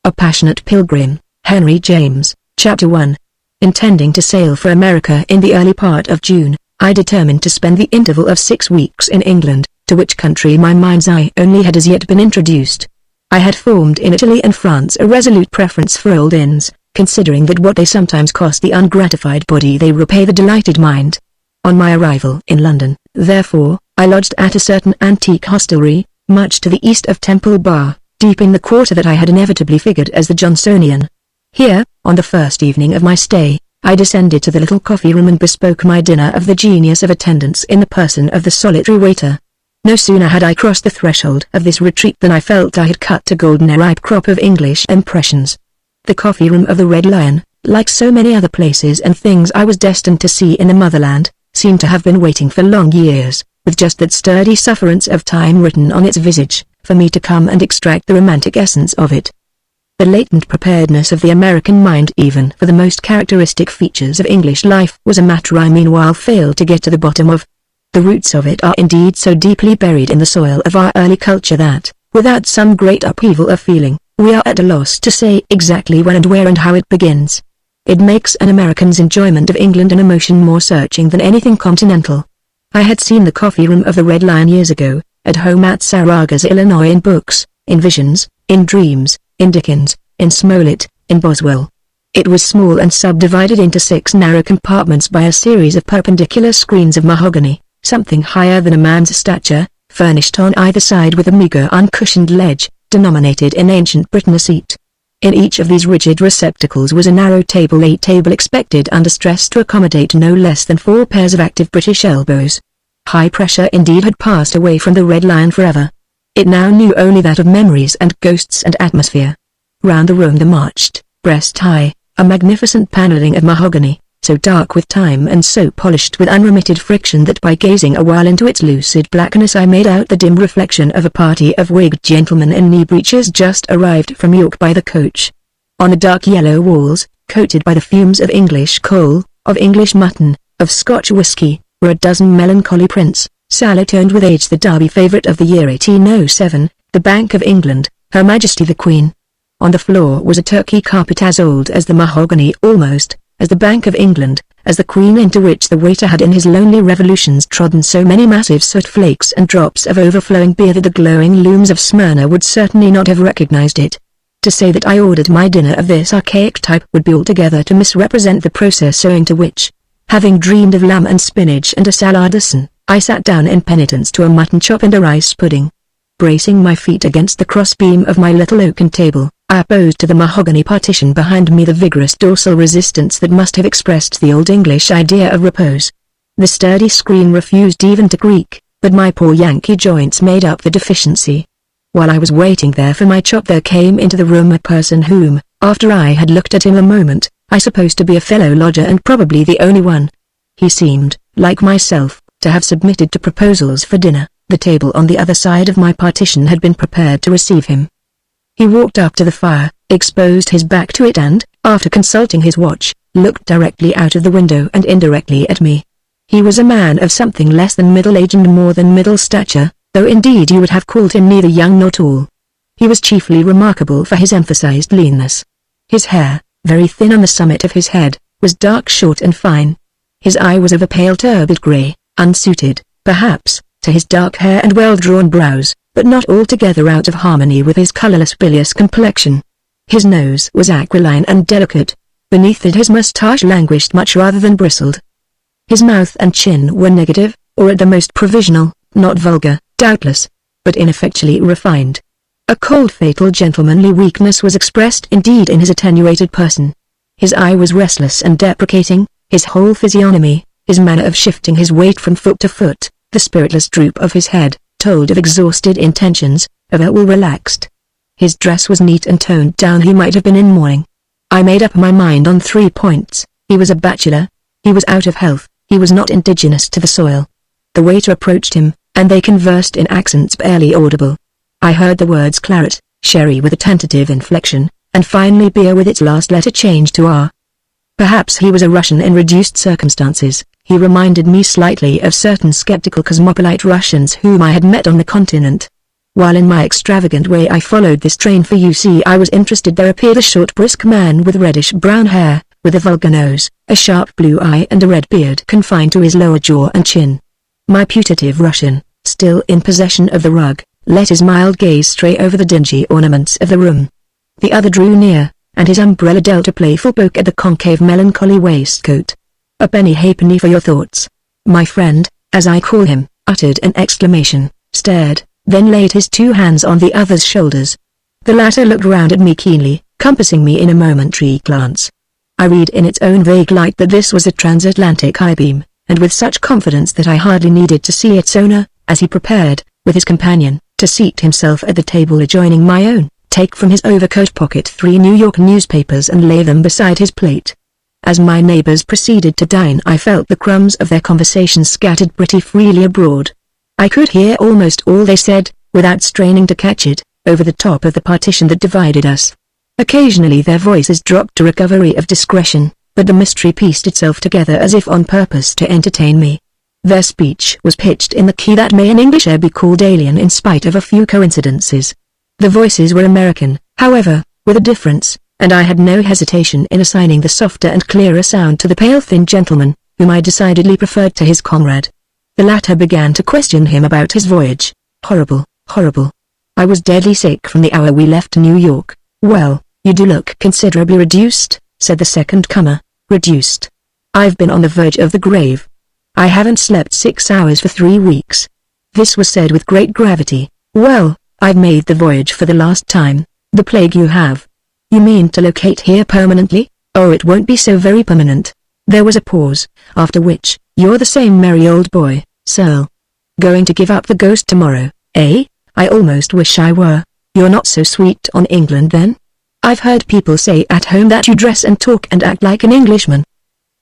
A Passionate Pilgrim, Henry James, Chapter 1. Intending to sail for America in the early part of June, I determined to spend the interval of 6 weeks in England, to which country my mind's eye only had as yet been introduced. I had formed in Italy and France a resolute preference for old inns, considering that what they sometimes cost the ungratified body they repay the delighted mind. On my arrival in London, therefore, I lodged at a certain antique hostelry, much to the east of Temple Bar, deep in the quarter that I had inevitably figured as the Johnsonian. Here, on the first evening of my stay, I descended to the little coffee-room and bespoke my dinner of the genius of attendance in the person of the solitary waiter. No sooner had I crossed the threshold of this retreat than I felt I had cut a golden ripe crop of English impressions. The coffee-room of the Red Lion, like so many other places and things I was destined to see in the motherland, seemed to have been waiting for long years, with just that sturdy sufferance of time written on its visage, for me to come and extract the romantic essence of it. The latent preparedness of the American mind even for the most characteristic features of English life was a matter I meanwhile failed to get to the bottom of. The roots of it are indeed so deeply buried in the soil of our early culture that, without some great upheaval of feeling, we are at a loss to say exactly when and where and how it begins. It makes an American's enjoyment of England an emotion more searching than anything continental. I had seen the coffee-room of the Red Lion years ago, at home at Saragossa, Illinois, in books, in visions, in dreams, in Dickens, in Smollett, in Boswell. It was small and subdivided into 6 narrow compartments by a series of perpendicular screens of mahogany, something higher than a man's stature, furnished on either side with a meagre uncushioned ledge, denominated in ancient Britain a seat. In each of these rigid receptacles was a narrow table, a table expected under stress to accommodate no less than 4 pairs of active British elbows. High pressure indeed had passed away from the Red Lion forever. It now knew only that of memories and ghosts and atmosphere. Round the room there marched, breast high, a magnificent panelling of mahogany, so dark with time and so polished with unremitted friction that by gazing a while into its lucid blackness I made out the dim reflection of a party of wigged gentlemen in knee breeches just arrived from York by the coach. On the dark yellow walls, coated by the fumes of English coal, of English mutton, of Scotch whisky, were a dozen melancholy prints, sallow-toned with age, the Derby favourite of the year 1807, the Bank of England, Her Majesty the Queen. On the floor was a Turkey carpet as old as the mahogany almost, as the Bank of England, as the Queen, into which the waiter had in his lonely revolutions trodden so many massive soot flakes and drops of overflowing beer that the glowing looms of Smyrna would certainly not have recognized it. To say that I ordered my dinner of this archaic type would be altogether to misrepresent the process owing to which, having dreamed of lamb and spinach and a saladison, I sat down in penitence to a mutton chop and a rice pudding. Bracing my feet against the crossbeam of my little oaken table, I opposed to the mahogany partition behind me the vigorous dorsal resistance that must have expressed the old English idea of repose. The sturdy screen refused even to creak, but my poor Yankee joints made up the deficiency. While I was waiting there for my chop there came into the room a person whom, after I had looked at him a moment, I supposed to be a fellow lodger and probably the only one. He seemed, like myself, to have submitted to proposals for dinner. The table on the other side of my partition had been prepared to receive him. He walked up to the fire, exposed his back to it and, after consulting his watch, looked directly out of the window and indirectly at me. He was a man of something less than middle age and more than middle stature, though indeed you would have called him neither young nor tall. He was chiefly remarkable for his emphasized leanness. His hair, very thin on the summit of his head, was dark, short and fine. His eye was of a pale turbid grey, unsuited, perhaps, to his dark hair and well-drawn brows, but not altogether out of harmony with his colourless bilious complexion. His nose was aquiline and delicate. Beneath it his moustache languished much rather than bristled. His mouth and chin were negative, or at the most provisional, not vulgar, doubtless, but ineffectually refined. A cold fatal gentlemanly weakness was expressed indeed in his attenuated person. His eye was restless and deprecating, his whole physiognomy, his manner of shifting his weight from foot to foot, the spiritless droop of his head, told of exhausted intentions, of a will relaxed. His dress was neat and toned down. He might have been in mourning. I made up my mind on 3 points. He was a bachelor. He was out of health. He was not indigenous to the soil. The waiter approached him, and they conversed in accents barely audible. I heard the words claret, sherry with a tentative inflection, and finally beer with its last letter changed to R. Perhaps he was a Russian in reduced circumstances. He reminded me slightly of certain skeptical cosmopolite Russians whom I had met on the continent. While in my extravagant way I followed this train, for you see I was interested, there appeared a short brisk man with reddish-brown hair, with a vulgar nose, a sharp blue eye and a red beard confined to his lower jaw and chin. My putative Russian, still in possession of the rug, let his mild gaze stray over the dingy ornaments of the room. The other drew near, and his umbrella dealt a playful poke at the concave melancholy waistcoat. "A penny halfpenny for your thoughts." My friend, as I call him, uttered an exclamation, stared, then laid his two hands on the other's shoulders. The latter looked round at me keenly, compassing me in a momentary glance. I read in its own vague light that this was a transatlantic I-beam, and with such confidence that I hardly needed to see its owner, as he prepared, with his companion, to seat himself at the table adjoining my own, take from his overcoat pocket 3 New York newspapers and lay them beside his plate. As my neighbors proceeded to dine, I felt the crumbs of their conversation scattered pretty freely abroad. I could hear almost all they said, without straining to catch it, over the top of the partition that divided us. Occasionally their voices dropped to recovery of discretion, but the mystery pieced itself together as if on purpose to entertain me. Their speech was pitched in the key that may in English be called alien in spite of a few coincidences. The voices were American, however, with a difference, and I had no hesitation in assigning the softer and clearer sound to the pale thin gentleman, whom I decidedly preferred to his comrade. The latter began to question him about his voyage. Horrible, horrible. I was deadly sick from the hour we left New York. "Well, you do look considerably reduced," said the second comer. "Reduced? I've been on the verge of the grave. I haven't slept 6 hours for 3 weeks." This was said with great gravity. "Well, I've made the voyage for the last time." "The plague you have. You mean to locate here permanently?" "Oh, it won't be so very permanent." There was a pause, after which, "You're the same merry old boy, Searle. Going to give up the ghost tomorrow, eh? I almost wish I were. You're not so sweet on England then? I've heard people say at home that you dress and talk and act like an Englishman.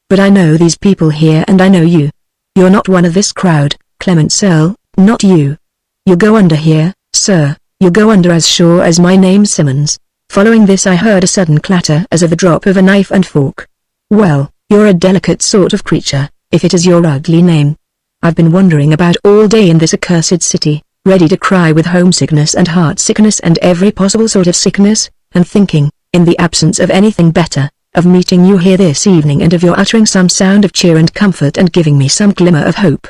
But I know these people here and I know you. You're not one of this crowd, Clement Searle, not you. You'll go under here, sir, you'll go under as sure as my name's Simmons." Following this I heard a sudden clatter as of the drop of a knife and fork. "Well, you're a delicate sort of creature, if it is your ugly name. I've been wandering about all day in this accursed city, ready to cry with homesickness and heart sickness and every possible sort of sickness, and thinking, in the absence of anything better, of meeting you here this evening and of your uttering some sound of cheer and comfort and giving me some glimmer of hope.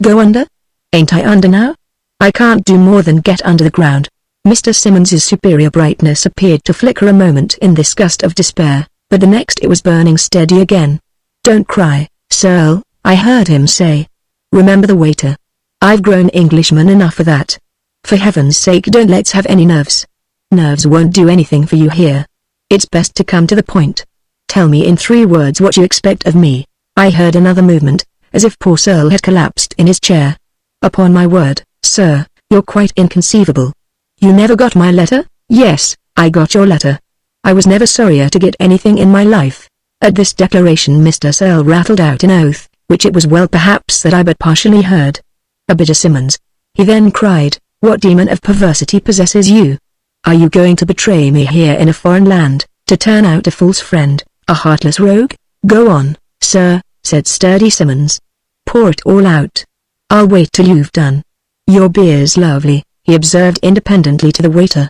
Go under? Ain't I under now? I can't do more than get under the ground." Mr. Simmons's superior brightness appeared to flicker a moment in this gust of despair, but the next it was burning steady again. "Don't cry, Searle," I heard him say. "Remember the waiter. I've grown Englishman enough for that. For heaven's sake don't let's have any nerves. Nerves won't do anything for you here. It's best to come to the point. Tell me in 3 words what you expect of me." I heard another movement, as if poor Searle had collapsed in his chair. "Upon my word, sir, you're quite inconceivable. You never got my letter?" "Yes, I got your letter. I was never sorrier to get anything in my life." At this declaration Mr. Searle rattled out an oath, which it was well perhaps that I but partially heard. "A bitter Simmons," he then cried, "what demon of perversity possesses you? Are you going to betray me here in a foreign land, to turn out a false friend, a heartless rogue?" "Go on, sir," said sturdy Simmons. "Pour it all out. I'll wait till you've done. Your beer's lovely," he observed independently to the waiter.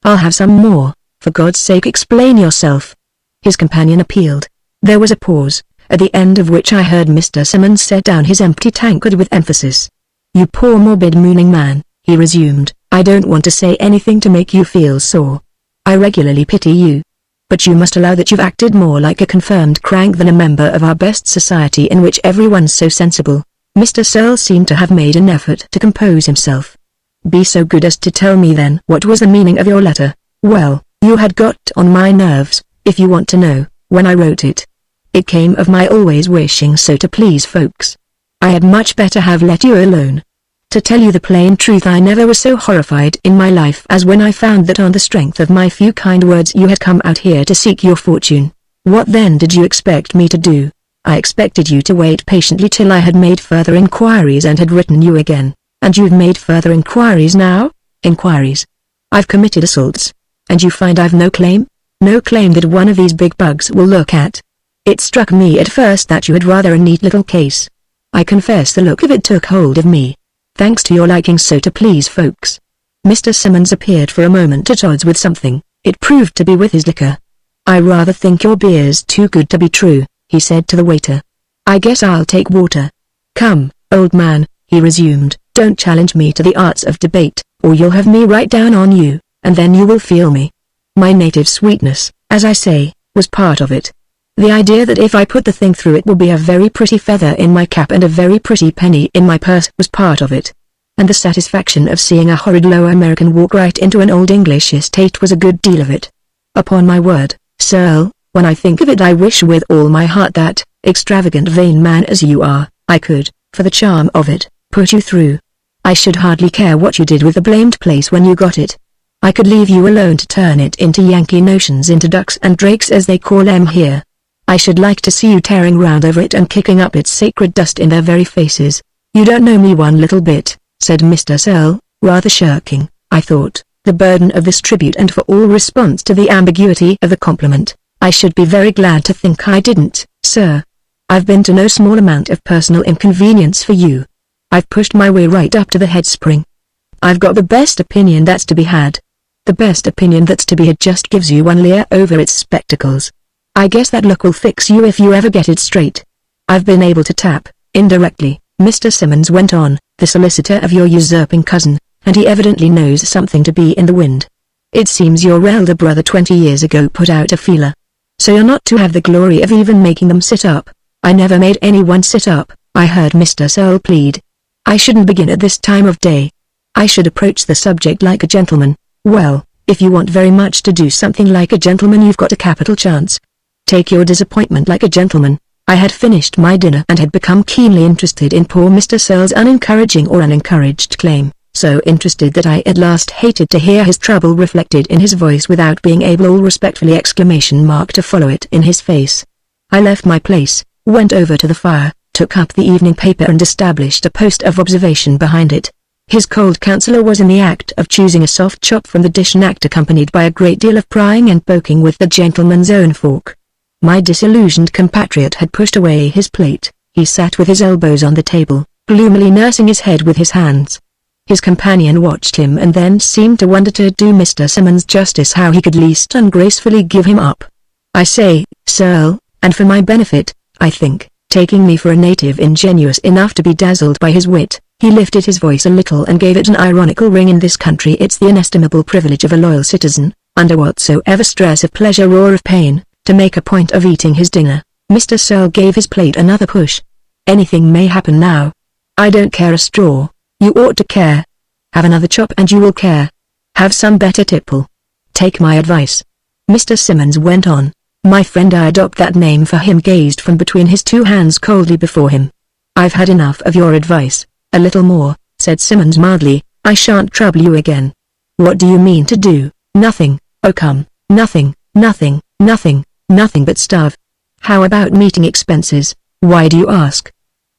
"I'll have some more. For God's sake explain yourself," his companion appealed. There was a pause, at the end of which I heard Mr. Simmons set down his empty tankard with emphasis. "You poor morbid mooning man," he resumed, "I don't want to say anything to make you feel sore. I regularly pity you. But you must allow that you've acted more like a confirmed crank than a member of our best society in which everyone's so sensible." Mr. Searle seemed to have made an effort to compose himself. "Be so good as to tell me then what was the meaning of your letter." "Well, you had got on my nerves, if you want to know, when I wrote it. It came of my always wishing so to please folks. I had much better have let you alone. To tell you the plain truth, I never was so horrified in my life as when I found that on the strength of my few kind words you had come out here to seek your fortune. What then did you expect me to do? I expected you to wait patiently till I had made further inquiries and had written you again. And you've made further inquiries now?" "Inquiries? I've committed assaults. And you find I've no claim? No claim that one of these big bugs will look at. It struck me at first that you had rather a neat little case. I confess the look of it took hold of me. Thanks to your liking so to please folks. Mr. Simmons appeared for a moment at odds with something. It proved to be with his liquor. "I rather think your beer's too good to be true," he said to the waiter. "I guess I'll take water." "Come, old man," he resumed, "don't challenge me to the arts of debate, or you'll have me right down on you, and then you will feel me." My native sweetness, as I say, was part of it. The idea that if I put the thing through it will be a very pretty feather in my cap and a very pretty penny in my purse was part of it. And the satisfaction of seeing a horrid low American walk right into an old English estate was a good deal of it. Upon my word, Sir, when I think of it I wish with all my heart that, extravagant vain man as you are, I could, for the charm of it, put you through. I should hardly care what you did with the blamed place when you got it. I could leave you alone to turn it into Yankee notions into ducks and drakes as they call 'em here. I should like to see you tearing round over it and kicking up its sacred dust in their very faces. You don't know me one little bit," said Mr. Searle, rather shirking, I thought, the burden of this tribute, and for all response to the ambiguity of the compliment. "I should be very glad to think I didn't, sir. I've been to no small amount of personal inconvenience for you. I've pushed my way right up to the head spring. I've got the best opinion that's to be had. The best opinion that's to be had just gives you one layer over its spectacles. I guess that look will fix you if you ever get it straight. I've been able to tap, indirectly," Mr. Simmons went on, "the solicitor of your usurping cousin, and he evidently knows something to be in the wind. It seems your elder brother 20 years ago put out a feeler. So you're not to have the glory of even making them sit up." "I never made anyone sit up," I heard Mr. Searle plead. "I shouldn't begin at this time of day. I should approach the subject like a gentleman." "Well, if you want very much to do something like a gentleman you've got a capital chance. Take your disappointment like a gentleman." I had finished my dinner and had become keenly interested in poor Mr. Searle's unencouraging or unencouraged claim, so interested that I at last hated to hear his trouble reflected in his voice without being able all respectfully to follow it in his face. I left my place, went over to the fire, took up the evening paper and established a post of observation behind it. His cold counselor was in the act of choosing a soft chop from the dish next, accompanied by a great deal of prying and poking with the gentleman's own fork. My disillusioned compatriot had pushed away his plate. He sat with his elbows on the table, gloomily nursing his head with his hands. His companion watched him and then seemed to wonder, to do Mr. Simmons justice, how he could least ungracefully give him up. "I say, Searle, and for my benefit, I think, taking me for a native ingenuous enough to be dazzled by his wit," he lifted his voice a little and gave it an ironical ring, "in this country it's the inestimable privilege of a loyal citizen, under whatsoever stress of pleasure or of pain, to make a point of eating his dinner." Mr. Searle gave his plate another push. "Anything may happen now. I don't care a straw. You ought to care. Have another chop and you will care. Have some better tipple. Take my advice." Mr. Simmons went on. My friend, I adopt that name for him, gazed from between his two hands coldly before him. "I've had enough of your advice. A little more," said Simmons mildly. "I shan't trouble you again." "What do you mean to do?" "Nothing. Oh come, nothing, nothing, nothing, nothing but starve." "How about meeting expenses? Why do you ask?"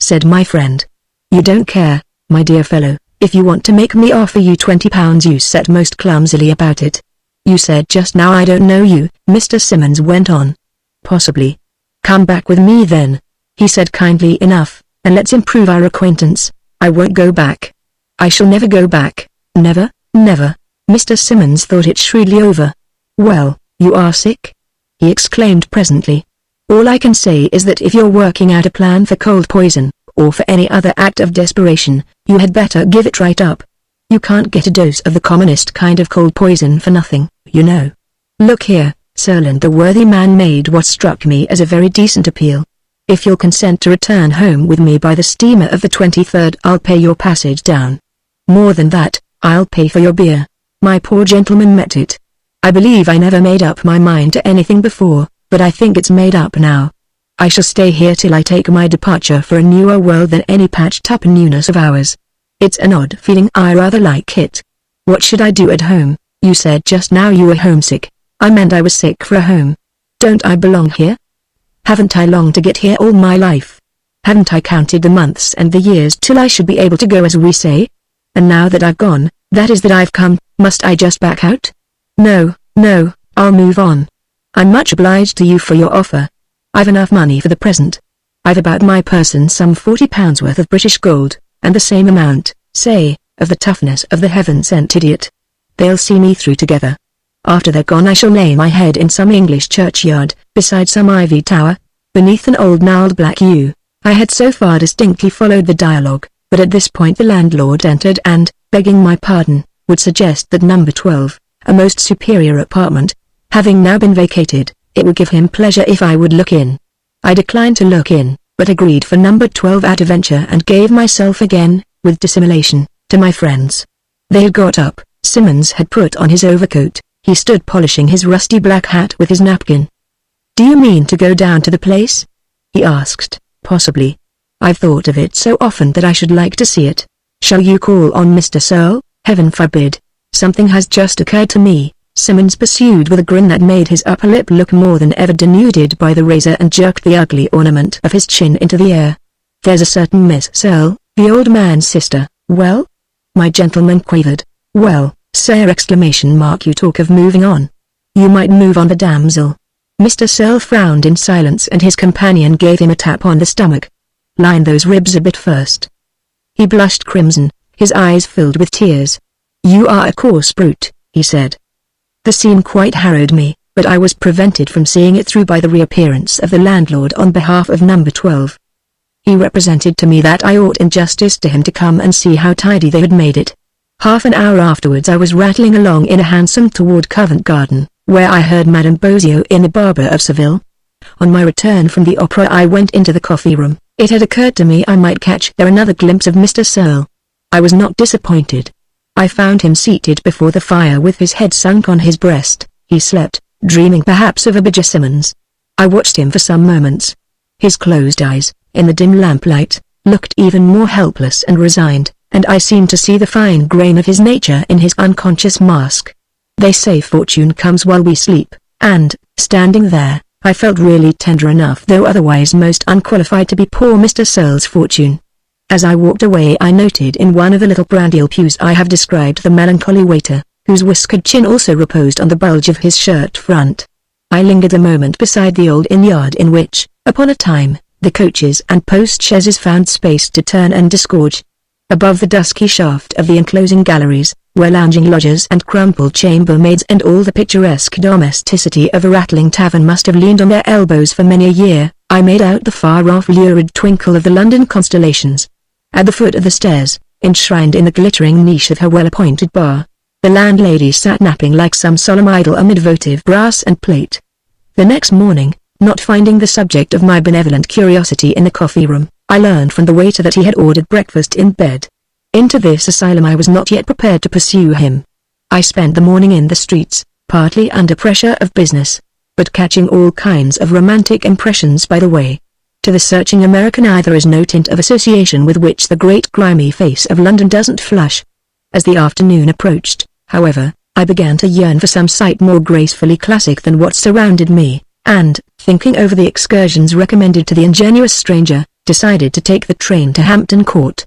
said my friend. "You don't care, my dear fellow. If you want to make me offer you £20 you set most clumsily about it." "You said just now I don't know you," Mr. Simmons went on. "Possibly. Come back with me then," he said kindly enough, "and let's improve our acquaintance." "I won't go back. I shall never go back. Never, never." Mr. Simmons thought it shrewdly over. "Well, you are sick?" he exclaimed presently. "All I can say is that if you're working out a plan for cold poison, or for any other act of desperation, you had better give it right up. You can't get a dose of the commonest kind of cold poison for nothing, you know. Look here, Searle," and the worthy man made what struck me as a very decent appeal. "If you'll consent to return home with me by the steamer of the 23rd, I'll pay your passage down. More than that, I'll pay for your beer." My poor gentleman met it. "I believe I never made up my mind to anything before, but I think it's made up now. I shall stay here till I take my departure for a newer world than any patched-up newness of ours. It's an odd feeling. I rather like it. What should I do at home? You said just now you were homesick." "I meant I was sick for a home. Don't I belong here? Haven't I longed to get here all my life? Haven't I counted the months and the years till I should be able to go, as we say? And now that I've gone, that is that I've come, must I just back out? No, no, I'll move on. I'm much obliged to you for your offer. I've enough money for the present. I've about my person some £40 worth of British gold, and the same amount, say, of the toughness of the heaven-sent idiot, they'll see me through together. After they're gone I shall lay my head in some English churchyard, beside some ivy tower, beneath an old gnarled black yew. I had so far distinctly followed the dialogue, but at this point the landlord entered and, begging my pardon, would suggest that number 12, a most superior apartment, having now been vacated, it would give him pleasure if I would look in. I declined to look in, but agreed for number 12 at a venture and gave myself again, with dissimulation, to my friends. They had got up, Simmons had put on his overcoat, he stood polishing his rusty black hat with his napkin. "Do you mean to go down to the place?" he asked. "Possibly. I've thought of it so often that I should like to see it. Shall you call on Mr. Searle?" "Heaven forbid. Something has just occurred to me," Simmons pursued with a grin that made his upper lip look more than ever denuded by the razor and jerked the ugly ornament of his chin into the air. "There's a certain Miss Searle, the old man's sister." "Well?" my gentleman quavered. "Well, sir, ! You talk of moving on. You might move on the damsel." Mr. Searle frowned in silence and his companion gave him a tap on the stomach. "Line those ribs a bit first." He blushed crimson, his eyes filled with tears. "You are a coarse brute," he said. The scene quite harrowed me, but I was prevented from seeing it through by the reappearance of the landlord on behalf of number 12. He represented to me that I ought in justice to him to come and see how tidy they had made it. Half an hour afterwards I was rattling along in a hansom toward Covent Garden, where I heard Madame Bozio in The Barber of Seville. On my return from the opera I went into the coffee room. It had occurred to me I might catch there another glimpse of Mr. Searle. I was not disappointed. I found him seated before the fire with his head sunk on his breast. He slept, dreaming perhaps of Abijah Simmons. I watched him for some moments. His closed eyes, in the dim lamplight, looked even more helpless and resigned, and I seemed to see the fine grain of his nature in his unconscious mask. They say fortune comes while we sleep, and, standing there, I felt really tender enough though otherwise most unqualified to be poor Mr. Searle's fortune. As I walked away I noted in one of the little brandy pews I have described the melancholy waiter, whose whiskered chin also reposed on the bulge of his shirt front. I lingered a moment beside the old inn-yard in which, upon a time, the coaches and post-chaises found space to turn and disgorge. Above the dusky shaft of the enclosing galleries, where lounging lodgers and crumpled chambermaids and all the picturesque domesticity of a rattling tavern must have leaned on their elbows for many a year, I made out the far-off lurid twinkle of the London constellations. At the foot of the stairs, enshrined in the glittering niche of her well-appointed bar, the landlady sat napping like some solemn idol amid votive brass and plate. The next morning, not finding the subject of my benevolent curiosity in the coffee room, I learned from the waiter that he had ordered breakfast in bed. Into this asylum I was not yet prepared to pursue him. I spent the morning in the streets, partly under pressure of business, but catching all kinds of romantic impressions by the way. To the searching American eye there is no tint of association with which the great grimy face of London doesn't flush. As the afternoon approached, however, I began to yearn for some sight more gracefully classic than what surrounded me, and, thinking over the excursions recommended to the ingenuous stranger, decided to take the train to Hampton Court.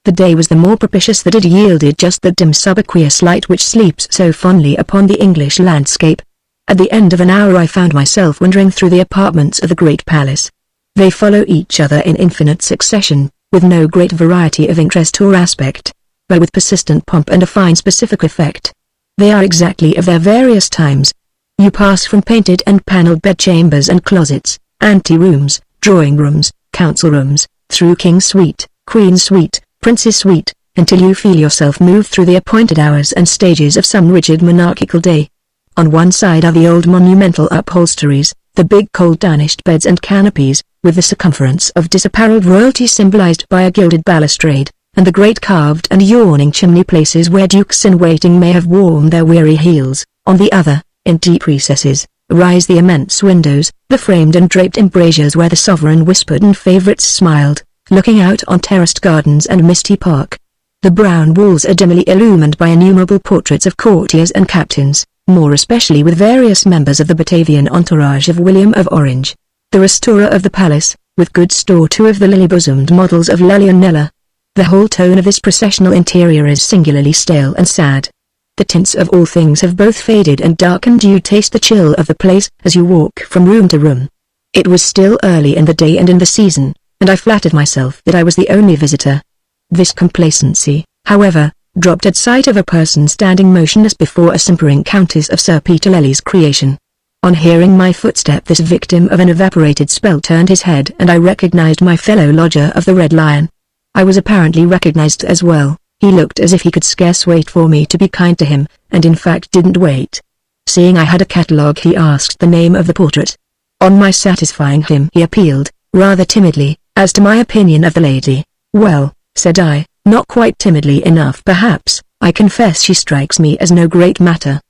The day was the more propitious that it yielded just the dim subaqueous light which sleeps so fondly upon the English landscape. At the end of an hour I found myself wandering through the apartments of the great palace. They follow each other in infinite succession, with no great variety of interest or aspect, but with persistent pomp and a fine specific effect. They are exactly of their various times. You pass from painted and panelled bedchambers and closets, ante-rooms, drawing-rooms, council-rooms, through King's Suite, Queen's Suite, Prince's Suite, until you feel yourself move through the appointed hours and stages of some rigid monarchical day. On one side are the old monumental upholsteries, the big cold tarnished beds and canopies, with the circumference of disapparelled royalty symbolized by a gilded balustrade, and the great carved and yawning chimney places where dukes in waiting may have warmed their weary heels. On the other, in deep recesses, rise the immense windows, the framed and draped embrasures where the sovereign whispered and favourites smiled, looking out on terraced gardens and misty park. The brown walls are dimly illumined by innumerable portraits of courtiers and captains, more especially with various members of the Batavian entourage of William of Orange, the restorer of the palace, with good store too of the lily-bosomed models of Leonella. The whole tone of this processional interior is singularly stale and sad. The tints of all things have both faded and darkened. You taste the chill of the place as you walk from room to room. It was still early in the day and in the season, and I flattered myself that I was the only visitor. This complacency, however, dropped at sight of a person standing motionless before a simpering Countess of Sir Peter Lely's creation. On hearing my footstep, this victim of an evaporated spell turned his head, and I recognized my fellow lodger of the Red Lion. I was apparently recognized as well. He looked as if he could scarce wait for me to be kind to him, and in fact didn't wait. Seeing I had a catalogue, he asked the name of the portrait. On my satisfying him, he appealed, rather timidly, as to my opinion of the lady. "Well," said I, not quite timidly enough perhaps, "I confess she strikes me as no great matter."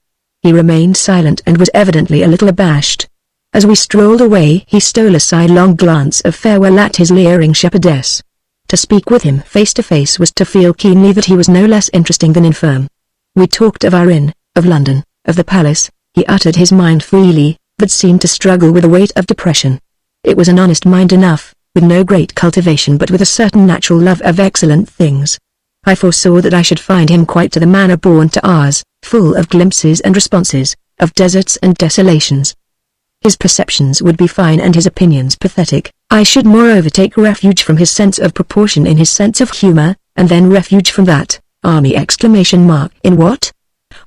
He remained silent and was evidently a little abashed. As we strolled away, he stole a sidelong glance of farewell at his leering shepherdess. To speak with him face to face was to feel keenly that he was no less interesting than infirm. We talked of our inn, of London, of the palace. He uttered his mind freely, but seemed to struggle with a weight of depression. It was an honest mind enough, with no great cultivation but with a certain natural love of excellent things. I foresaw that I should find him quite to the manner born to ours, full of glimpses and responses, of deserts and desolations. His perceptions would be fine and his opinions pathetic. I should moreover take refuge from his sense of proportion in his sense of humor, and then refuge from that, army exclamation mark in what?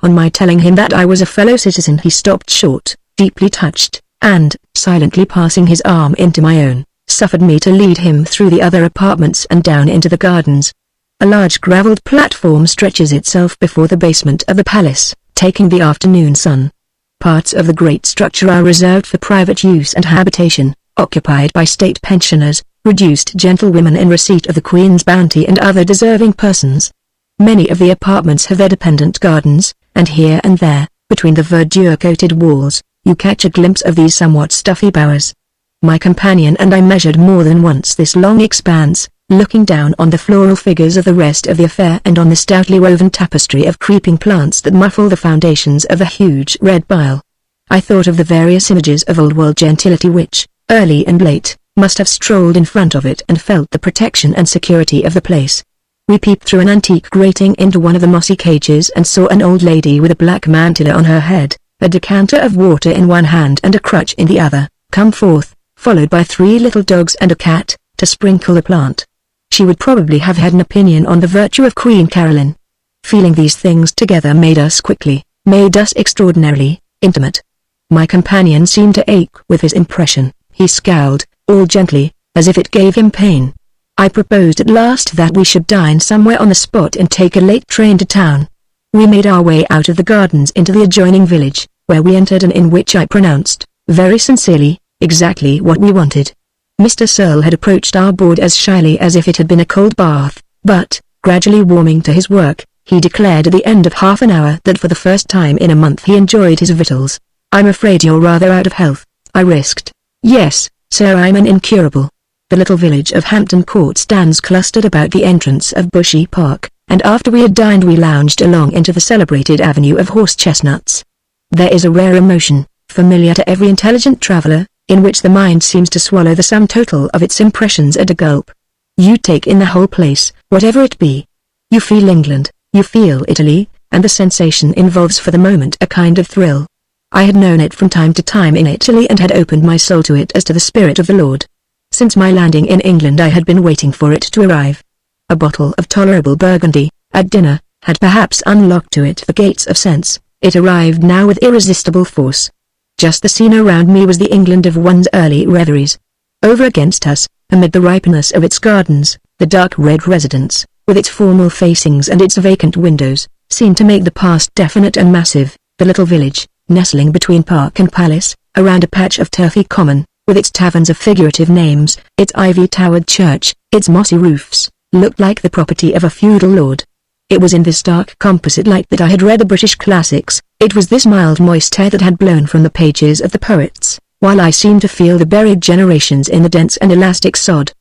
On my telling him that I was a fellow citizen, he stopped short, deeply touched, and, silently passing his arm into my own, suffered me to lead him through the other apartments and down into the gardens. A large gravelled platform stretches itself before the basement of the palace, taking the afternoon sun. Parts of the great structure are reserved for private use and habitation, occupied by state pensioners, reduced gentlewomen in receipt of the Queen's bounty and other deserving persons. Many of the apartments have their dependent gardens, and here and there, between the verdure-coated walls, you catch a glimpse of these somewhat stuffy bowers. My companion and I measured more than once this long expanse, looking down on the floral figures of the rest of the affair and on the stoutly woven tapestry of creeping plants that muffle the foundations of the huge red pile. I thought of the various images of old-world gentility which, early and late, must have strolled in front of it and felt the protection and security of the place. We peeped through an antique grating into one of the mossy cages and saw an old lady with a black mantilla on her head, a decanter of water in one hand and a crutch in the other, come forth, followed by 3 little dogs and a cat, to sprinkle the plant. She would probably have had an opinion on the virtue of Queen Caroline. Feeling these things together made us extraordinarily intimate. My companion seemed to ache with his impression. He scowled, all gently, as if it gave him pain. I proposed at last that we should dine somewhere on the spot and take a late train to town. We made our way out of the gardens into the adjoining village, where we entered an inn which I pronounced, very sincerely, exactly what we wanted. Mr. Searle had approached our board as shyly as if it had been a cold bath, but, gradually warming to his work, he declared at the end of half an hour that for the first time in a month he enjoyed his victuals. "I'm afraid you're rather out of health," I risked. "Yes, sir, I'm an incurable." The little village of Hampton Court stands clustered about the entrance of Bushy Park, and after we had dined we lounged along into the celebrated avenue of horse-chestnuts. There is a rare emotion, familiar to every intelligent traveller, in which the mind seems to swallow the sum total of its impressions at a gulp. You take in the whole place, whatever it be. You feel England, you feel Italy, and the sensation involves for the moment a kind of thrill. I had known it from time to time in Italy and had opened my soul to it as to the Spirit of the Lord. Since my landing in England I had been waiting for it to arrive. A bottle of tolerable Burgundy, at dinner, had perhaps unlocked to it the gates of sense. It arrived now with irresistible force. Just the scene around me was the England of one's early reveries. Over against us, amid the ripeness of its gardens, the dark red residence, with its formal facings and its vacant windows, seemed to make the past definite and massive. The little village, nestling between park and palace, around a patch of turfy common, with its taverns of figurative names, its ivy-towered church, its mossy roofs, looked like the property of a feudal lord. It was in this dark composite light that I had read the British classics. It was this mild moist air that had blown from the pages of the poets, while I seemed to feel the buried generations in the dense and elastic sod.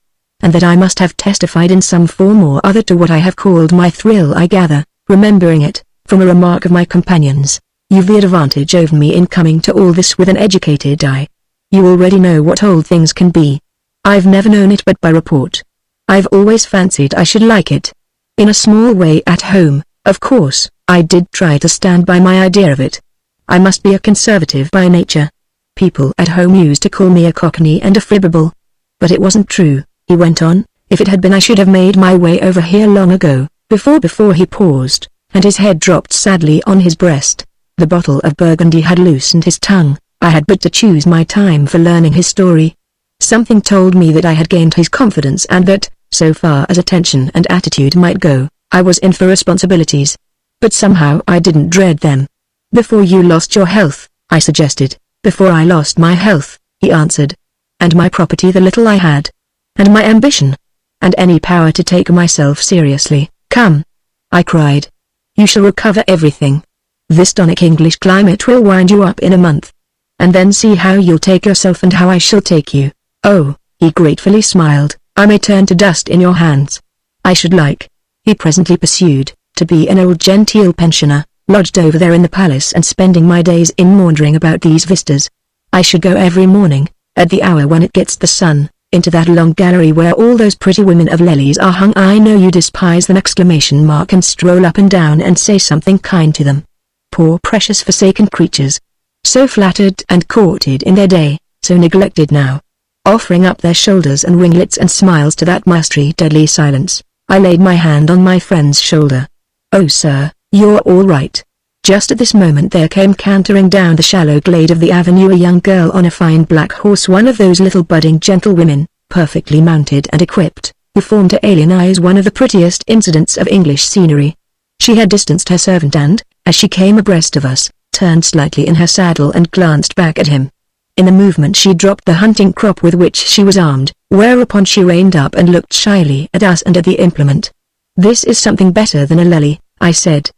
And that I must have testified in some form or other to what I have called my thrill, I gather, remembering it, from a remark of my companions. You've the advantage over me in coming to all this with an educated eye. You already know what old things can be. I've never known it but by report. I've always fancied I should like it. In a small way at home, of course, I did try to stand by my idea of it. I must be a conservative by nature. People at home used to call me a cockney and a fibbable. But it wasn't true, he went on. If it had been I should have made my way over here long ago. Before he paused, and his head dropped sadly on his breast. The bottle of Burgundy had loosened his tongue. I had but to choose my time for learning his story. Something told me that I had gained his confidence and that, so far as attention and attitude might go, I was in for responsibilities. But somehow I didn't dread them. "Before you lost your health," I suggested. "Before I lost my health," he answered. "And my property, the little I had. And my ambition. And any power to take myself seriously." "Come," I cried. "You shall recover everything. This tonic English climate will wind you up in a month. And then see how you'll take yourself and how I shall take you." "Oh," he gratefully smiled, "I may turn to dust in your hands. I should like," he presently pursued, "to be an old genteel pensioner, lodged over there in the palace and spending my days in maundering about these vistas. I should go every morning, at the hour when it gets the sun, into that long gallery where all those pretty women of lilies are hung. I know you despise them ! And stroll up and down and say something kind to them. Poor precious forsaken creatures. So flattered and courted in their day, so neglected now. Offering up their shoulders and ringlets and smiles to that mastery deadly silence." I laid my hand on my friend's shoulder. "Oh sir, you're all right." Just at this moment there came cantering down the shallow glade of the avenue a young girl on a fine black horse, one of those little budding gentlewomen, perfectly mounted and equipped, who formed to alien eyes one of the prettiest incidents of English scenery. She had distanced her servant and, as she came abreast of us, turned slightly in her saddle and glanced back at him. In the movement she dropped the hunting crop with which she was armed, whereupon she reined up and looked shyly at us and at the implement. "This is something better than a lily," I said.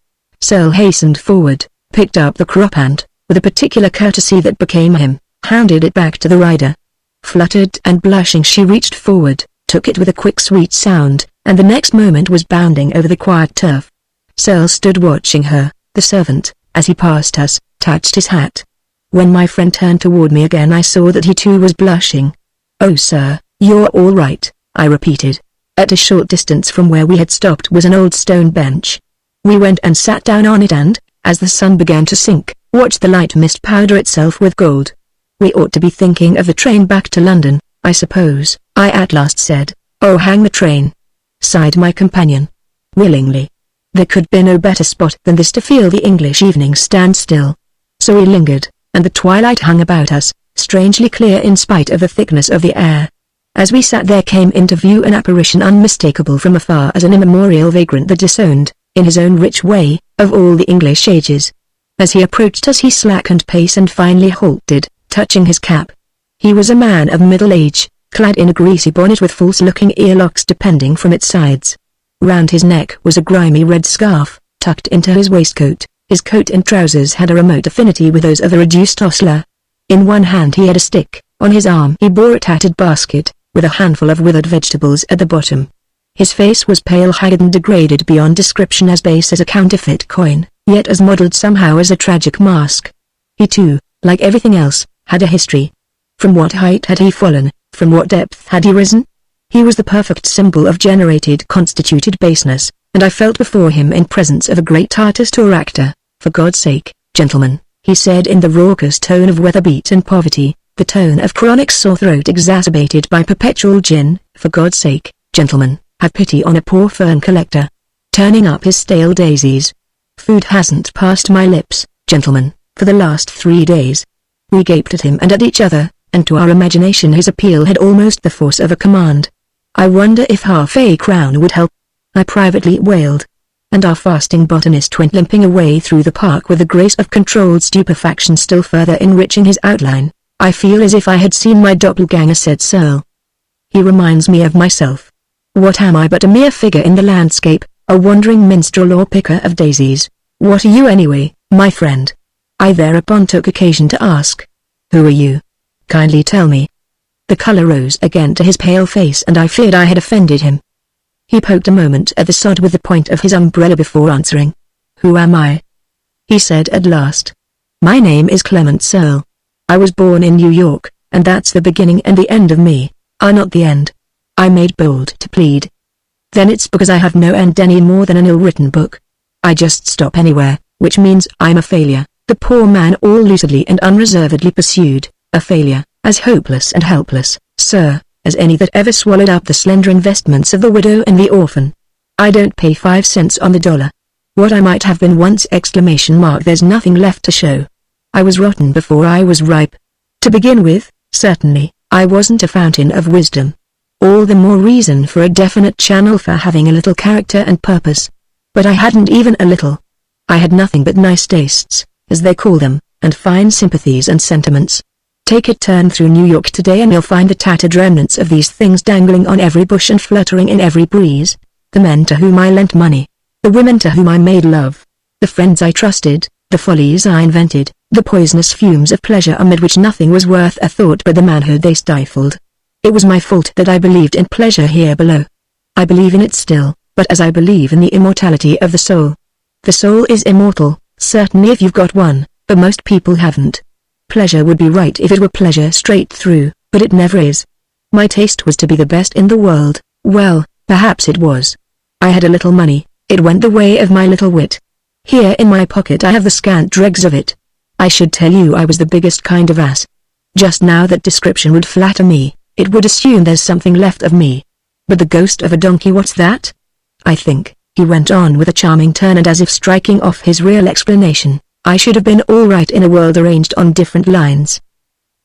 Searle hastened forward, picked up the crop and, with a particular courtesy that became him, handed it back to the rider. Fluttered and blushing she reached forward, took it with a quick sweet sound, and the next moment was bounding over the quiet turf. Searle stood watching her. The servant, as he passed us, touched his hat. When my friend turned toward me again I saw that he too was blushing. "Oh sir, you're all right," I repeated. At a short distance from where we had stopped was an old stone bench. We went and sat down on it and, as the sun began to sink, watched the light mist powder itself with gold. "We ought to be thinking of the train back to London, I suppose," I at last said. "Oh hang the train," sighed my companion. "Willingly. There could be no better spot than this to feel the English evening stand still." So we lingered, and the twilight hung about us, strangely clear in spite of the thickness of the air. As we sat there came into view an apparition unmistakable from afar as an immemorial vagrant that disowned, in his own rich way, of all the English ages. As he approached us he slackened pace and finally halted, touching his cap. He was a man of middle age, clad in a greasy bonnet with false-looking earlocks depending from its sides. Round his neck was a grimy red scarf, tucked into his waistcoat. His coat and trousers had a remote affinity with those of a reduced hostler. In one hand he had a stick, on his arm he bore a tattered basket, with a handful of withered vegetables at the bottom. His face was pale, haggard and degraded beyond description, as base as a counterfeit coin, yet as modelled somehow as a tragic mask. He too, like everything else, had a history. From what height had he fallen, from what depth had he risen? He was the perfect symbol of generated constituted baseness, and I felt before him in presence of a great artist or actor. "For God's sake, gentlemen," he said in the raucous tone of weather-beaten poverty, the tone of chronic sore throat exacerbated by perpetual gin, "for God's sake, gentlemen, have pity on a poor fern collector. Turning up his stale daisies. Food hasn't passed my lips, gentlemen, for the last 3 days." We gaped at him and at each other, and to our imagination his appeal had almost the force of a command. "I wonder if half a crown would help," I privately wailed. And our fasting botanist went limping away through the park with the grace of controlled stupefaction still further enriching his outline. "I feel as if I had seen my doppelganger," said Searle. "He reminds me of myself. What am I but a mere figure in the landscape, a wandering minstrel or picker of daisies? What are you anyway, my friend?" I thereupon took occasion to ask. "Who are you? Kindly tell me." The color rose again to his pale face and I feared I had offended him. He poked a moment at the sod with the point of his umbrella before answering. "Who am I?" he said at last. "My name is Clement Searle. I was born in New York, and that's the beginning and the end of me, are not the end." I made bold to plead. "Then it's because I have no end any more than an ill-written book. I just stop anywhere, which means I'm a failure," the poor man all lucidly and unreservedly pursued. "A failure, as hopeless and helpless, sir, as any that ever swallowed up the slender investments of the widow and the orphan." I don't pay 5 cents on the dollar. What I might have been once! There's nothing left to show. I was rotten before I was ripe. To begin with, certainly, I wasn't a fountain of wisdom. All the more reason for a definite channel for having a little character and purpose. But I hadn't even a little. I had nothing but nice tastes, as they call them, and fine sympathies and sentiments. Take a turn through New York today and you'll find the tattered remnants of these things dangling on every bush and fluttering in every breeze. The men to whom I lent money. The women to whom I made love. The friends I trusted, the follies I invented, the poisonous fumes of pleasure amid which nothing was worth a thought but the manhood they stifled. It was my fault that I believed in pleasure here below. I believe in it still, but as I believe in the immortality of the soul. The soul is immortal, certainly if you've got one, but most people haven't. Pleasure would be right if it were pleasure straight through, but it never is. My taste was to be the best in the world. Well, perhaps it was. I had a little money, it went the way of my little wit. Here in my pocket I have the scant dregs of it. I should tell you I was the biggest kind of ass. Just now that description would flatter me, it would assume there's something left of me. But the ghost of a donkey, what's that? I think, he went on with a charming turn and as if striking off his real explanation, I should have been all right in a world arranged on different lines.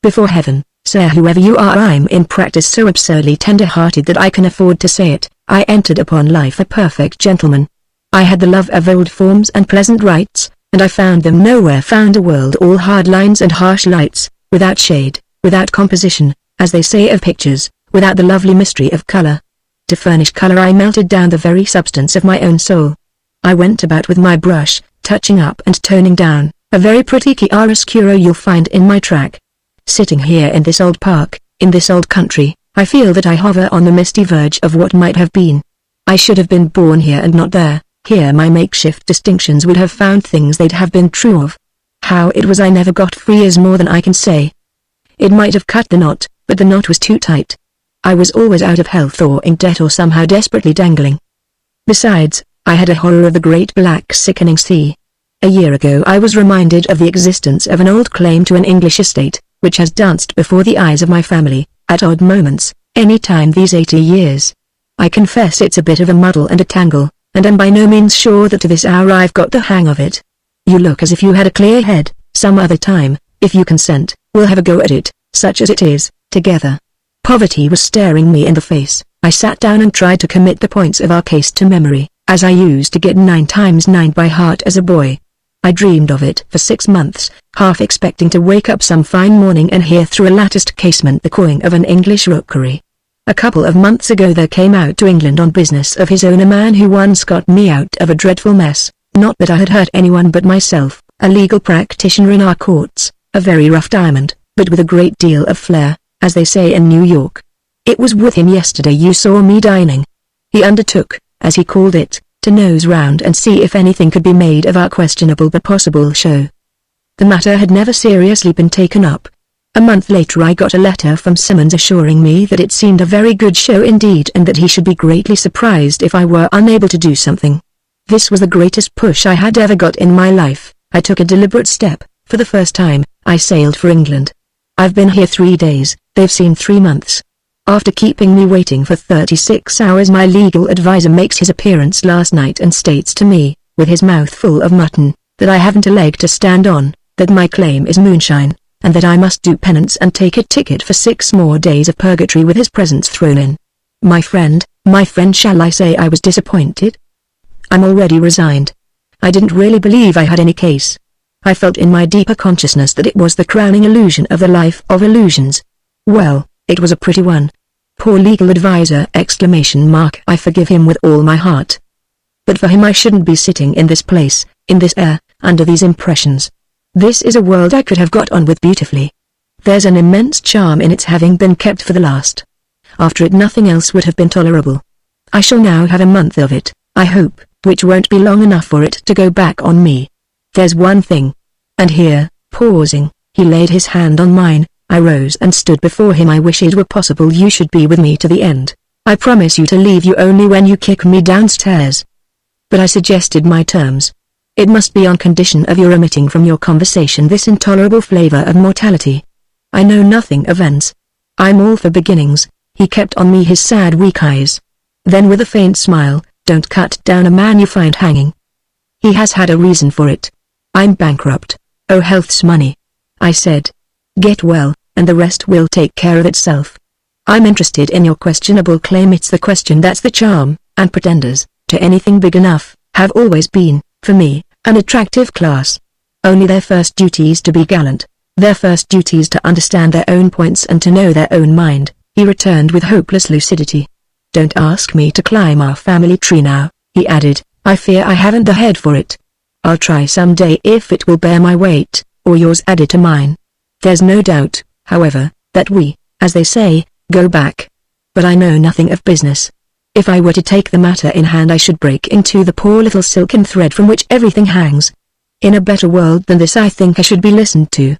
Before heaven, sir, whoever you are, I'm in practice so absurdly tender-hearted that I can afford to say it. I entered upon life a perfect gentleman. I had the love of old forms and pleasant rites, and I found them nowhere. Found a world all hard lines and harsh lights, without shade, without composition, as they say of pictures, without the lovely mystery of color. To furnish color I melted down the very substance of my own soul. I went about with my brush, touching up and toning down, a very pretty chiaroscuro you'll find in my track. Sitting here in this old park, in this old country, I feel that I hover on the misty verge of what might have been. I should have been born here and not there. Here my makeshift distinctions would have found things they'd have been true of. How it was I never got free is more than I can say. It might have cut the knot, but the knot was too tight. I was always out of health or in debt or somehow desperately dangling. Besides, I had a horror of the great black sickening sea. A year ago I was reminded of the existence of an old claim to an English estate, which has danced before the eyes of my family, at odd moments, any time these 80 years. I confess it's a bit of a muddle and a tangle, and I'm by no means sure that to this hour I've got the hang of it. You look as if you had a clear head. Some other time, if you consent, we'll have a go at it, such as it is, together. Poverty was staring me in the face. I sat down and tried to commit the points of our case to memory, as I used to get 9 times 9 by heart as a boy. I dreamed of it for 6 months, half expecting to wake up some fine morning and hear through a latticed casement the cawing of an English rookery. A couple of months ago there came out to England on business of his own a man who once got me out of a dreadful mess, not that I had hurt anyone but myself, a legal practitioner in our courts, a very rough diamond, but with a great deal of flair, as they say in New York. It was with him yesterday you saw me dining. He undertook, as he called it, to nose round and see if anything could be made of our questionable but possible show. The matter had never seriously been taken up. A month later I got a letter from Simmons assuring me that it seemed a very good show indeed and that he should be greatly surprised if I were unable to do something. This was the greatest push I had ever got in my life. I took a deliberate step. For the first time, I sailed for England. I've been here 3 days, they've seen 3 months. After keeping me waiting for 36 hours my legal advisor makes his appearance last night and states to me, with his mouth full of mutton, that I haven't a leg to stand on, that my claim is moonshine, and that I must do penance and take a ticket for 6 more days of purgatory with his presence thrown in. My friend, shall I say I was disappointed? I'm already resigned. I didn't really believe I had any case. I felt in my deeper consciousness that it was the crowning illusion of the life of illusions. Well, it was a pretty one. Poor legal advisor! I forgive him with all my heart. But for him I shouldn't be sitting in this place, in this air, under these impressions. This is a world I could have got on with beautifully. There's an immense charm in its having been kept for the last. After it nothing else would have been tolerable. I shall now have a month of it, I hope, which won't be long enough for it to go back on me. There's one thing. And here, pausing, he laid his hand on mine. I rose and stood before him. I wish it were possible you should be with me to the end. I promise you to leave you only when you kick me downstairs. But I suggested my terms. It must be on condition of your omitting from your conversation this intolerable flavor of mortality. I know nothing of ends. I'm all for beginnings. He kept on me his sad weak eyes. Then with a faint smile, Don't cut down a man you find hanging. He has had a reason for it. I'm bankrupt. Oh, health's money. I said. Get well, and the rest will take care of itself. I'm interested in your questionable claim. It's the question that's the charm, and pretenders, to anything big enough, have always been, for me, an attractive class. Only their first duty is to be gallant. Their first duty is to understand their own points and to know their own mind, he returned with hopeless lucidity. Don't ask me to climb our family tree now, he added. I fear I haven't the head for it. I'll try someday if it will bear my weight, or yours added to mine. There's no doubt, however, that we, as they say, go back. But I know nothing of business. If I were to take the matter in hand I should break into the poor little silken thread from which everything hangs. In a better world than this I think I should be listened to.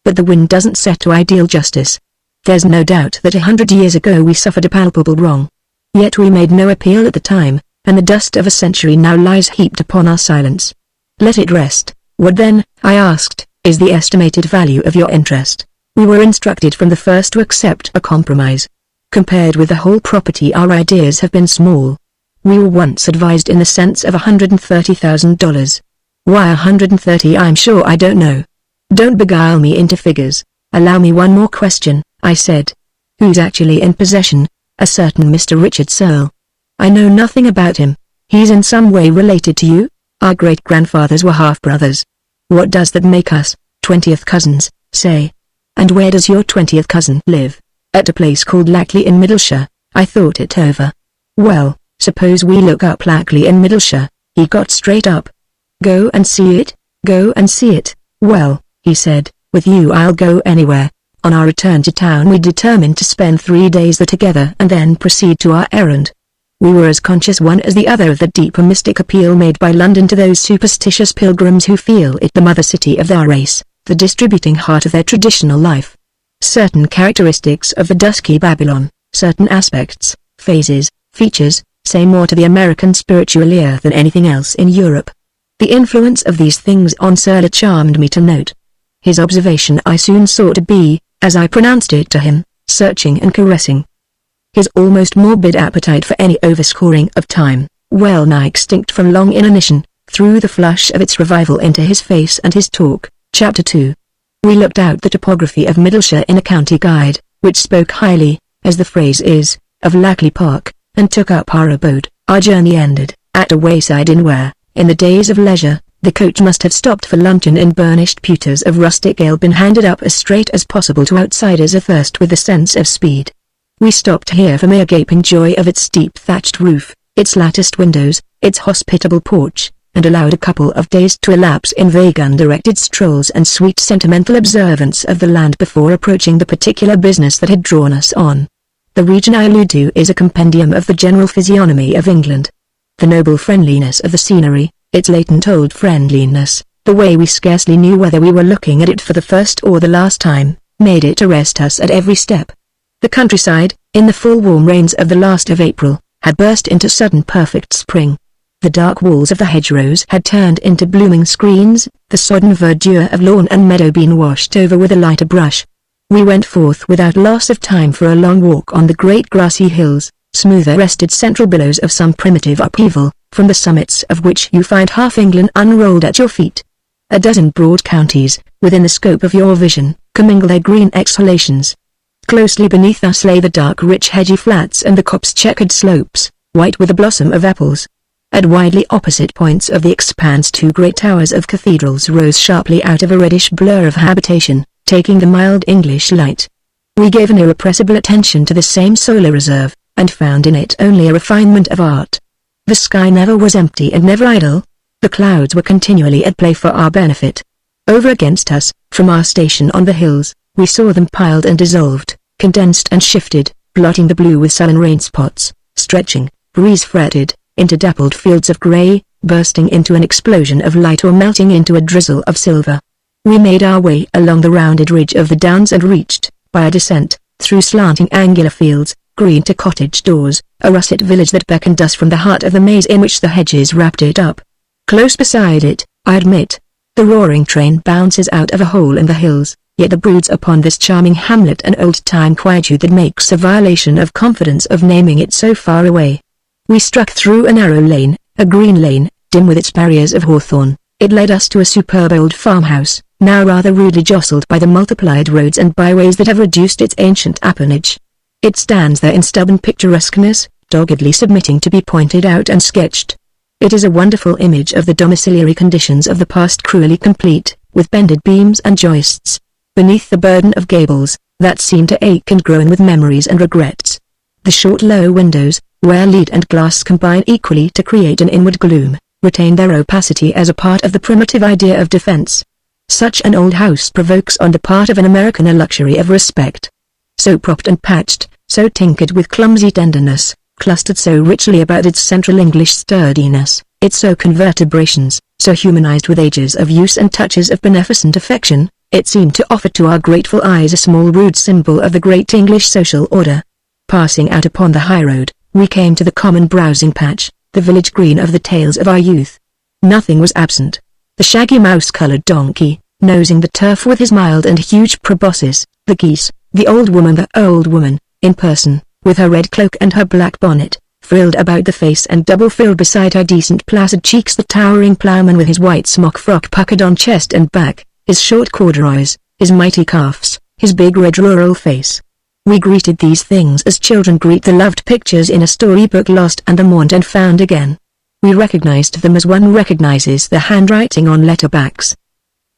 But the wind doesn't set to ideal justice. There's no doubt that 100 years ago we suffered a palpable wrong. Yet we made no appeal at the time, and the dust of a century now lies heaped upon our silence. Let it rest. What then, I asked, is the estimated value of your interest? We were instructed from the first to accept a compromise. Compared with the whole property our ideas have been small. We were once advised in the sense of $130,000. Why 130 I'm sure I don't know. Don't beguile me into figures. Allow me one more question, I said. Who's actually in possession? A certain Mr. Richard Searle. I know nothing about him. He's in some way related to you? Our great-grandfathers were half-brothers. What does that make us? 20th cousins, say. And where does your 20th cousin live? At a place called Lackley in Middleshire. I thought it over. Well, suppose we look up Lackley in Middleshire. He got straight up. Go and see it? Go and see it. Well, he said, with you I'll go anywhere. On our return to town we determined to spend 3 days there together and then proceed to our errand. We were as conscious one as the other of the deeper mystic appeal made by London to those superstitious pilgrims who feel it the mother city of their race, the distributing heart of their traditional life. Certain characteristics of the dusky Babylon, certain aspects, phases, features, say more to the American spiritual ear than anything else in Europe. The influence of these things on Searle charmed me to note. His observation I soon saw to be, as I pronounced it to him, searching and caressing. His almost morbid appetite for any overscoring of time, well nigh extinct from long inanition, threw the flush of its revival into his face and his talk. Chapter 2. We looked out the topography of Middleshire in a county guide, which spoke highly, as the phrase is, of Lackley Park, and took up our abode. Our journey ended at a wayside inn where, in the days of leisure, the coach must have stopped for luncheon in burnished pewters of rustic ale been handed up as straight as possible to outsiders athirst with the sense of speed. We stopped here for mere gaping joy of its steep thatched roof, its latticed windows, its hospitable porch, and allowed a couple of days to elapse in vague undirected strolls and sweet sentimental observance of the land before approaching the particular business that had drawn us on. The region I allude to is a compendium of the general physiognomy of England. The noble friendliness of the scenery, its latent old friendliness, the way we scarcely knew whether we were looking at it for the first or the last time, made it arrest us at every step. The countryside, in the full warm rains of the last of April, had burst into sudden perfect spring. The dark walls of the hedgerows had turned into blooming screens, the sodden verdure of lawn and meadow been washed over with a lighter brush. We went forth without loss of time for a long walk on the great grassy hills, smoother rested central billows of some primitive upheaval, from the summits of which you find half England unrolled at your feet. A dozen broad counties, within the scope of your vision, commingle their green exhalations. Closely beneath us lay the dark rich hedgy flats and the copse checkered slopes, white with the blossom of apples. At widely opposite points of the expanse 2 great towers of cathedrals rose sharply out of a reddish blur of habitation, taking the mild English light. We gave an irrepressible attention to the same solar reserve, and found in it only a refinement of art. The sky never was empty and never idle. The clouds were continually at play for our benefit. Over against us, from our station on the hills, we saw them piled and dissolved, condensed and shifted, blotting the blue with sullen rain spots, stretching, breeze-fretted, into dappled fields of grey, bursting into an explosion of light or melting into a drizzle of silver. We made our way along the rounded ridge of the downs and reached, by a descent, through slanting angular fields, green to cottage doors, a russet village that beckoned us from the heart of the maze in which the hedges wrapped it up. Close beside it, I admit, the roaring train bounces out of a hole in the hills, yet there broods upon this charming hamlet an old-time quietude that makes a violation of confidence of naming it so far away. We struck through a narrow lane, a green lane, dim with its barriers of hawthorn. It led us to a superb old farmhouse, now rather rudely jostled by the multiplied roads and byways that have reduced its ancient appanage. It stands there in stubborn picturesqueness, doggedly submitting to be pointed out and sketched. It is a wonderful image of the domiciliary conditions of the past, cruelly complete, with bended beams and joists, beneath the burden of gables that seem to ache and groan with memories and regrets. The short low windows, where lead and glass combine equally to create an inward gloom, retain their opacity as a part of the primitive idea of defense. Such an old house provokes on the part of an American a luxury of respect. So propped and patched, so tinkered with clumsy tenderness, clustered so richly about its central English sturdiness, its oaken vertebrations, so humanized with ages of use and touches of beneficent affection, it seemed to offer to our grateful eyes a small rude symbol of the great English social order. Passing out upon the high road, we came to the common browsing patch, the village green of the tales of our youth. Nothing was absent. The shaggy mouse-colored donkey, nosing the turf with his mild and huge proboscis, the geese, the old woman, in person, with her red cloak and her black bonnet, frilled about the face and double-filled beside her decent placid cheeks, the towering ploughman with his white smock frock puckered on chest and back, his short corduroys, his mighty calves, his big red rural face. We greeted these things as children greet the loved pictures in a storybook lost and the mourned and found again. We recognized them as one recognizes the handwriting on letterbacks.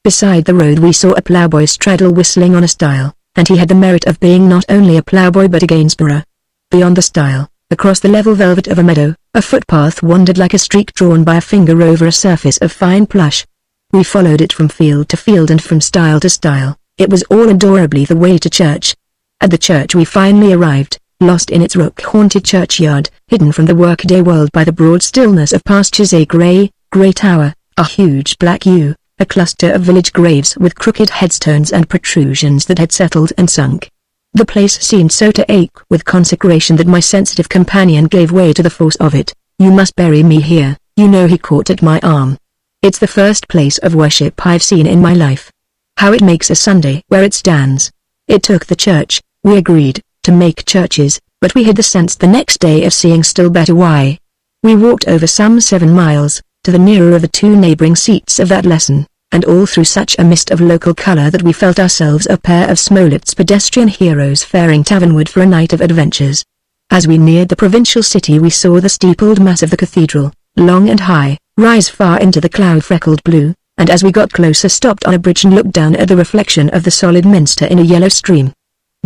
Beside the road we saw a ploughboy straddle whistling on a stile, and he had the merit of being not only a ploughboy but a Gainsborough. Beyond the stile, across the level velvet of a meadow, a footpath wandered like a streak drawn by a finger over a surface of fine plush. We followed it from field to field and from stile to stile. It was all adorably the way to church. At the church we finally arrived, lost in its rook-haunted churchyard, hidden from the workaday world by the broad stillness of pastures, a grey tower, a huge black yew, a cluster of village graves with crooked headstones and protrusions that had settled and sunk. The place seemed so to ache with consecration that my sensitive companion gave way to the force of it. "You must bury me here, you know," he caught at my arm. "It's the first place of worship I've seen in my life. How it makes a Sunday where it stands." It took the church, we agreed, to make churches, but we had the sense the next day of seeing still better why. We walked over some 7 miles, to the nearer of the 2 neighboring seats of that lesson, and all through such a mist of local color that we felt ourselves a pair of Smollett's pedestrian heroes faring tavernward for a night of adventures. As we neared the provincial city we saw the steepled mass of the cathedral, long and high, rise far into the cloud-freckled blue, and as we got closer stopped on a bridge and looked down at the reflection of the solid minster in a yellow stream.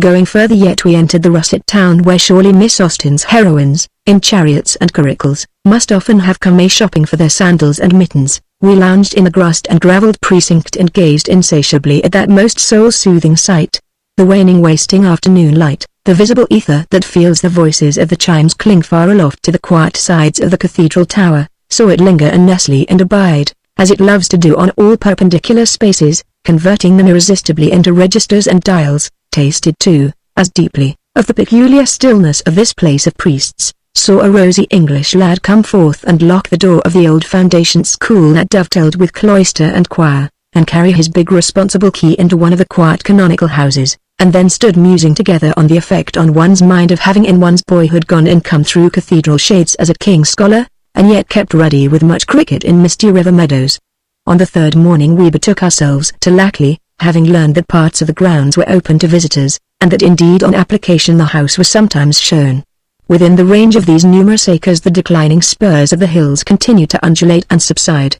Going further yet we entered the russet town where surely Miss Austen's heroines, in chariots and curricles, must often have come a-shopping for their sandals and mittens. We lounged in the grassed and gravelled precinct and gazed insatiably at that most soul-soothing sight. The waning wasting afternoon light, the visible ether that feels the voices of the chimes cling far aloft to the quiet sides of the cathedral tower, saw it linger and nestle and abide, as it loves to do on all perpendicular spaces, converting them irresistibly into registers and dials, tasted too, as deeply, of the peculiar stillness of this place of priests, saw a rosy English lad come forth and lock the door of the old foundation school that dovetailed with cloister and choir, and carry his big responsible key into one of the quiet canonical houses, and then stood musing together on the effect on one's mind of having in one's boyhood gone and come through cathedral shades as a king's scholar, and yet kept ruddy with much cricket in misty river meadows. On the 3rd morning we betook ourselves to Lackley, having learned that parts of the grounds were open to visitors, and that indeed on application the house was sometimes shown. Within the range of these numerous acres the declining spurs of the hills continued to undulate and subside.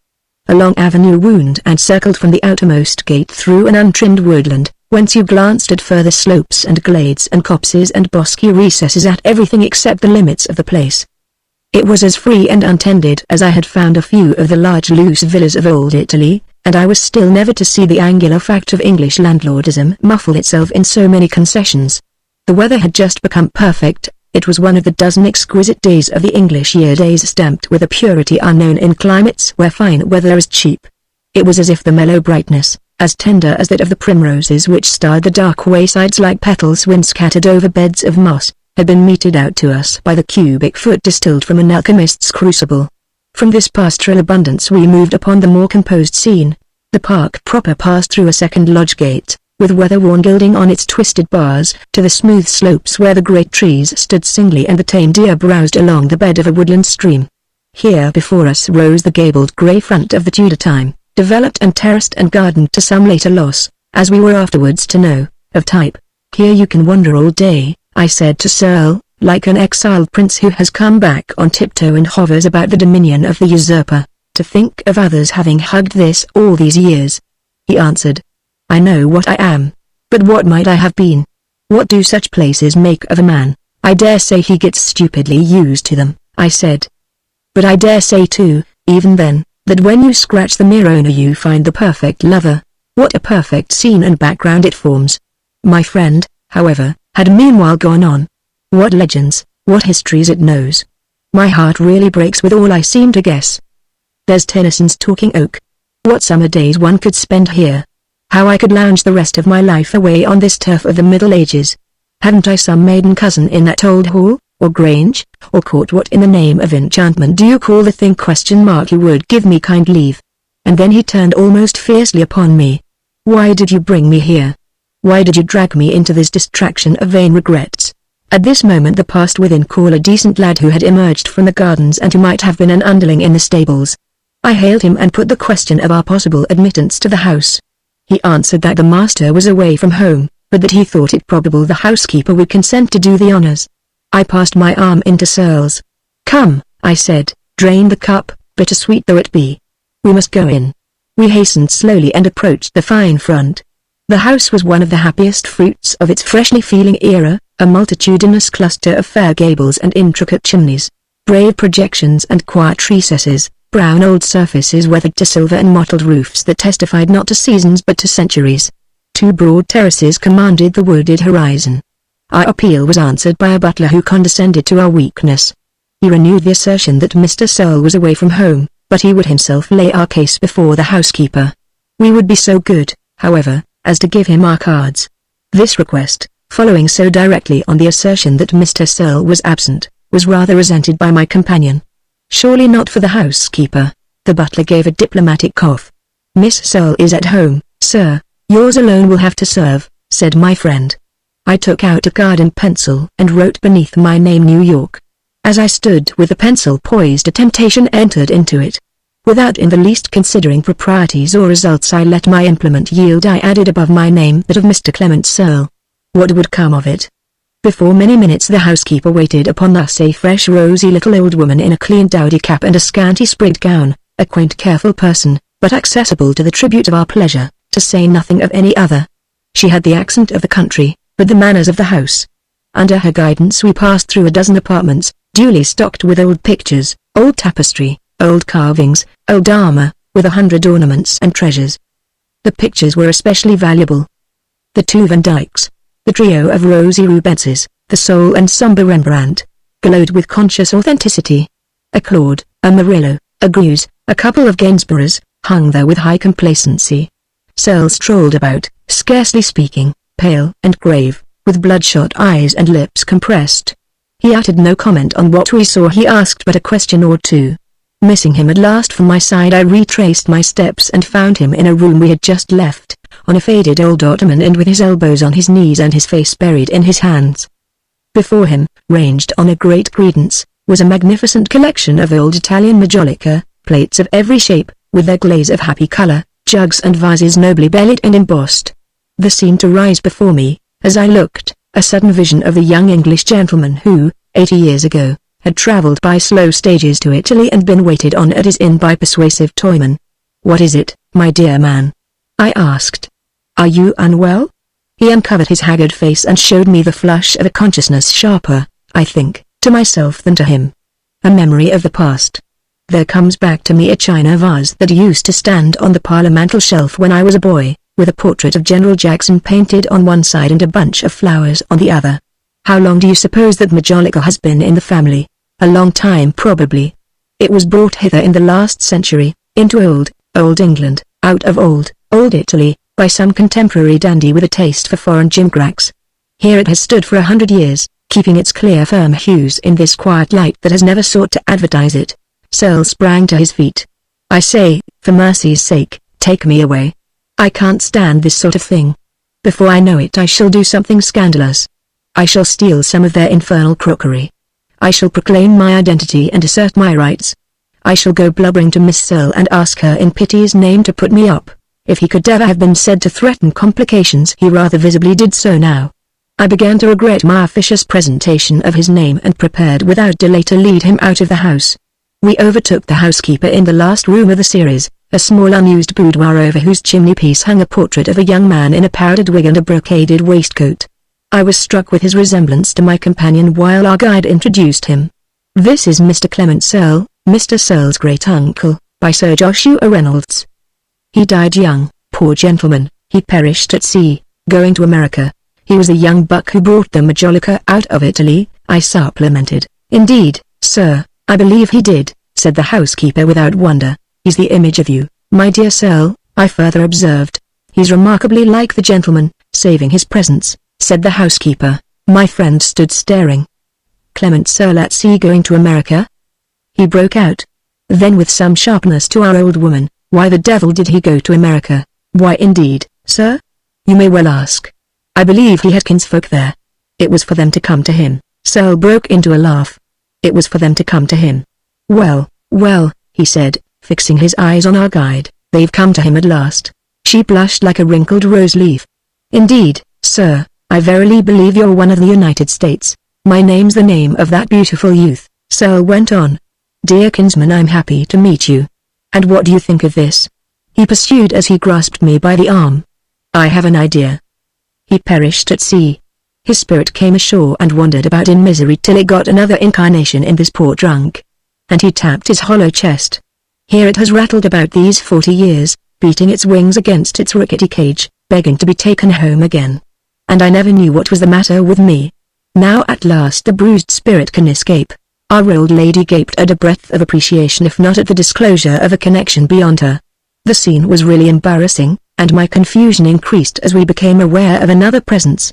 A long avenue wound and circled from the outermost gate through an untrimmed woodland, whence you glanced at further slopes and glades and copses and bosky recesses, at everything except the limits of the place. It was as free and untended as I had found a few of the large loose villas of old Italy, and I was still never to see the angular fact of English landlordism muffle itself in so many concessions. The weather had just become perfect. It was one of the dozen exquisite days of the English year, days stamped with a purity unknown in climates where fine weather is cheap. It was as if the mellow brightness, as tender as that of the primroses which starred the dark waysides like petals when scattered over beds of moss, had been meted out to us by the cubic foot distilled from an alchemist's crucible. From this pastoral abundance we moved upon the more composed scene. The park proper passed through a second lodge gate, with weather-worn gilding on its twisted bars, to the smooth slopes where the great trees stood singly and the tame deer browsed along the bed of a woodland stream. Here before us rose the gabled grey front of the Tudor time, developed and terraced and gardened to some later loss, as we were afterwards to know, of type. "Here you can wander all day," I said to Searle, "like an exiled prince who has come back on tiptoe and hovers about the dominion of the usurper. To think of others having hugged this all these years." He answered, "I know what I am. But what might I have been? What do such places make of a man? I dare say he gets stupidly used to them," I said. "But I dare say too, even then, that when you scratch the mere owner you find the perfect lover. What a perfect scene and background it forms." My friend, however, had meanwhile gone on. "What legends, what histories it knows. My heart really breaks with all I seem to guess. There's Tennyson's Talking Oak. What summer days one could spend here. How I could lounge the rest of my life away on this turf of the Middle Ages. Hadn't I some maiden cousin in that old hall, or grange, or court? What in the name of enchantment do you call the thing? You would give me kind leave." And then he turned almost fiercely upon me. "Why did you bring me here? Why did you drag me into this distraction of vain regrets?" At this moment the passed within call a decent lad who had emerged from the gardens and who might have been an underling in the stables. I hailed him and put the question of our possible admittance to the house. He answered that the master was away from home, but that he thought it probable the housekeeper would consent to do the honors. I passed my arm into Searle's. "Come," I said, "drain the cup, bittersweet though it be. We must go in." We hastened slowly and approached the fine front. The house was one of the happiest fruits of its freshly feeling era, a multitudinous cluster of fair gables and intricate chimneys, brave projections and quiet recesses, brown old surfaces weathered to silver and mottled roofs that testified not to seasons but to centuries. Two broad terraces commanded the wooded horizon. Our appeal was answered by a butler who condescended to our weakness. He renewed the assertion that Mr. Searle was away from home, but he would himself lay our case before the housekeeper. We would be so good, however, as to give him our cards. This request, following so directly on the assertion that Mr. Searle was absent, was rather resented by my companion. "Surely not for the housekeeper." The butler gave a diplomatic cough. "Miss Searle is at home, sir. Yours alone will have to serve," said my friend. I took out a card and pencil and wrote beneath my name New York. As I stood with the pencil poised a temptation entered into it. Without in the least considering proprieties or results I let my implement yield. I added above my name that of Mr. Clement Searle. What would come of it? Before many minutes the housekeeper waited upon us, a fresh rosy little old woman in a clean dowdy cap and a scanty sprigged gown, a quaint careful person, but accessible to the tribute of our pleasure, to say nothing of any other. She had the accent of the country, but the manners of the house. Under her guidance we passed through a dozen apartments, duly stocked with old pictures, old tapestry, old carvings, old armor, with 100 ornaments and treasures. The pictures were especially valuable. The two Van Dycks, the trio of rosy Rubenses, the sole and sombre Rembrandt, glowed with conscious authenticity. A Claude, a Murillo, a Greuze, a couple of Gainsboroughs, hung there with high complacency. Searle strolled about, scarcely speaking, pale and grave, with bloodshot eyes and lips compressed. He uttered no comment on what we saw. He asked but a question or two. Missing him at last from my side, I retraced my steps and found him in a room we had just left, on a faded old ottoman and with his elbows on his knees and his face buried in his hands. Before him, ranged on a great credence, was a magnificent collection of old Italian majolica, plates of every shape, with their glaze of happy color, jugs and vases nobly bellied and embossed. There seemed to rise before me, as I looked, a sudden vision of the young English gentleman who, 80 years ago, had travelled by slow stages to Italy and been waited on at his inn by persuasive toymen. "What is it, my dear man?" I asked. "Are you unwell?" He uncovered his haggard face and showed me the flush of a consciousness sharper, I think, to myself than to him. A memory of the past. There comes back to me a china vase that used to stand on the parlor mantel shelf when I was a boy, with a portrait of General Jackson painted on one side and a bunch of flowers on the other. How long do you suppose that majolica has been in the family? A long time probably. It was brought hither in the last century, into old England, out of old Italy, by some contemporary dandy with a taste for foreign gimcracks. Here it has stood for 100 years, keeping its clear firm hues in this quiet light that has never sought to advertise it. Searle sprang to his feet. "I say, for mercy's sake, take me away. I can't stand this sort of thing." Before I know it I shall do something scandalous. I shall steal some of their infernal crockery. I shall proclaim my identity and assert my rights. I shall go blubbering to Miss Searle and ask her in pity's name to put me up. If he could ever have been said to threaten complications he rather visibly did so now. I began to regret my officious presentation of his name and prepared without delay to lead him out of the house. We overtook the housekeeper in the last room of the series, a small unused boudoir over whose chimney-piece hung a portrait of a young man in a powdered wig and a brocaded waistcoat. I was struck with his resemblance to my companion while our guide introduced him. "This is Mr. Clement Searle, Mr. Searle's great-uncle, by Sir Joshua Reynolds. He died young, poor gentleman, he perished at sea, going to America. He was a young buck who brought the Majolica out of Italy," I supplemented. "Indeed, sir, I believe he did," said the housekeeper without wonder. "He's the image of you, my dear Searle," I further observed. "He's remarkably like the gentleman, saving his presence," said the housekeeper. My friend stood staring. "Clement Searle at sea going to America?" he broke out. Then with some sharpness to our old woman, "Why the devil did he go to America?" "Why indeed, sir? You may well ask. I believe he had kinsfolk there. It was for them to come to him." Searle broke into a laugh. "It was for them to come to him. Well, well," he said, fixing his eyes on our guide, "they've come to him at last." She blushed like a wrinkled rose leaf. "Indeed, sir, I verily believe you're one of the United States. My name's the name of that beautiful youth," Searle went on. "Dear kinsman, I'm happy to meet you. And what do you think of this?" he pursued as he grasped me by the arm. "I have an idea. He perished at sea. His spirit came ashore and wandered about in misery till it got another incarnation in this poor drunk." And he tapped his hollow chest. "Here it has rattled about these 40 years, beating its wings against its rickety cage, begging to be taken home again. And I never knew what was the matter with me. Now at last the bruised spirit can escape." Our old lady gaped at a breath of appreciation if not at the disclosure of a connection beyond her. The scene was really embarrassing, and my confusion increased as we became aware of another presence.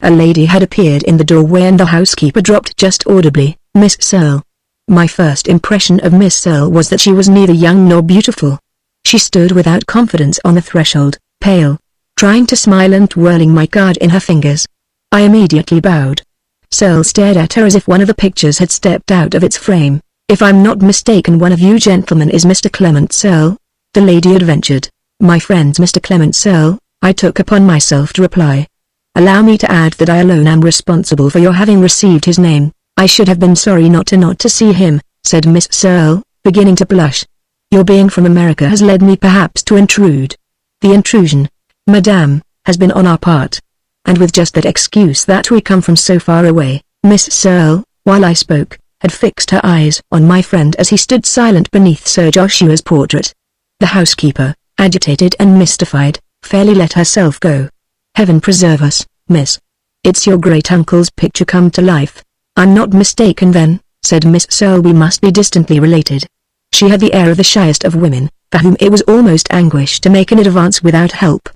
A lady had appeared in the doorway and the housekeeper dropped just audibly, "Miss Searle." My first impression of Miss Searle was that she was neither young nor beautiful. She stood without confidence on the threshold, pale, trying to smile and twirling my card in her fingers. I immediately bowed. Searle stared at her as if one of the pictures had stepped out of its frame. "If I'm not mistaken, one of you gentlemen is Mr. Clement Searle?" the lady adventured. "My friend's Mr. Clement Searle," I took upon myself to reply. "Allow me to add that I alone am responsible for your having received his name. I should have been sorry not to see him," said Miss Searle, beginning to blush. "Your being from America has led me perhaps to intrude. The intrusion, madame, has been on our part. And with just that excuse that we come from so far away." Miss Searle, while I spoke, had fixed her eyes on my friend as he stood silent beneath Sir Joshua's portrait. The housekeeper, agitated and mystified, fairly let herself go. "Heaven preserve us, miss. It's your great-uncle's picture come to life." "I'm not mistaken then," said Miss Searle. "We must be distantly related." She had the air of the shyest of women, for whom it was almost anguish to make an advance without help.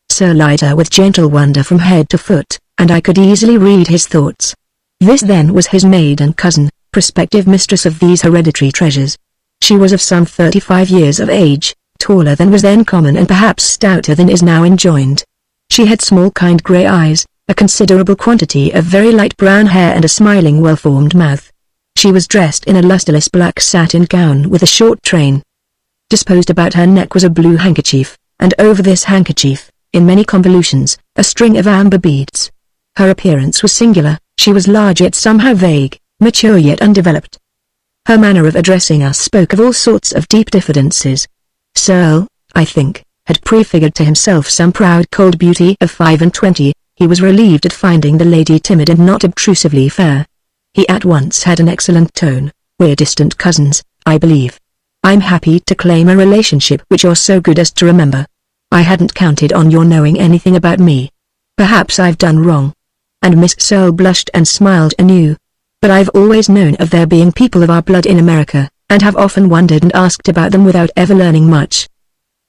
Searle eyed her with gentle wonder from head to foot, and I could easily read his thoughts. This then was his maiden cousin, prospective mistress of these hereditary treasures. She was of some 35 years of age, taller than was then common and perhaps stouter than is now enjoined. She had small kind grey eyes, a considerable quantity of very light brown hair and a smiling well-formed mouth. She was dressed in a lustreless black satin gown with a short train. Disposed about her neck was a blue handkerchief, and over this handkerchief, in many convolutions, a string of amber beads. Her appearance was singular. She was large yet somehow vague, mature yet undeveloped. Her manner of addressing us spoke of all sorts of deep diffidences. Searle, I think, had prefigured to himself some proud cold beauty of 25. He was relieved at finding the lady timid and not obtrusively fair. He at once had an excellent tone. "We're distant cousins, I believe. I'm happy to claim a relationship which you're so good as to remember. I hadn't counted on your knowing anything about me. Perhaps I've done wrong." And Miss Searle blushed and smiled anew. "But I've always known of there being people of our blood in America, and have often wondered and asked about them without ever learning much.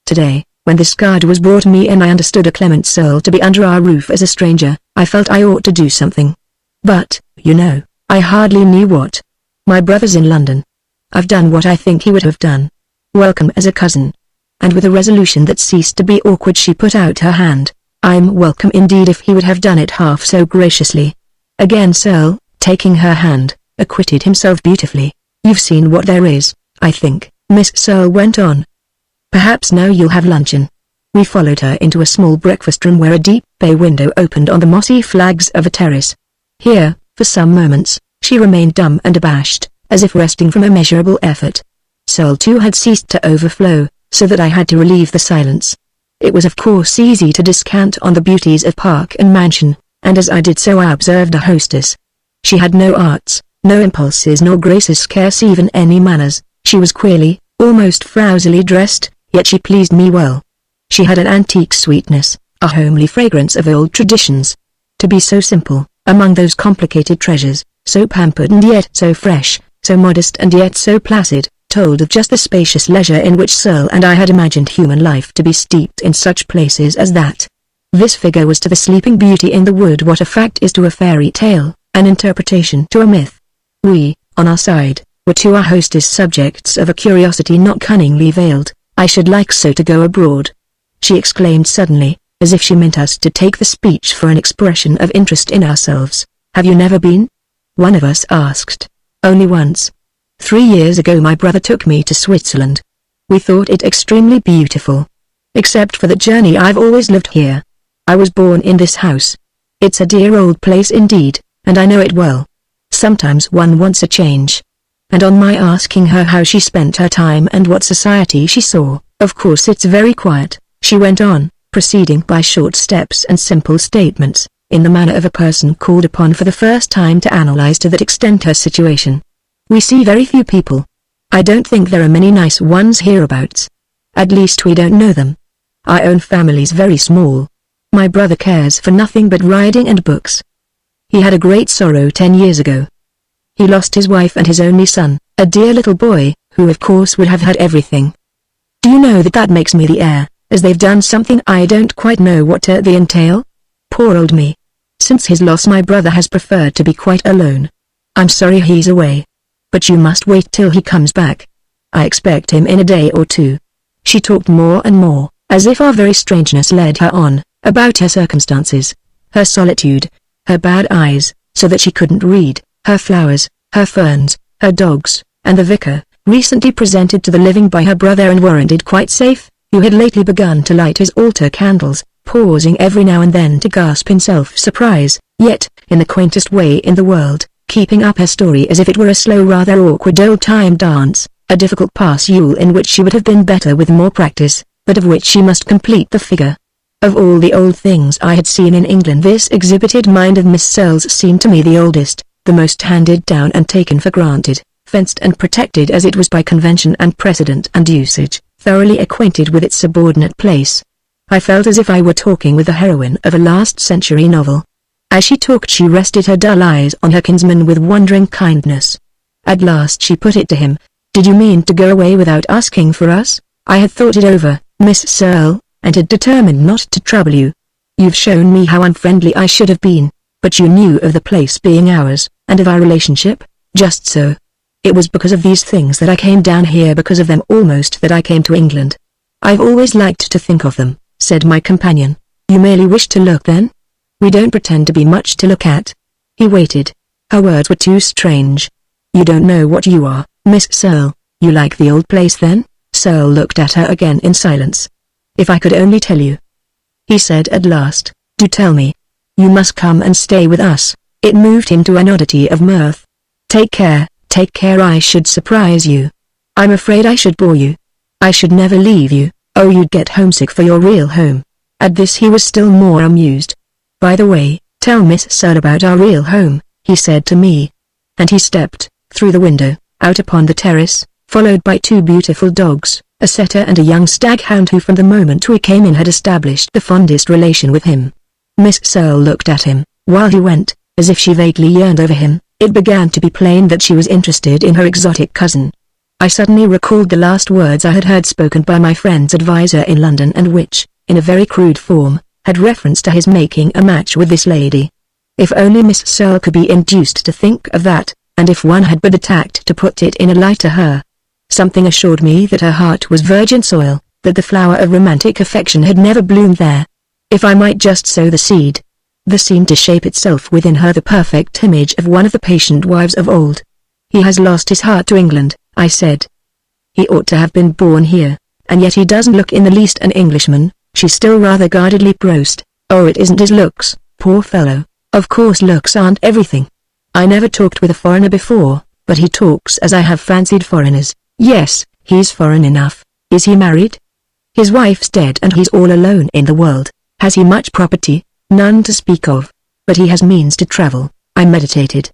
Today, when this card was brought me and I understood a Clement Searle to be under our roof as a stranger, I felt I ought to do something. But, you know, I hardly knew what. My brother's in London. I've done what I think he would have done. Welcome as a cousin." And with a resolution that ceased to be awkward she put out her hand. I'm welcome indeed if he would have done it half so graciously. Again Searle, taking her hand, acquitted himself beautifully. You've seen what there is, I think, Miss Searle went on. Perhaps now you'll have luncheon. We followed her into a small breakfast room where a deep bay window opened on the mossy flags of a terrace. Here, for some moments, she remained dumb and abashed, as if resting from immeasurable effort. Searle too had ceased to overflow, so that I had to relieve the silence. It was of course easy to descant on the beauties of park and mansion, and as I did so I observed a hostess. She had no arts, no impulses nor graces, scarce even any manners. She was queerly, almost frowsily dressed, yet she pleased me well. She had an antique sweetness, a homely fragrance of old traditions. To be so simple, among those complicated treasures, so pampered and yet so fresh, so modest and yet so placid, told of just the spacious leisure in which Searle and I had imagined human life to be steeped in such places as that. This figure was to the sleeping beauty in the wood what a fact is to a fairy tale, an interpretation to a myth. We, on our side, were to our hostess subjects of a curiosity not cunningly veiled. I should like so to go abroad, she exclaimed suddenly, as if she meant us to take the speech for an expression of interest in ourselves. Have you never been? One of us asked. Only once. 3 years ago my brother took me to Switzerland. We thought it extremely beautiful. Except for the journey I've always lived here. I was born in this house. It's a dear old place indeed, and I know it well. Sometimes one wants a change. And on my asking her how she spent her time and what society she saw, of course it's very quiet, she went on, proceeding by short steps and simple statements, in the manner of a person called upon for the first time to analyze to that extent her situation. We see very few people. I don't think there are many nice ones hereabouts. At least we don't know them. Our own family's very small. My brother cares for nothing but riding and books. He had a great sorrow 10 years ago. He lost his wife and his only son, a dear little boy, who of course would have had everything. Do you know that makes me the heir, as they've done something I don't quite know what they entail? Poor old me. Since his loss my brother has preferred to be quite alone. I'm sorry he's away. But you must wait till he comes back. I expect him in a day or two. She talked more and more, as if our very strangeness led her on, about her circumstances, her solitude, her bad eyes, so that she couldn't read, her flowers, her ferns, her dogs, and the vicar, recently presented to the living by her brother and warranted quite safe, who had lately begun to light his altar candles, pausing every now and then to gasp in self-surprise, yet, in the quaintest way in the world, keeping up her story as if it were a slow rather awkward old-time dance, a difficult pas-seul in which she would have been better with more practice, but of which she must complete the figure. Of all the old things I had seen in England this exhibited mind of Miss Searle's seemed to me the oldest, the most handed down and taken for granted, fenced and protected as it was by convention and precedent and usage, thoroughly acquainted with its subordinate place. I felt as if I were talking with the heroine of a last-century novel. As she talked she rested her dull eyes on her kinsman with wondering kindness. At last she put it to him, "Did you mean to go away without asking for us? I had thought it over, Miss Searle, and had determined not to trouble you. You've shown me how unfriendly I should have been, but you knew of the place being ours, and of our relationship." "Just so. It was because of these things that I came down here, because of them almost that I came to England." "I've always liked to think of them," said my companion. "You merely wish to look then?" "We don't pretend to be much to look at." He waited. Her words were too strange. "You don't know what you are, Miss Searle. You like the old place then?" Searle looked at her again in silence. "If I could only tell you," he said at last. "Do tell me. You must come and stay with us." It moved him to an oddity of mirth. Take care, I should surprise you. I'm afraid I should bore you. I should never leave you. Oh, you'd get homesick for your real home." At this he was still more amused. "By the way, tell Miss Searle about our real home," he said to me. And he stepped, through the window, out upon the terrace, followed by 2 beautiful dogs, a setter and a young staghound who from the moment we came in had established the fondest relation with him. Miss Searle looked at him, while he went, as if she vaguely yearned over him. It began to be plain that she was interested in her exotic cousin. I suddenly recalled the last words I had heard spoken by my friend's adviser in London and which, in a very crude form, had reference to his making a match with this lady. If only Miss Searle could be induced to think of that, and if one had but the tact to put it in a light to her. Something assured me that her heart was virgin soil, that the flower of romantic affection had never bloomed there. if I might just sow the seed. The seemed to shape itself within her, the perfect image of one of the patient wives of old. He has lost his heart to England, I said. He ought to have been born here, and yet he doesn't look in the least an Englishman, she still rather guardedly prosed. Oh, it isn't his looks, poor fellow. Of course looks aren't everything. I never talked with a foreigner before, but he talks as I have fancied foreigners. Yes, he's foreign enough. Is he married? His wife's dead and he's all alone in the world. Has he much property? None to speak of. But he has means to travel. I meditated.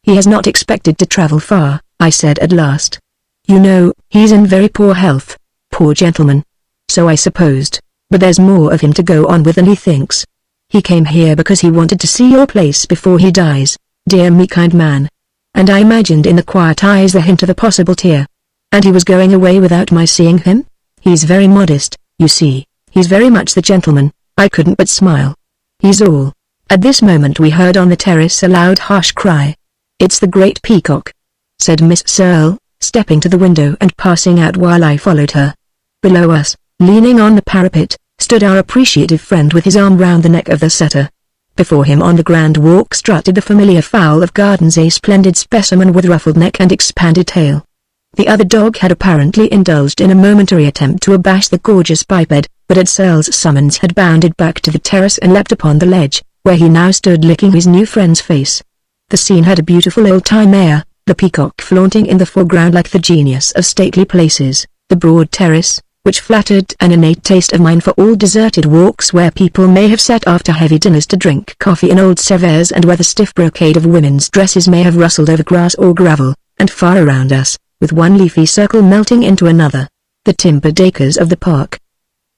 He has not expected to travel far, I said at last. You know, he's in very poor health. Poor gentleman. So I supposed. But there's more of him to go on with than he thinks. He came here because he wanted to see your place before he dies. Dear me, kind man. And I imagined in the quiet eyes the hint of a possible tear. And he was going away without my seeing him? He's very modest, you see. He's very much the gentleman. I couldn't but smile. He's all. At this moment we heard on the terrace a loud harsh cry. It's the great peacock, said Miss Searle, stepping to the window and passing out while I followed her. Below us, leaning on the parapet, stood our appreciative friend with his arm round the neck of the setter. Before him on the grand walk strutted the familiar fowl of gardens, a splendid specimen with ruffled neck and expanded tail. The other dog had apparently indulged in a momentary attempt to abash the gorgeous biped, but at Searle's summons had bounded back to the terrace and leapt upon the ledge, where he now stood licking his new friend's face. The scene had a beautiful old-time air, the peacock flaunting in the foreground like the genius of stately places, the broad terrace, which flattered an innate taste of mine for all deserted walks where people may have sat after heavy dinners to drink coffee in old Sevres, and where the stiff brocade of women's dresses may have rustled over grass or gravel, and far around us, with one leafy circle melting into another, the timbered acres of the park.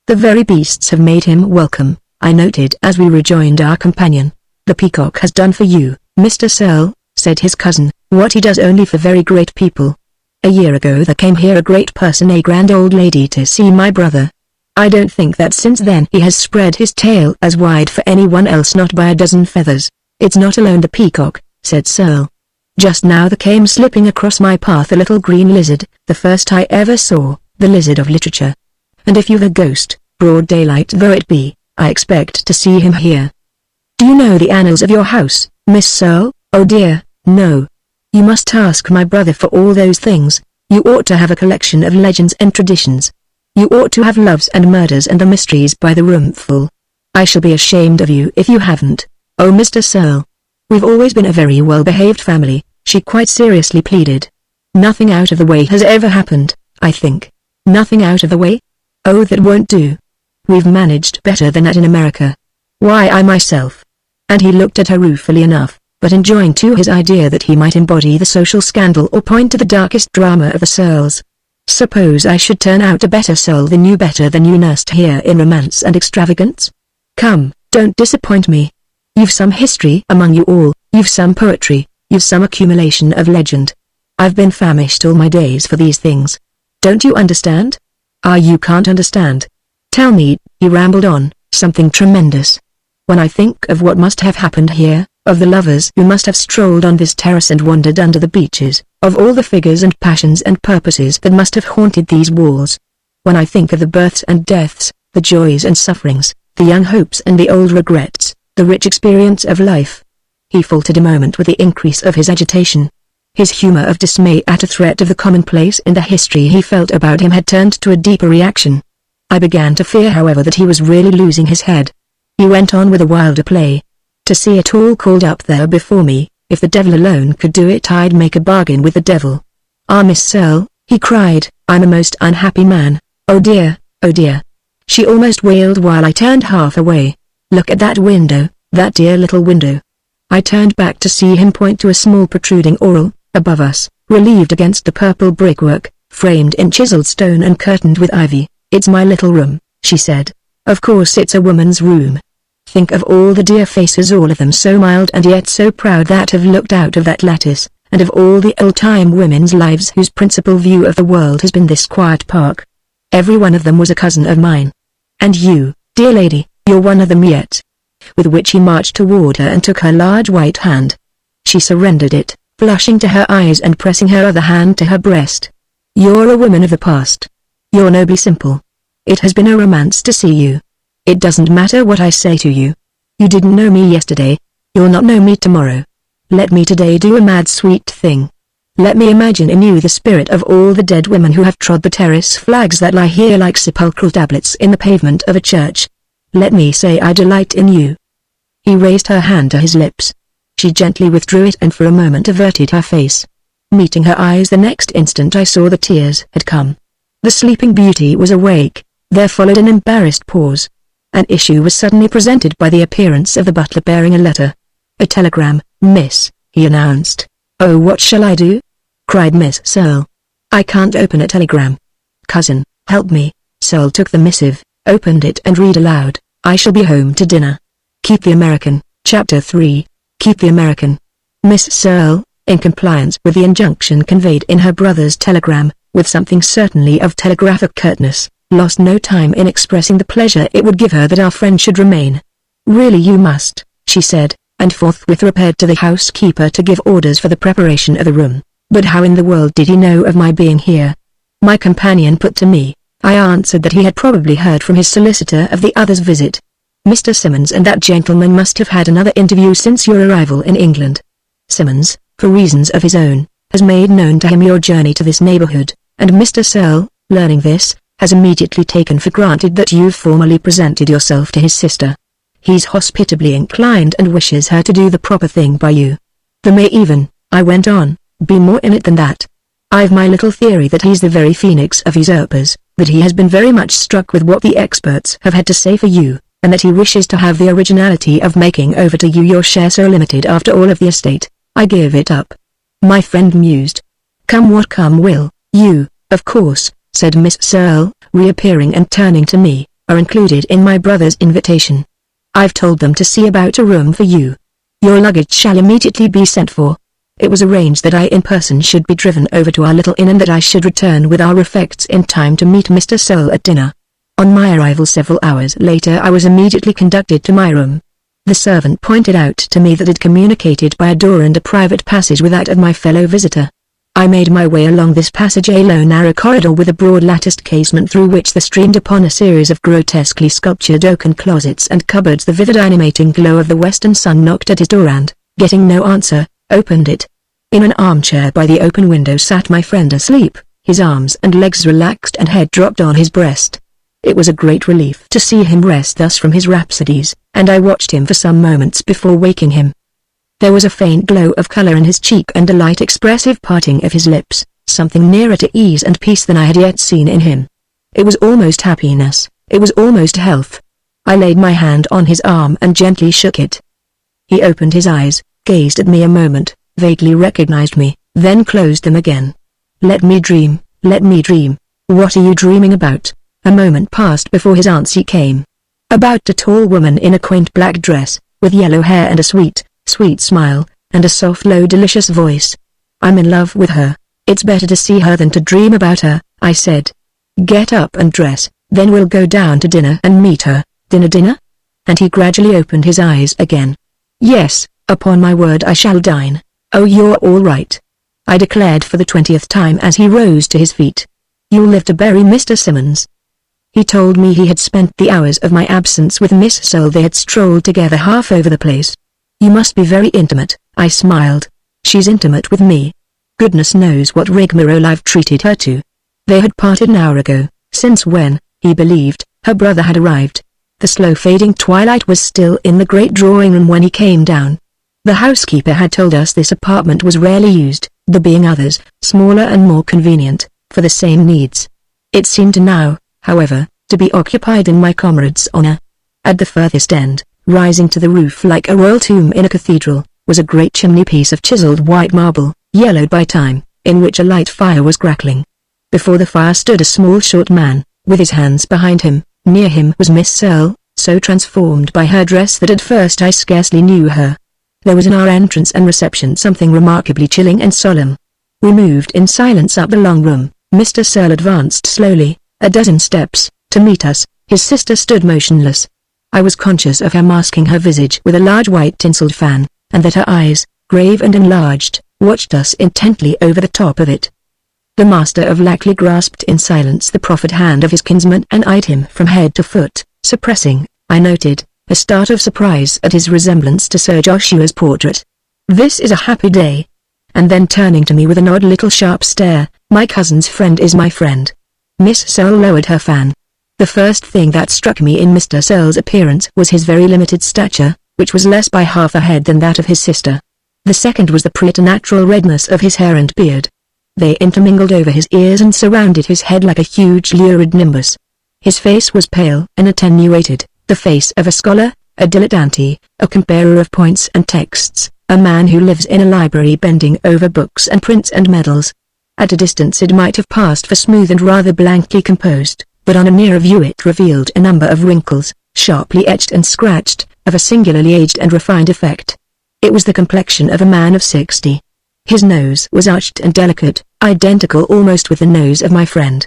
The very beasts have made him welcome, I noted as we rejoined our companion. The peacock has done for you, Mr. Searle, said his cousin, what he does only for very great people. A year ago there came here a great person, a grand old lady, to see my brother. I don't think that since then he has spread his tail as wide for anyone else, not by a dozen feathers. It's not alone the peacock, said Searle. Just now there came slipping across my path a little green lizard, the first I ever saw, the lizard of literature. And if you've a ghost, broad daylight though it be, I expect to see him here. Do you know the annals of your house, Miss Searle? Oh dear, no. You must ask my brother for all those things. You ought to have a collection of legends and traditions. You ought to have loves and murders and the mysteries by the roomful. I shall be ashamed of you if you haven't. Oh, Mr. Searle. We've always been a very well-behaved family, she quite seriously pleaded. Nothing out of the way has ever happened, I think. Nothing out of the way? Oh, that won't do. We've managed better than that in America. Why, I myself. And he looked at her ruefully enough, but enjoying too his idea that he might embody the social scandal or point to the darkest drama of the Searles. Suppose I should turn out a better soul than you nursed here in romance and extravagance? Come, don't disappoint me. You've some history among you all, you've some poetry, you've some accumulation of legend. I've been famished all my days for these things. Don't you understand? Ah, you can't understand. Tell me, he rambled on, something tremendous. When I think of what must have happened here, of the lovers who must have strolled on this terrace and wandered under the beeches, of all the figures and passions and purposes that must have haunted these walls. When I think of the births and deaths, the joys and sufferings, the young hopes and the old regrets, the rich experience of life. He faltered a moment with the increase of his agitation. His humor of dismay at a threat of the commonplace in the history he felt about him had turned to a deeper reaction. I began to fear, however, that he was really losing his head. He went on with a wilder play. To see it all called up there before me, if the devil alone could do it, I'd make a bargain with the devil. Ah, Miss Searle, he cried, I'm a most unhappy man. Oh dear, oh dear. She almost wailed while I turned half away. Look at that window, that dear little window. I turned back to see him point to a small protruding oriel, above us, relieved against the purple brickwork, framed in chiseled stone and curtained with ivy. It's my little room, she said. Of course it's a woman's room. Think of all the dear faces, all of them so mild and yet so proud, that have looked out of that lattice, and of all the old-time women's lives whose principal view of the world has been this quiet park. Every one of them was a cousin of mine. And you, dear lady, you're one of them yet. With which he marched toward her and took her large white hand. She surrendered it, blushing to her eyes and pressing her other hand to her breast. You're a woman of the past. You're nobly simple. It has been a romance to see you. It doesn't matter what I say to you. You didn't know me yesterday. You'll not know me tomorrow. Let me today do a mad sweet thing. Let me imagine in you the spirit of all the dead women who have trod the terrace flags that lie here like sepulchral tablets in the pavement of a church. Let me say I delight in you." He raised her hand to his lips. She gently withdrew it and for a moment averted her face. Meeting her eyes the next instant I saw the tears had come. The sleeping beauty was awake. There followed an embarrassed pause. An issue was suddenly presented by the appearance of the butler bearing a letter. "A telegram, miss," he announced. "Oh, what shall I do?" cried Miss Searle. "I can't open a telegram." "Cousin, help me." Searle took the missive, opened it and read aloud, "I shall be home to dinner. Keep the American." Chapter 3. Keep the American. Miss Searle, in compliance with the injunction conveyed in her brother's telegram, with something certainly of telegraphic curtness, lost no time in expressing the pleasure it would give her that our friend should remain. "Really you must," she said, and forthwith repaired to the housekeeper to give orders for the preparation of the room. "But how in the world did he know of my being here?" my companion put to me. I answered that he had probably heard from his solicitor of the other's visit. "Mr. Simmons and that gentleman must have had another interview since your arrival in England. Simmons, for reasons of his own, has made known to him your journey to this neighborhood, and Mr. Searle, learning this, has immediately taken for granted that you've formally presented yourself to his sister. He's hospitably inclined and wishes her to do the proper thing by you. There may even," I went on, "be more in it than that. I've my little theory that he's the very phoenix of usurpers, that he has been very much struck with what the experts have had to say for you, and that he wishes to have the originality of making over to you your share so limited after all of the estate. I give it up." My friend mused. "Come what come will, you, of course," said Miss Searle, reappearing and turning to me, "are included in my brother's invitation. I've told them to see about a room for you. Your luggage shall immediately be sent for. It was arranged that I in person should be driven over to our little inn and that I should return with our effects in time to meet Mr. Searle at dinner. On my arrival several hours later I was immediately conducted to my room. The servant pointed out to me that it communicated by a door and a private passage with that of my fellow visitor. I made my way along this passage, a low narrow corridor with a broad latticed casement through which there streamed upon a series of grotesquely sculptured oaken closets and cupboards the vivid animating glow of the western sun. Knocked at his door and, getting no answer, opened it. In an armchair by the open window sat my friend asleep, his arms and legs relaxed and head dropped on his breast. It was a great relief to see him rest thus from his rhapsodies, and I watched him for some moments before waking him. There was a faint glow of color in his cheek and a light expressive parting of his lips, something nearer to ease and peace than I had yet seen in him. It was almost happiness, it was almost health. I laid my hand on his arm and gently shook it. He opened his eyes, gazed at me a moment, vaguely recognized me, then closed them again. "Let me dream, let me dream. What are you dreaming about?" A moment passed before his answer came. "About a tall woman in a quaint black dress, with yellow hair and a sweet, sweet smile, and a soft low delicious voice. I'm in love with her. It's better to see her than to dream about her," I said. "Get up and dress, then we'll go down to dinner and meet her." Dinner?" And he gradually opened his eyes again. "Yes, upon my word I shall dine." "Oh, you're all right," I declared for the 20th time as he rose to his feet. "You'll live to bury Mr. Simmons." He told me he had spent the hours of my absence with Miss Searle. They had strolled together half over the place. "You must be very intimate," I smiled. "She's intimate with me. Goodness knows what rigmarole I've treated her to." They had parted an hour ago, since when, he believed, her brother had arrived. The slow fading twilight was still in the great drawing room when he came down. The housekeeper had told us this apartment was rarely used, there being others, smaller and more convenient, for the same needs. It seemed now, however, to be occupied in my comrade's honor. At the furthest end, rising to the roof like a royal tomb in a cathedral, was a great chimney-piece of chiseled white marble, yellowed by time, in which a light fire was crackling. Before the fire stood a small short man, with his hands behind him. Near him was Miss Searle, so transformed by her dress that at first I scarcely knew her. There was in our entrance and reception something remarkably chilling and solemn. We moved in silence up the long room. Mr. Searle advanced slowly, a dozen steps, to meet us. His sister stood motionless. I was conscious of her masking her visage with a large white tinselled fan, and that her eyes, grave and enlarged, watched us intently over the top of it. The master of Lackley grasped in silence the proffered hand of his kinsman and eyed him from head to foot, suppressing, I noted, a start of surprise at his resemblance to Sir Joshua's portrait. "This is a happy day." And then turning to me with an odd little sharp stare, "My cousin's friend is my friend." Miss Searle lowered her fan. The first thing that struck me in Mr. Searle's appearance was his very limited stature, which was less by half a head than that of his sister. The second was the preternatural redness of his hair and beard. They intermingled over his ears and surrounded his head like a huge lurid nimbus. His face was pale and attenuated, the face of a scholar, a dilettante, a comparer of points and texts, a man who lives in a library bending over books and prints and medals. At a distance it might have passed for smooth and rather blankly composed, but on a nearer view it revealed a number of wrinkles, sharply etched and scratched, of a singularly aged and refined effect. It was the complexion of a man of 60. His nose was arched and delicate, identical almost with the nose of my friend.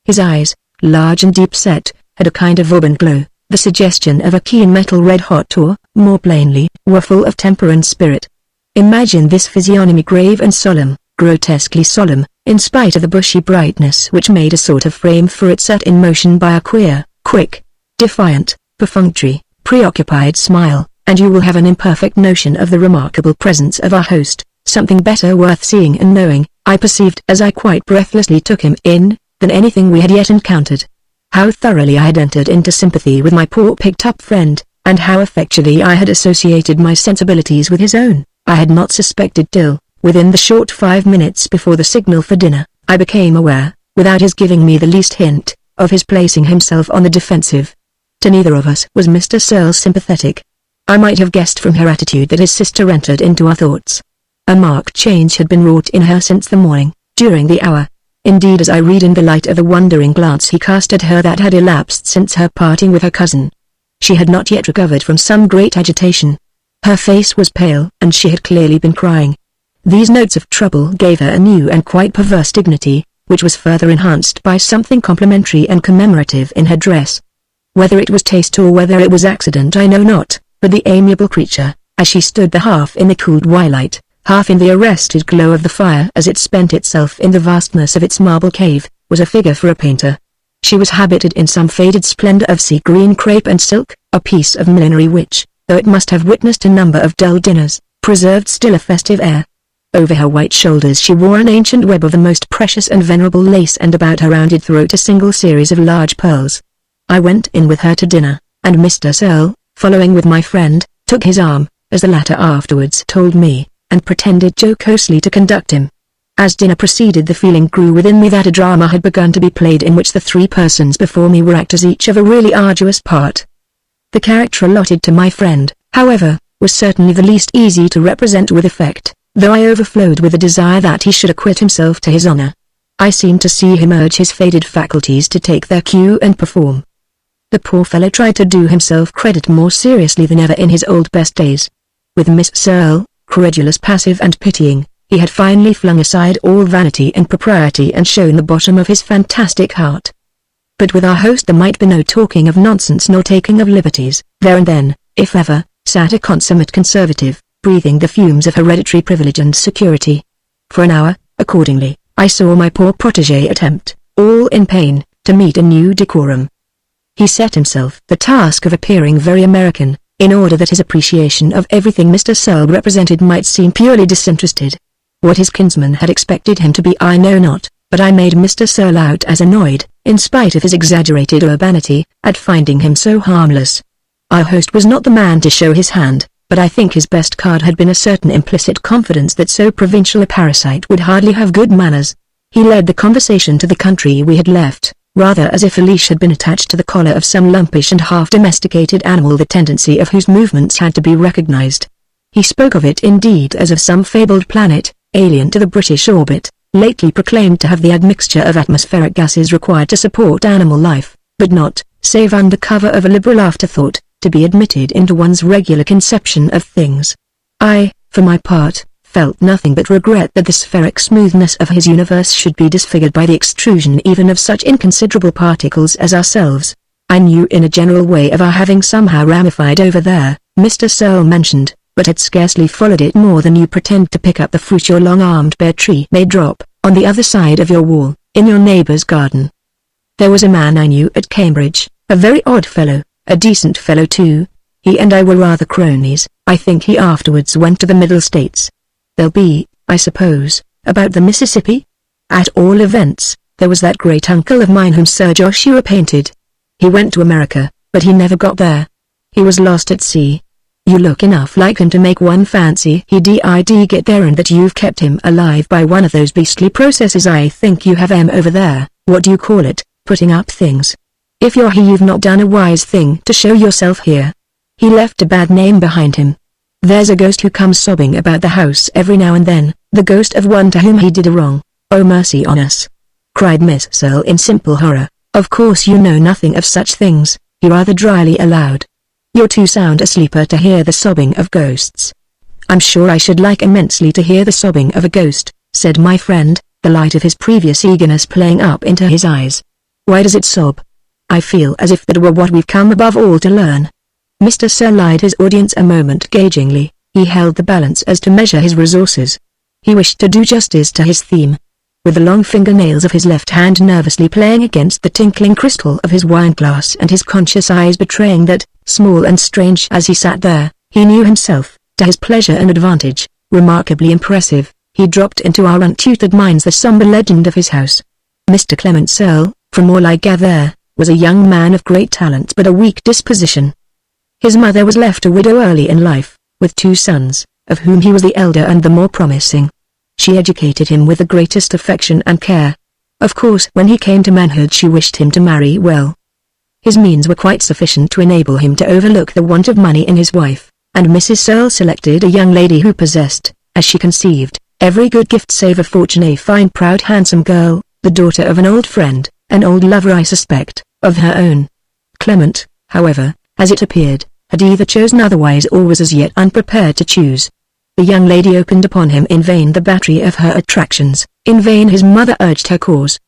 His eyes, large and deep-set, had a kind of auburn glow, the suggestion of a keen metal red-hot or, more plainly, were full of temper and spirit. Imagine this physiognomy grave and solemn, grotesquely solemn, in spite of the bushy brightness which made a sort of frame for it set in motion by a queer, quick, defiant, perfunctory, preoccupied smile, and you will have an imperfect notion of the remarkable presence of our host, something better worth seeing and knowing, I perceived as I quite breathlessly took him in, than anything we had yet encountered. How thoroughly I had entered into sympathy with my poor picked-up friend, and how effectually I had associated my sensibilities with his own, I had not suspected till, within the short 5 minutes before the signal for dinner, I became aware, without his giving me the least hint, of his placing himself on the defensive. To neither of us was Mr. Searle sympathetic. I might have guessed from her attitude that his sister entered into our thoughts. A marked change had been wrought in her since the morning, during the hour. Indeed, as I read in the light of the wondering glance he cast at her that had elapsed since her parting with her cousin. She had not yet recovered from some great agitation. Her face was pale, and she had clearly been crying. These notes of trouble gave her a new and quite perverse dignity, which was further enhanced by something complimentary and commemorative in her dress. Whether it was taste or whether it was accident I know not, but the amiable creature, as she stood there half in the cool twilight, half in the arrested glow of the fire as it spent itself in the vastness of its marble cave, was a figure for a painter. She was habited in some faded splendor of sea green crepe and silk, a piece of millinery which, though it must have witnessed a number of dull dinners, preserved still a festive air. Over her white shoulders she wore an ancient web of the most precious and venerable lace, and about her rounded throat a single series of large pearls. I went in with her to dinner, and Mr. Searle, following with my friend, took his arm, as the latter afterwards told me, and pretended jocosely to conduct him. As dinner proceeded the feeling grew within me that a drama had begun to be played in which the three persons before me were actors each of a really arduous part. The character allotted to my friend, however, was certainly the least easy to represent with effect, though I overflowed with a desire that he should acquit himself to his honor. I seemed to see him urge his faded faculties to take their cue and perform. The poor fellow tried to do himself credit more seriously than ever in his old best days. With Miss Searle, credulous, passive and pitying, he had finally flung aside all vanity and propriety and shown the bottom of his fantastic heart. But with our host there might be no talking of nonsense nor taking of liberties. There and then, if ever, sat a consummate conservative, breathing the fumes of hereditary privilege and security. For an hour, accordingly, I saw my poor protégé attempt, all in pain, to meet a new decorum. He set himself the task of appearing very American, in order that his appreciation of everything Mr. Searle represented might seem purely disinterested. What his kinsman had expected him to be I know not, but I made Mr. Searle out as annoyed, in spite of his exaggerated urbanity, at finding him so harmless. Our host was not the man to show his hand, but I think his best card had been a certain implicit confidence that so provincial a parasite would hardly have good manners. He led the conversation to the country we had left, rather as if a leash had been attached to the collar of some lumpish and half-domesticated animal the tendency of whose movements had to be recognized. He spoke of it indeed as of some fabled planet, alien to the British orbit, lately proclaimed to have the admixture of atmospheric gases required to support animal life, but not, save under cover of a liberal afterthought, to be admitted into one's regular conception of things. I, for my part, felt nothing but regret that the spheric smoothness of his universe should be disfigured by the extrusion even of such inconsiderable particles as ourselves. I knew in a general way of our having somehow ramified over there, Mr. Searle mentioned, but had scarcely followed it more than you pretend to pick up the fruit your long-armed pear tree may drop, on the other side of your wall, in your neighbor's garden. There was a man I knew at Cambridge, a very odd fellow, a decent fellow too. He and I were rather cronies. I think he afterwards went to the Middle States. They'll be, I suppose, about the Mississippi? At all events, there was that great uncle of mine whom Sir Joshua painted. He went to America, but he never got there. He was lost at sea. You look enough like him to make one fancy he did get there and that you've kept him alive by one of those beastly processes I think you have over there. What do you call it, putting up things? If you're he, you've not done a wise thing to show yourself here. He left a bad name behind him. There's a ghost who comes sobbing about the house every now and then, the ghost of one to whom he did a wrong. Oh mercy on us!" cried Miss Searle in simple horror. "Of course you know nothing of such things," he rather dryly allowed. "You're too sound a sleeper to hear the sobbing of ghosts." "I'm sure I should like immensely to hear the sobbing of a ghost," said my friend, the light of his previous eagerness playing up into his eyes. "Why does it sob? I feel as if that were what we've come above all to learn." Mr. Searle eyed his audience a moment gaugingly. He held the balance as to measure his resources. He wished to do justice to his theme. With the long fingernails of his left hand nervously playing against the tinkling crystal of his wineglass and his conscious eyes betraying that, small and strange as he sat there, he knew himself, to his pleasure and advantage, remarkably impressive, he dropped into our untutored minds the somber legend of his house. Mr. Clement Searle, from all I gather, was a young man of great talent but a weak disposition. His mother was left a widow early in life, with 2 sons, of whom he was the elder and the more promising. She educated him with the greatest affection and care. Of course when he came to manhood she wished him to marry well. His means were quite sufficient to enable him to overlook the want of money in his wife, and Mrs. Searle selected a young lady who possessed, as she conceived, every good gift save a fortune, a fine proud handsome girl, the daughter of an old friend, an old lover I suspect, of her own. Clement, however, as it appeared, had either chosen otherwise or was as yet unprepared to choose. The young lady opened upon him in vain the battery of her attractions, in vain his mother urged her cause.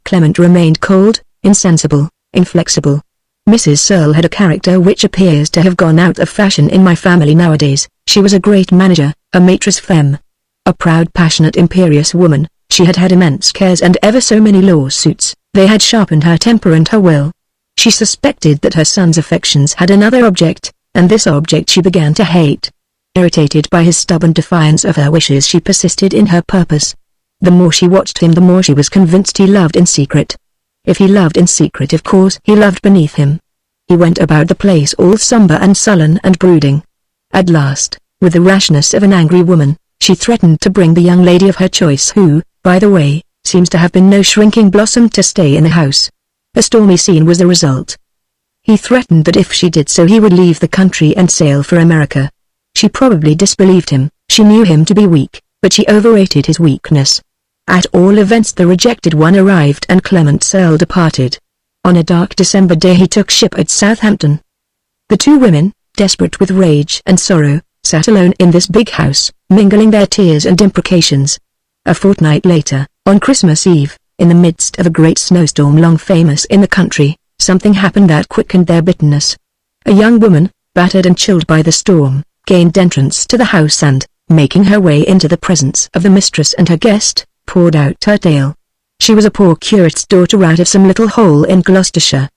Clement remained cold, insensible, inflexible. Mrs. Searle had a character which appears to have gone out of fashion in my family nowadays. She was a great manager, a maîtresse femme. A proud, passionate, imperious woman, she had had immense cares and ever so many lawsuits. They had sharpened her temper and her will. She suspected that her son's affections had another object, and this object she began to hate. Irritated by his stubborn defiance of her wishes, she persisted in her purpose. The more she watched him, the more she was convinced he loved in secret. If he loved in secret, of course he loved beneath him. He went about the place all somber and sullen and brooding. At last, with the rashness of an angry woman, she threatened to bring the young lady of her choice, who, by the way, seems to have been no shrinking blossom, to stay in the house. A stormy scene was the result. He threatened that if she did so he would leave the country and sail for America. She probably disbelieved him. She knew him to be weak, but she overrated his weakness. At all events the rejected one arrived and Clement Searle departed. On a dark December day he took ship at Southampton. The 2 women, desperate with rage and sorrow, sat alone in this big house, mingling their tears and imprecations. A fortnight later, on Christmas Eve, in the midst of a great snowstorm long famous in the country, something happened that quickened their bitterness. A young woman, battered and chilled by the storm, gained entrance to the house and, making her way into the presence of the mistress and her guest, poured out her tale. She was a poor curate's daughter out of some little hole in Gloucestershire.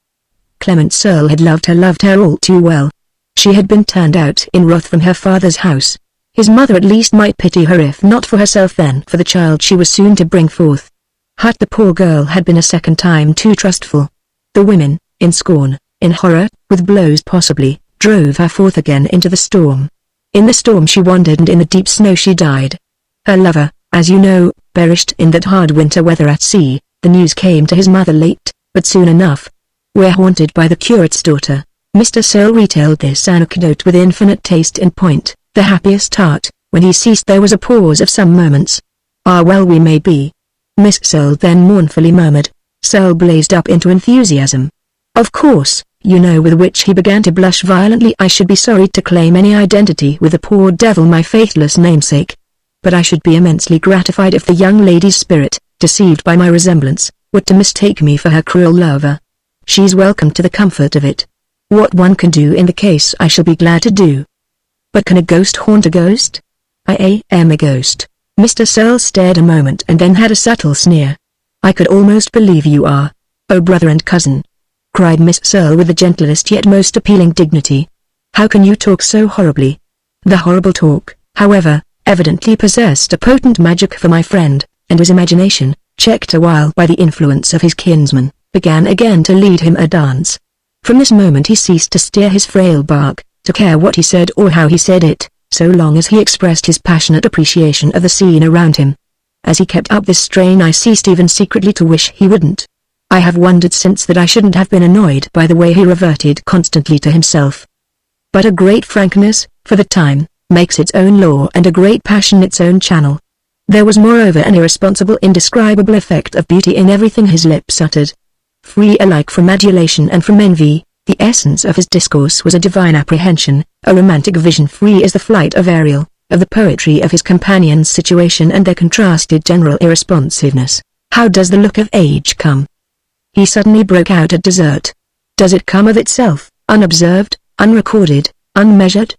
Clement Searle had loved her all too well. She had been turned out in wrath from her father's house. His mother at least might pity her, if not for herself then for the child she was soon to bring forth. But the poor girl had been a second time too trustful. The women, in scorn, in horror, with blows possibly, drove her forth again into the storm. In the storm she wandered and in the deep snow she died. Her lover, as you know, perished in that hard winter weather at sea. The news came to his mother late, but soon enough. We're haunted by the curate's daughter. Mr. Searle retailed this anecdote with infinite taste and point. The happiest heart. When he ceased there was a pause of some moments. "Ah well, we may be." Miss Searle then mournfully murmured. Searle blazed up into enthusiasm. "Of course, you know," with which he began to blush violently. "I should be sorry to claim any identity with the poor devil, my faithless namesake. But I should be immensely gratified if the young lady's spirit, deceived by my resemblance, were to mistake me for her cruel lover. She's welcome to the comfort of it. What one can do in the case I shall be glad to do." "But can a ghost haunt a ghost?" "I am a ghost." Mr. Searle stared a moment and then had a subtle sneer. "I could almost believe you are. Oh brother and cousin." cried Miss Searle with the gentlest yet most appealing dignity. "How can you talk so horribly?" The horrible talk, however, evidently possessed a potent magic for my friend, and his imagination, checked a while by the influence of his kinsman, began again to lead him a dance. From this moment he ceased to steer his frail bark, to care what he said or how he said it, so long as he expressed his passionate appreciation of the scene around him. As he kept up this strain I ceased even secretly to wish he wouldn't. I have wondered since that I shouldn't have been annoyed by the way he reverted constantly to himself. But a great frankness, for the time, makes its own law and a great passion its own channel. There was moreover an irresponsible indescribable effect of beauty in everything his lips uttered. Free alike from adulation and from envy, the essence of his discourse was a divine apprehension, a romantic vision free as the flight of Ariel, of the poetry of his companion's situation and their contrasted general irresponsiveness. How does the look of age come? He suddenly broke out at dessert. Does it come of itself, unobserved, unrecorded, unmeasured?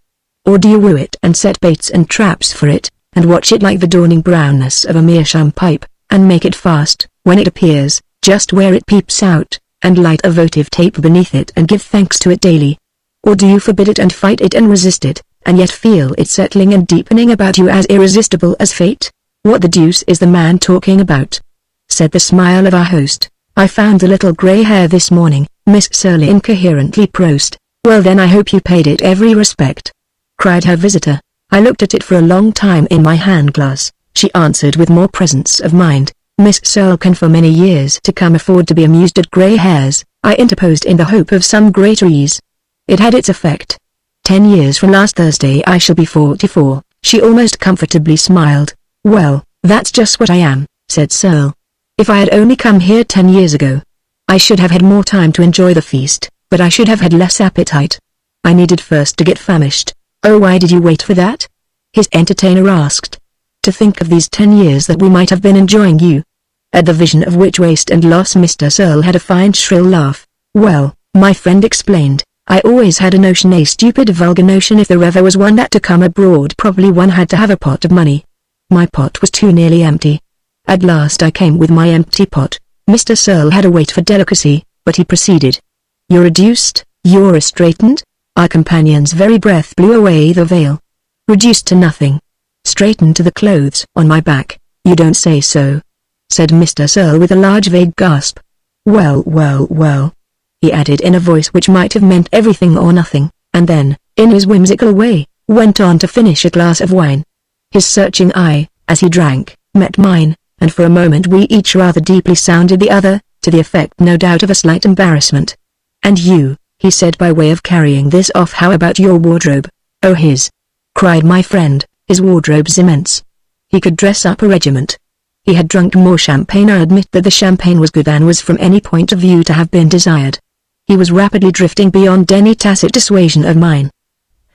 Or do you woo it and set baits and traps for it, and watch it like the dawning brownness of a meerschaum pipe, and make it fast, when it appears, just where it peeps out, and light a votive taper beneath it and give thanks to it daily? Or do you forbid it and fight it and resist it, and yet feel it settling and deepening about you as irresistible as fate? What the deuce is the man talking about? Said the smile of our host. I found the little grey hair this morning, Miss Searle incoherently prosed. Well then I hope you paid it every respect, cried her visitor. I looked at it for a long time in my hand glass, she answered with more presence of mind. Miss Searle can for many years to come afford to be amused at grey hairs, I interposed in the hope of some greater ease. It had its effect. 10 years from last Thursday I shall be 44, she almost comfortably smiled. Well, that's just what I am, said Searle. If I had only come here 10 years ago, I should have had more time to enjoy the feast, but I should have had less appetite. I needed first to get famished. Oh, why did you wait for that? His entertainer asked. To think of these 10 years that we might have been enjoying you. At the vision of which waste and loss Mr. Searle had a fine shrill laugh. Well, my friend explained, I always had a notion, a stupid vulgar notion, if there ever was one, that to come abroad probably one had to have a pot of money. My pot was too nearly empty. At last I came with my empty pot. Mr. Searle had a wait for delicacy, but he proceeded. You're reduced, you're straightened? Our companion's very breath blew away the veil. Reduced to nothing. Straightened to the clothes on my back, you don't say so, said Mr. Searle with a large vague gasp. Well, well, well, he added in a voice which might have meant everything or nothing, and then, in his whimsical way, went on to finish a glass of wine. His searching eye, as he drank, met mine, and for a moment we each rather deeply sounded the other, to the effect no doubt of a slight embarrassment. And you, he said by way of carrying this off, how about your wardrobe? Oh, cried my friend, his wardrobe's immense. He could dress up a regiment. He had drunk more champagne. I admit that the champagne was good than was from any point of view to have been desired. He was rapidly drifting beyond any tacit dissuasion of mine.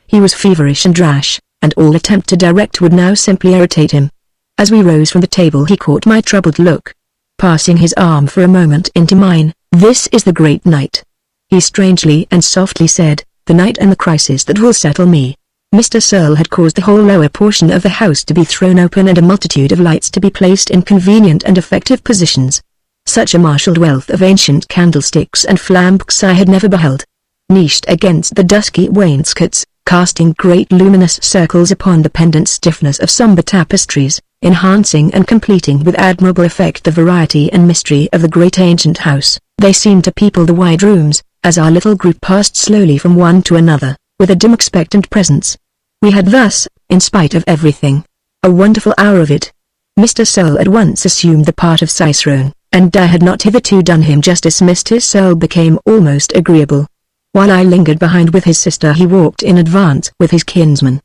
He was feverish and rash, and all attempt to direct would now simply irritate him. As we rose from the table he caught my troubled look. Passing his arm for a moment into mine, this is the great night, he strangely and softly said, the night and the crisis that will settle me. Mr. Searle had caused the whole lower portion of the house to be thrown open and a multitude of lights to be placed in convenient and effective positions. Such a marshalled wealth of ancient candlesticks and flambeaux I had never beheld. Niched against the dusky wainscots, casting great luminous circles upon the pendant stiffness of sombre tapestries, enhancing and completing with admirable effect the variety and mystery of the great ancient house, they seemed to people the wide rooms, as our little group passed slowly from one to another, with a dim expectant presence. We had thus, in spite of everything, a wonderful hour of it. Mr. Searle at once assumed the part of Cicerone, and I had not hitherto done him justice. Mr. Searle became almost agreeable. While I lingered behind with his sister he walked in advance with his kinsman.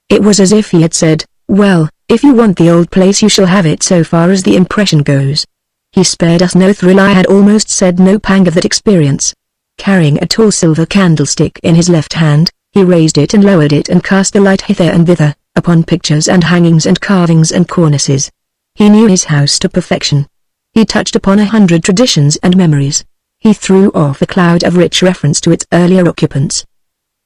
It was as if he had said, well, if you want the old place you shall have it so far as the impression goes. He spared us no thrill, I had almost said no pang of that experience. Carrying a tall silver candlestick in his left hand, he raised it and lowered it and cast the light hither and thither, upon pictures and hangings and carvings and cornices. He knew his house to perfection. He touched upon 100 traditions and memories. He threw off a cloud of rich reference to its earlier occupants.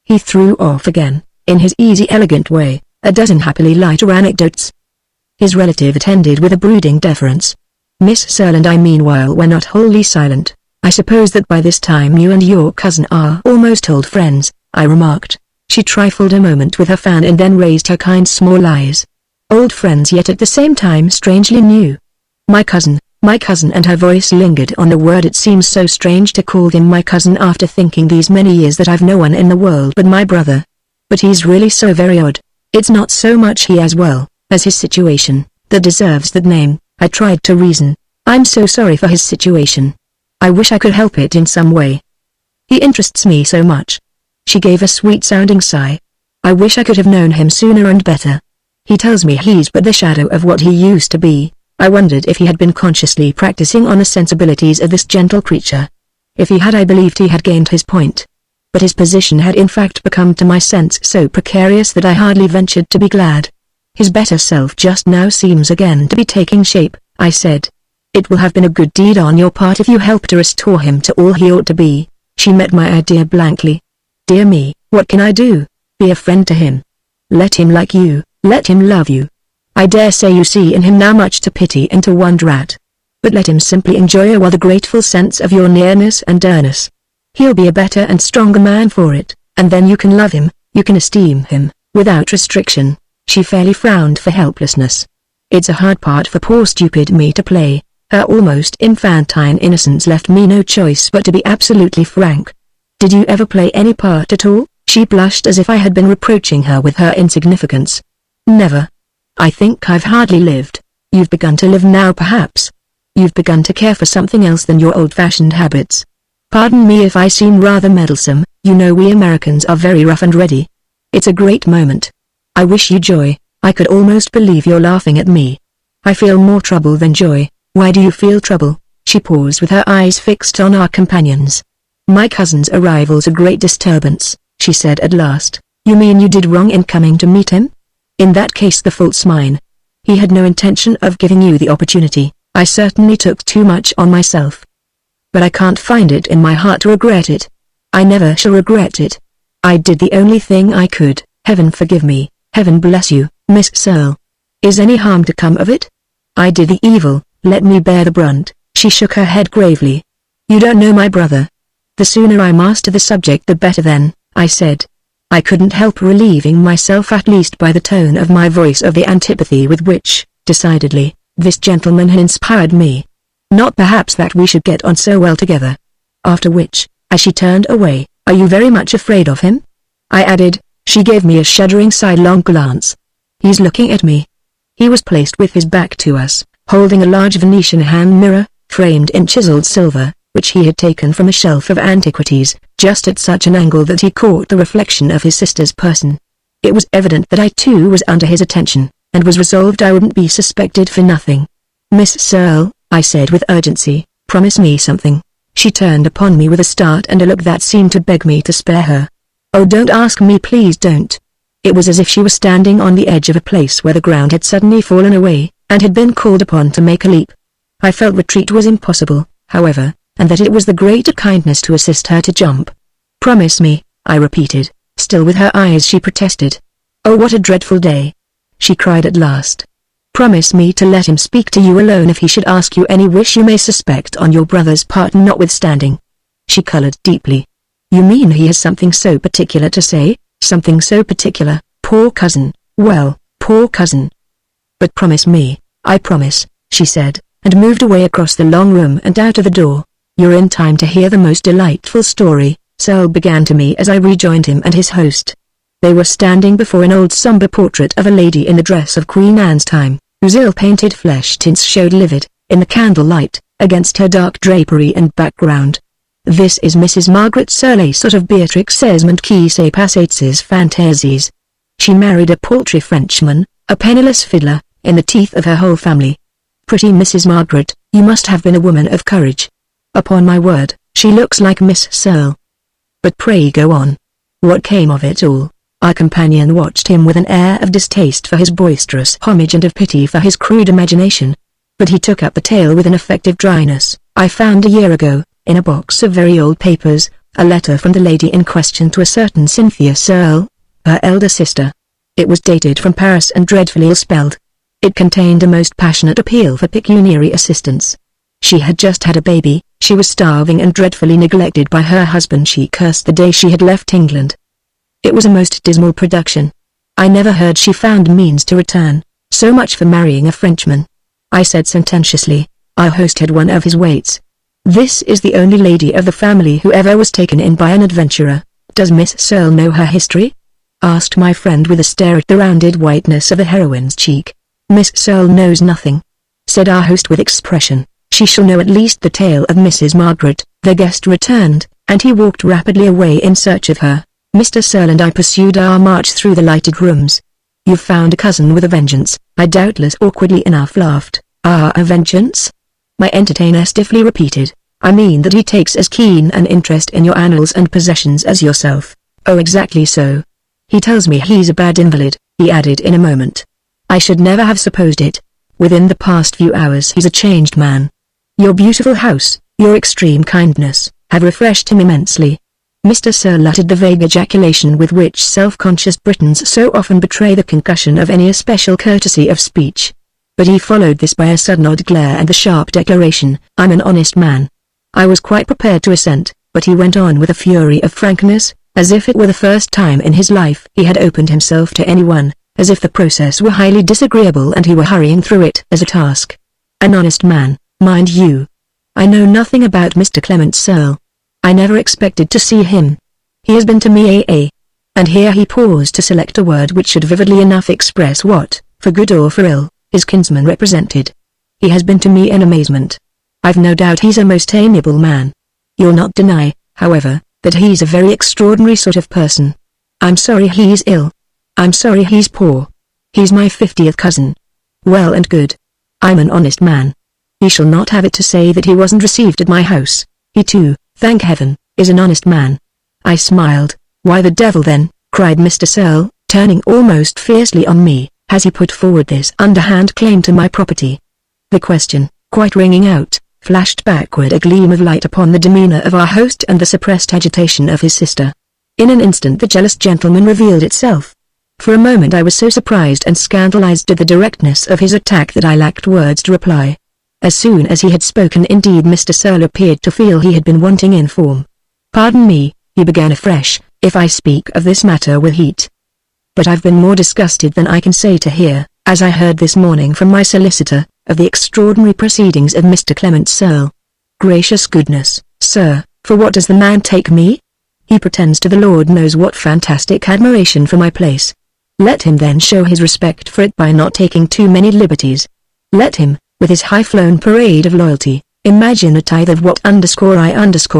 He threw off again, in his easy elegant way, a dozen happily lighter anecdotes. His relative attended with a brooding deference. Miss Searle and I meanwhile were not wholly silent. I suppose that by this time you and your cousin are almost old friends, I remarked. She trifled a moment with her fan and then raised her kind small eyes. Old friends yet at the same time strangely new. My cousin, and her voice lingered on the word. It seems so strange to call him my cousin after thinking these many years that I've no one in the world but my brother. But he's really so very odd. It's not so much he as well as his situation that deserves that name, I tried to reason. I'm so sorry for his situation. I wish I could help it in some way. He interests me so much. She gave a sweet-sounding sigh. I wish I could have known him sooner and better. He tells me he's but the shadow of what he used to be. I wondered if he had been consciously practicing on the sensibilities of this gentle creature. If he had, I believed he had gained his point. But his position had in fact become to my sense so precarious that I hardly ventured to be glad. His better self just now seems again to be taking shape, I said. It will have been a good deed on your part if you help to restore him to all he ought to be. She met my idea blankly. Dear me, what can I do? Be a friend to him. Let him like you, let him love you. I dare say you see in him now much to pity and to wonder at. But let him simply enjoy a while the grateful sense of your nearness and dearness. He'll be a better and stronger man for it, and then you can love him, you can esteem him, without restriction. She fairly frowned for helplessness. It's a hard part for poor stupid me to play. Her almost infantine innocence left me no choice but to be absolutely frank. Did you ever play any part at all? She blushed as if I had been reproaching her with her insignificance. Never. I think I've hardly lived. You've begun to live now perhaps. You've begun to care for something else than your old-fashioned habits. Pardon me if I seem rather meddlesome, you know we Americans are very rough and ready. It's a great moment. I wish you joy. I could almost believe you're laughing at me. I feel more trouble than joy. Why do you feel trouble? She paused with her eyes fixed on our companions. My cousin's arrival's a great disturbance, she said at last. You mean you did wrong in coming to meet him? In that case the fault's mine. He had no intention of giving you the opportunity. I certainly took too much on myself. But I can't find it in my heart to regret it. I never shall regret it. I did the only thing I could. Heaven forgive me, heaven bless you, Miss Searle. Is any harm to come of it? I did the evil, let me bear the brunt. She shook her head gravely. You don't know my brother. The sooner I master the subject the better then, I said. I couldn't help relieving myself at least by the tone of my voice of the antipathy with which, decidedly, this gentleman had inspired me. Not perhaps that we should get on so well together. After which, as she turned away, are you very much afraid of him? I added. She gave me a shuddering sidelong glance. He's looking at me. He was placed with his back to us, holding a large Venetian hand mirror, framed in chiseled silver, which he had taken from a shelf of antiquities, just at such an angle that he caught the reflection of his sister's person. It was evident that I too was under his attention, and was resolved I wouldn't be suspected for nothing. Miss Searle, I said with urgency, promise me something. She turned upon me with a start and a look that seemed to beg me to spare her. Oh, don't ask me, please don't. It was as if she was standing on the edge of a place where the ground had suddenly fallen away, and had been called upon to make a leap. I felt retreat was impossible, however, and that it was the greater kindness to assist her to jump. Promise me, I repeated. Still with her eyes she protested. Oh, what a dreadful day! She cried at last. Promise me to let him speak to you alone if he should ask you any wish you may suspect on your brother's part notwithstanding. She colored deeply. You mean he has something so particular to say? Something so particular, poor cousin. Well, poor cousin. But promise me. I promise, she said, and moved away across the long room and out of the door. You're in time to hear the most delightful story, Searle began to me as I rejoined him and his host. They were standing before an old somber portrait of a lady in the dress of Queen Anne's time, whose ill-painted flesh tints showed livid, in the candlelight, against her dark drapery and background. This is Mrs. Margaret Searle, sort of Beatrix Esmond qui se passait ses fantasies. She married a paltry Frenchman, a penniless fiddler, in the teeth of her whole family. Pretty Mrs. Margaret, you must have been a woman of courage. Upon my word, she looks like Miss Searle. But pray go on. What came of it all? Our companion watched him with an air of distaste for his boisterous homage and of pity for his crude imagination. But he took up the tale with an effective dryness. I found a year ago, in a box of very old papers, a letter from the lady in question to a certain Cynthia Searle, her elder sister. It was dated from Paris and dreadfully ill-spelled. It contained a most passionate appeal for pecuniary assistance. She had just had a baby, She was starving and dreadfully neglected by her husband. She cursed the day she had left England. It was a most dismal production. I never heard she found means to return. So much for marrying a Frenchman, I said sententiously. Our host had one of his weights. This is the only lady of the family who ever was taken in by an adventurer. Does Miss Searle know her history? Asked my friend with a stare at the rounded whiteness of the heroine's cheek. Miss Searle knows nothing, said our host with expression. She shall know at least the tale of Mrs. Margaret. The guest returned, and he walked rapidly away in search of her. Mr. Searle and I pursued our march through the lighted rooms. You've found a cousin with a vengeance, I doubtless awkwardly enough laughed. Ah, a vengeance? My entertainer stiffly repeated. I mean that he takes as keen an interest in your annals and possessions as yourself. Oh, exactly so. He tells me he's a bad invalid, he added in a moment. I should never have supposed it. Within the past few hours he's a changed man. Your beautiful house, your extreme kindness, have refreshed him immensely. Mr. Searle uttered the vague ejaculation with which self-conscious Britons so often betray the concussion of any especial courtesy of speech. But he followed this by a sudden odd glare and the sharp declaration, I'm an honest man. I was quite prepared to assent, but he went on with a fury of frankness, as if it were the first time in his life he had opened himself to anyone, as if the process were highly disagreeable and he were hurrying through it as a task. An honest man, mind you. I know nothing about Mr. Clement Searle. I never expected to see him. He has been to me and here he paused to select a word which should vividly enough express what, for good or for ill, his kinsman represented. He has been to me in amazement. I've no doubt he's a most amiable man. You'll not deny, however, that he's a very extraordinary sort of person. I'm sorry he's ill. I'm sorry he's poor. He's my 50th cousin. Well and good. I'm an honest man. He shall not have it to say that he wasn't received at my house. He too, thank heaven, is an honest man. I smiled. Why the devil then, cried Mr. Searle, turning almost fiercely on me, has he put forward this underhand claim to my property? The question, quite ringing out, flashed backward a gleam of light upon the demeanor of our host and the suppressed agitation of his sister. In an instant the jealous gentleman revealed itself. For a moment I was so surprised and scandalized at the directness of his attack that I lacked words to reply. As soon as he had spoken indeed Mr. Searle appeared to feel he had been wanting in form. Pardon me, he began afresh, if I speak of this matter with heat. But I've been more disgusted than I can say to hear, as I heard this morning from my solicitor, of the extraordinary proceedings of Mr. Clement Searle. Gracious goodness, sir, for what does the man take me? He pretends to the Lord knows what fantastic admiration for my place. Let him then show his respect for it by not taking too many liberties. Let him, with his high-flown parade of loyalty, imagine a tithe of what I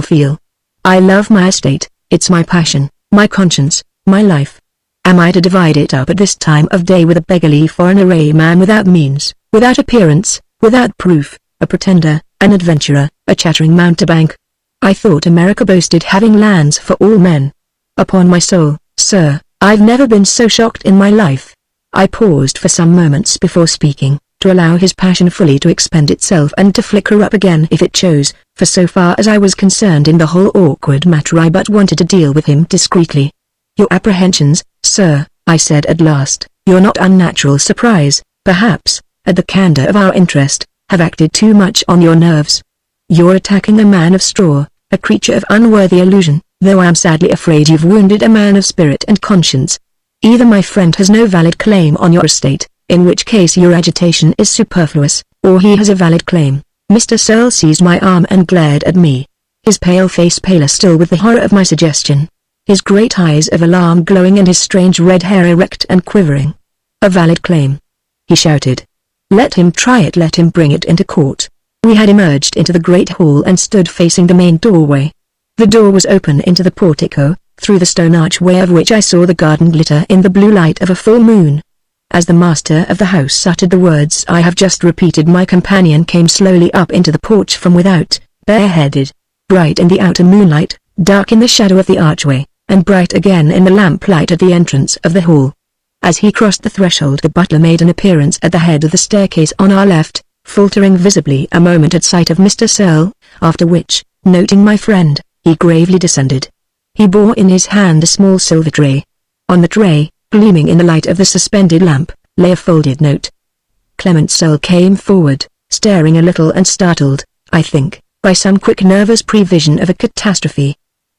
feel. I love my estate, it's my passion, my conscience, my life. Am I to divide it up at this time of day with a beggarly foreign man without means, without appearance, without proof, a pretender, an adventurer, a chattering mountebank? I thought America boasted having lands for all men. Upon my soul, sir, I've never been so shocked in my life. I paused for some moments before speaking, to allow his passion fully to expend itself and to flicker up again if it chose, for so far as I was concerned in the whole awkward matter I but wanted to deal with him discreetly. Your apprehensions, sir, I said at last, your not unnatural surprise, perhaps, at the candor of our interest, have acted too much on your nerves. You're attacking a man of straw, a creature of unworthy illusion, though I am sadly afraid you've wounded a man of spirit and conscience. Either my friend has no valid claim on your estate, in which case your agitation is superfluous, or he has a valid claim. Mr. Searle seized my arm and glared at me, his pale face paler still with the horror of my suggestion, his great eyes of alarm glowing and his strange red hair erect and quivering. A valid claim, he shouted. Let him try it, let him bring it into court. We had emerged into the great hall and stood facing the main doorway. The door was open into the portico, through the stone archway of which I saw the garden glitter in the blue light of a full moon. As the master of the house uttered the words I have just repeated, my companion came slowly up into the porch from without, bareheaded, bright in the outer moonlight, dark in the shadow of the archway, and bright again in the lamplight at the entrance of the hall. As he crossed the threshold the butler made an appearance at the head of the staircase on our left, faltering visibly a moment at sight of Mr. Searle, after which, noting my friend, he gravely descended. He bore in his hand a small silver tray. On the tray, gleaming in the light of the suspended lamp, lay a folded note. Clement Searle came forward, staring a little and startled, I think, by some quick nervous prevision of a catastrophe.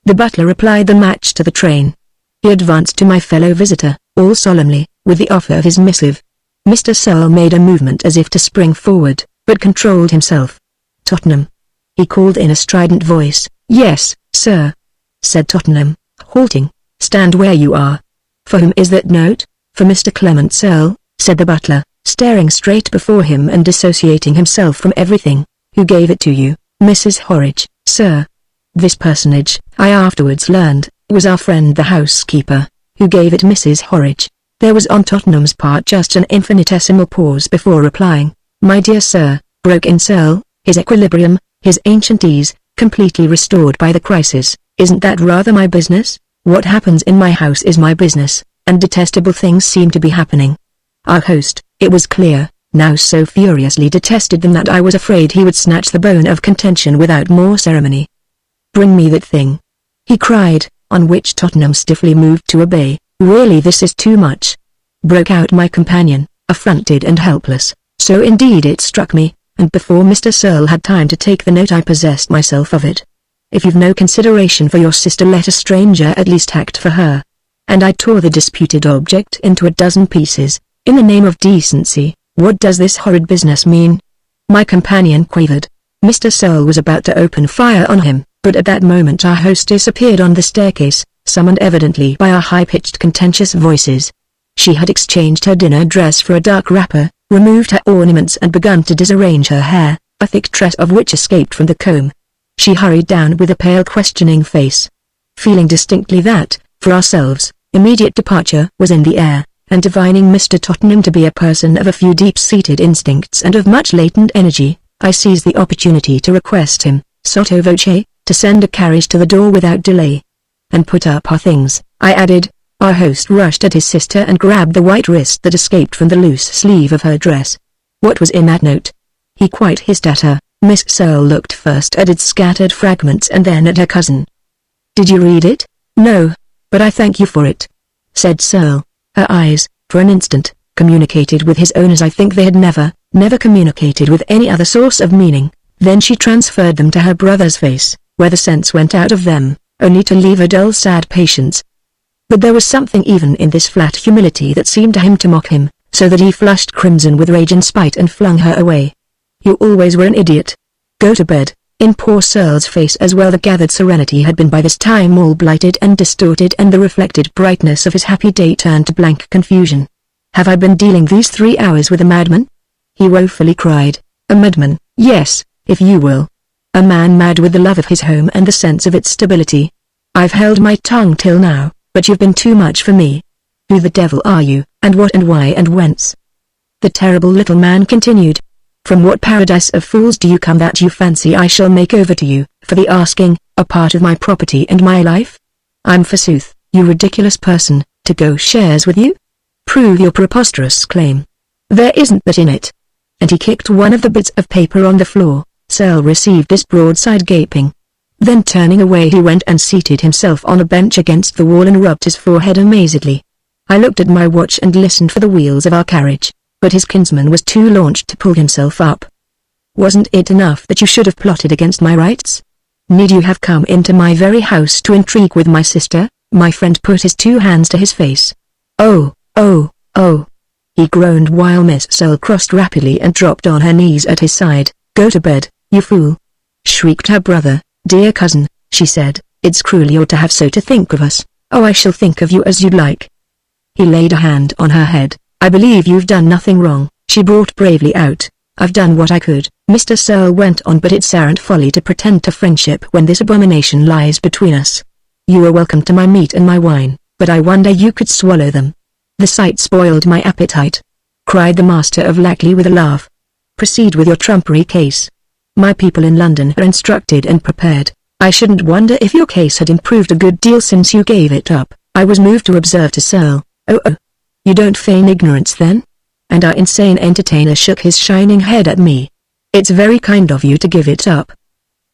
The butler applied the match to the train. He advanced to my fellow visitor, all solemnly, with the offer of his missive. Mr. Searle made a movement as if to spring forward, but controlled himself. "Tottenham," he called in a strident voice. "Yes, sir," said Tottenham, halting. "Stand where you are." "For whom is that note?" "For Mr. Clement Searle," said the butler, staring straight before him and dissociating himself from everything. "Who gave it to you?" "Mrs. Horridge, sir." This personage, I afterwards learned, was our friend the housekeeper, who gave it Mrs. Horridge. There was on Tottenham's part just an infinitesimal pause before replying. "My dear sir," broke in Searle, his equilibrium, his ancient ease, completely restored by the crisis, "isn't that rather my business? What happens in my house is my business, and detestable things seem to be happening." Our host, it was clear, now so furiously detested them that I was afraid he would snatch the bone of contention without more ceremony. "Bring me that thing," he cried, on which Tottenham stiffly moved to obey. "Really this is too much," broke out my companion, affronted and helpless. So indeed it struck me, and before Mr. Searle had time to take the note I possessed myself of it. "If you've no consideration for your sister, let a stranger at least act for her." And I tore the disputed object into a dozen pieces. "In the name of decency, what does this horrid business mean?" My companion quavered. Mr. Searle was about to open fire on him, but at that moment our hostess appeared on the staircase, summoned evidently by our high-pitched contentious voices. She had exchanged her dinner dress for a dark wrapper, removed her ornaments and begun to disarrange her hair, a thick tress of which escaped from the comb. She hurried down with a pale questioning face. Feeling distinctly that, for ourselves, immediate departure was in the air, and divining Mr. Tottenham to be a person of a few deep-seated instincts and of much latent energy, I seized the opportunity to request him, sotto voce, to send a carriage to the door without delay. "And put up our things," I added. Our host rushed at his sister and grabbed the white wrist that escaped from the loose sleeve of her dress. "What was in that note?" he quite hissed at her. Miss Searle looked first at its scattered fragments and then at her cousin. "Did you read it?" "No, but I thank you for it," said Searle. Her eyes, for an instant, communicated with his own as I think they had never communicated with any other source of meaning. Then she transferred them to her brother's face, where the sense went out of them, only to leave a dull sad patience. But there was something even in this flat humility that seemed to him to mock him, so that he flushed crimson with rage and spite and flung her away. "You always were an idiot. Go to bed." In poor Searle's face as well the gathered serenity had been by this time all blighted and distorted, and the reflected brightness of his happy day turned to blank confusion. "Have I been dealing these 3 hours with a madman?" he woefully cried. "A madman, yes, if you will. A man mad with the love of his home and the sense of its stability. I've held my tongue till now, but you've been too much for me. Who the devil are you, and what and why and whence?" The terrible little man continued. "From what paradise of fools do you come that you fancy I shall make over to you, for the asking, a part of my property and my life? I'm forsooth, you ridiculous person, to go shares with you? Prove your preposterous claim. There isn't that in it." And he kicked one of the bits of paper on the floor. Searle received this broadside gaping. Then turning away he went and seated himself on a bench against the wall and rubbed his forehead amazedly. I looked at my watch and listened for the wheels of our carriage, but his kinsman was too launched to pull himself up. "Wasn't it enough that you should have plotted against my rights? Need you have come into my very house to intrigue with my sister?" My friend put his 2 hands to his face. "Oh, oh, oh," he groaned while Miss Searle crossed rapidly and dropped on her knees at his side. "Go to bed, you fool," shrieked her brother. "Dear cousin," she said, "it's cruel you're to have so to think of us." "Oh, I shall think of you as you'd like." He laid a hand on her head. "I believe you've done nothing wrong," she brought bravely out. "I've done what I could," Mr. Searle went on, "but it's arrant folly to pretend to friendship when this abomination lies between us. You are welcome to my meat and my wine, but I wonder you could swallow them." "The sight spoiled my appetite," cried the master of Lackley with a laugh. "Proceed with your trumpery case. My people in London are instructed and prepared. I shouldn't wonder if your case had improved a good deal since you gave it up." I was moved to observe to Searle, "Oh, you don't feign ignorance then?" And our insane entertainer shook his shining head at me. "It's very kind of you to give it up.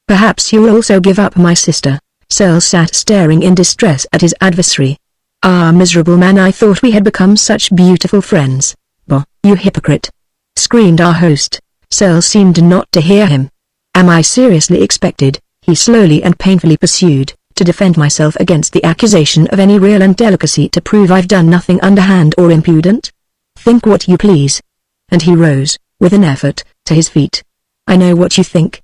Perhaps you'll also give up my sister." Searle sat staring in distress at his adversary. "Ah, miserable man, I thought we had become such beautiful friends." "Bah, you hypocrite!" screamed our host. Searle seemed not to hear him. Am I seriously expected, he slowly and painfully pursued, to defend myself against the accusation of any real indelicacy to prove I've done nothing underhand or impudent? Think what you please. And he rose, with an effort, to his feet. I know what you think,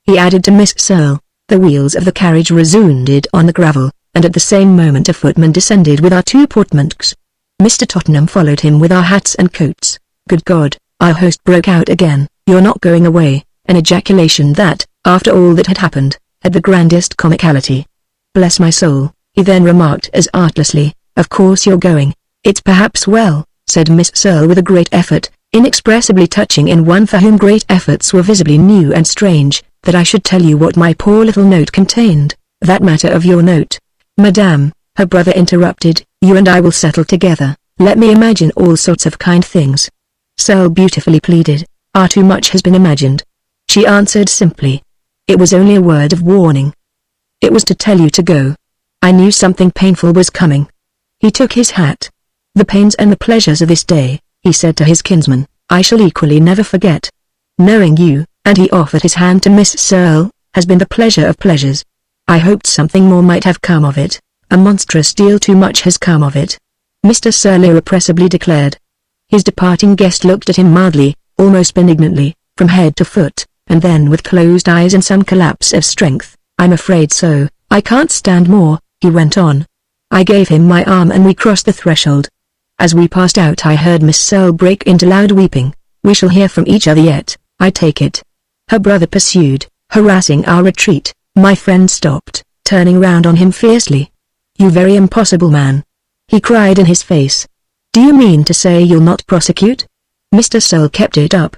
he added to Miss Searle. The wheels of the carriage resounded on the gravel, and at the same moment a footman descended with our 2 portmanteaus. Mr. Tottenham followed him with our hats and coats. Good God, our host broke out again. You're not going away, an ejaculation that, after all that had happened, had the grandest comicality. Bless my soul, he then remarked as artlessly, of course you're going. It's perhaps well, said Miss Searle with a great effort, inexpressibly touching in one for whom great efforts were visibly new and strange, that I should tell you what my poor little note contained. That matter of your note, Madame, her brother interrupted, you and I will settle together. Let me imagine all sorts of kind things. Searle beautifully pleaded. Too much has been imagined. She answered simply. It was only a word of warning. It was to tell you to go. I knew something painful was coming. He took his hat. The pains and the pleasures of this day, he said to his kinsman, I shall equally never forget. Knowing you, and he offered his hand to Miss Searle, has been the pleasure of pleasures. I hoped something more might have come of it. A monstrous deal too much has come of it, Mr. Searle irrepressibly declared. His departing guest looked at him mildly, almost benignantly, from head to foot, and then with closed eyes and some collapse of strength. I'm afraid so, I can't stand more, he went on. I gave him my arm and we crossed the threshold. As we passed out I heard Miss Searle break into loud weeping. We shall hear from each other yet, I take it. Her brother pursued, harassing our retreat. My friend stopped, turning round on him fiercely. You very impossible man, he cried in his face. Do you mean to say you'll not prosecute? Mr. Searle kept it up.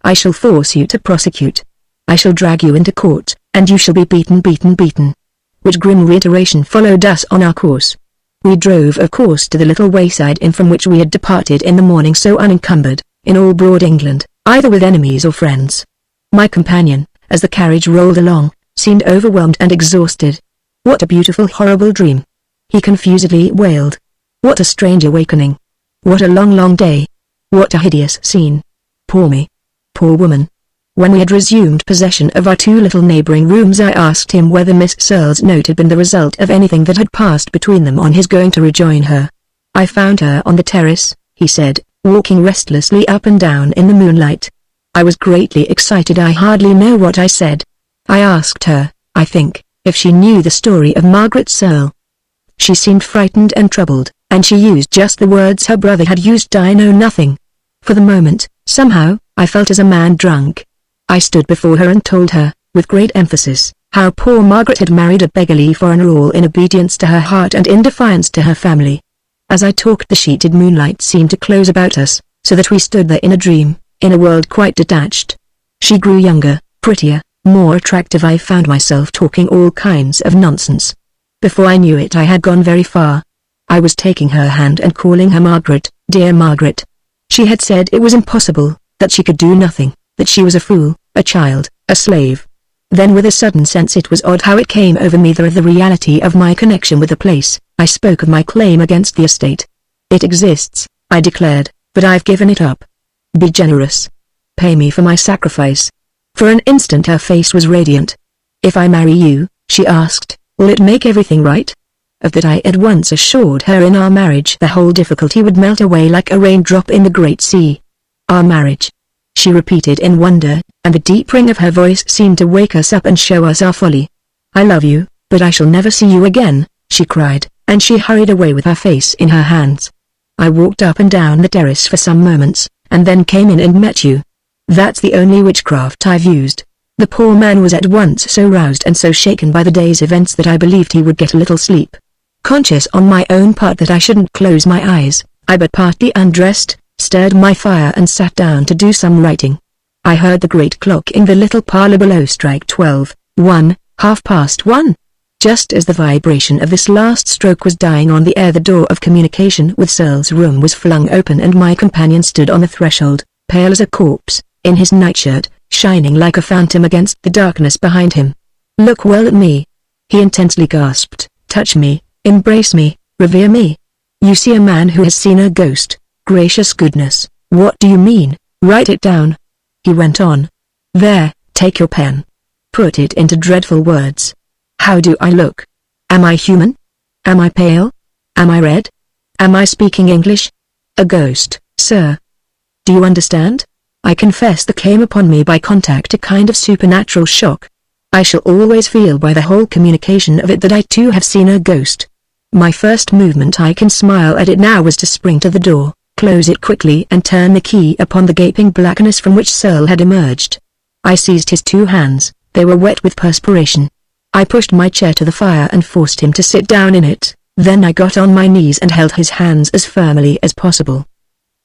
I shall force you to prosecute. I shall drag you into court, and you shall be beaten. Which grim reiteration followed us on our course. We drove of course to the little wayside inn from which we had departed in the morning so unencumbered, in all broad England, either with enemies or friends. My companion, as the carriage rolled along, seemed overwhelmed and exhausted. What a beautiful horrible dream, he confusedly wailed. What a strange awakening. What a long day. What a hideous scene. Poor me. Poor woman. When we had resumed possession of our 2 little neighboring rooms I asked him whether Miss Searle's note had been the result of anything that had passed between them on his going to rejoin her. I found her on the terrace, he said, walking restlessly up and down in the moonlight. I was greatly excited. I hardly know what I said. I asked her, I think, if she knew the story of Margaret Searle. She seemed frightened and troubled, and she used just the words her brother had used. I know nothing. For the moment, somehow, I felt as a man drunk. I stood before her and told her, with great emphasis, how poor Margaret had married a beggarly foreigner all in obedience to her heart and in defiance to her family. As I talked the sheeted moonlight seemed to close about us, so that we stood there in a dream, in a world quite detached. She grew younger, prettier, more attractive. I found myself talking all kinds of nonsense. Before I knew it I had gone very far. I was taking her hand and calling her Margaret, dear Margaret. She had said it was impossible, that she could do nothing, that she was a fool, a child, a slave. Then with a sudden sense it was odd how it came over me the reality of my connection with the place. I spoke of my claim against the estate. It exists, I declared, but I've given it up. Be generous. Pay me for my sacrifice. For an instant her face was radiant. If I marry you, she asked, will it make everything right? Of that I at once assured her in our marriage the whole difficulty would melt away like a raindrop in the great sea. Our marriage, she repeated in wonder, and the deep ring of her voice seemed to wake us up and show us our folly. I love you, but I shall never see you again, she cried, and she hurried away with her face in her hands. I walked up and down the terrace for some moments, and then came in and met you. That's the only witchcraft I've used. The poor man was at once so roused and so shaken by the day's events that I believed he would get a little sleep. Conscious on my own part that I shouldn't close my eyes, I but partly undressed, stirred my fire and sat down to do some writing. I heard the great clock in the little parlour below strike 12, 1:30. Just as the vibration of this last stroke was dying on the air the door of communication with Searle's room was flung open and my companion stood on the threshold, pale as a corpse, in his nightshirt, shining like a phantom against the darkness behind him. Look well at me, he intensely gasped, touch me, embrace me, revere me. You see a man who has seen a ghost. Gracious goodness, what do you mean? Write it down, he went on. There, take your pen. put it into dreadful words. How do I look? Am I human? Am I pale? Am I red? Am I speaking English? A ghost, sir. Do you understand? I confess there came upon me by contact a kind of supernatural shock. I shall always feel by the whole communication of it that I too have seen a ghost. My first movement, I can smile at it now, was to spring to the door, close it quickly and turn the key upon the gaping blackness from which Searle had emerged. I seized his two hands, they were wet with perspiration. I pushed my chair to the fire and forced him to sit down in it, then I got on my knees and held his hands as firmly as possible.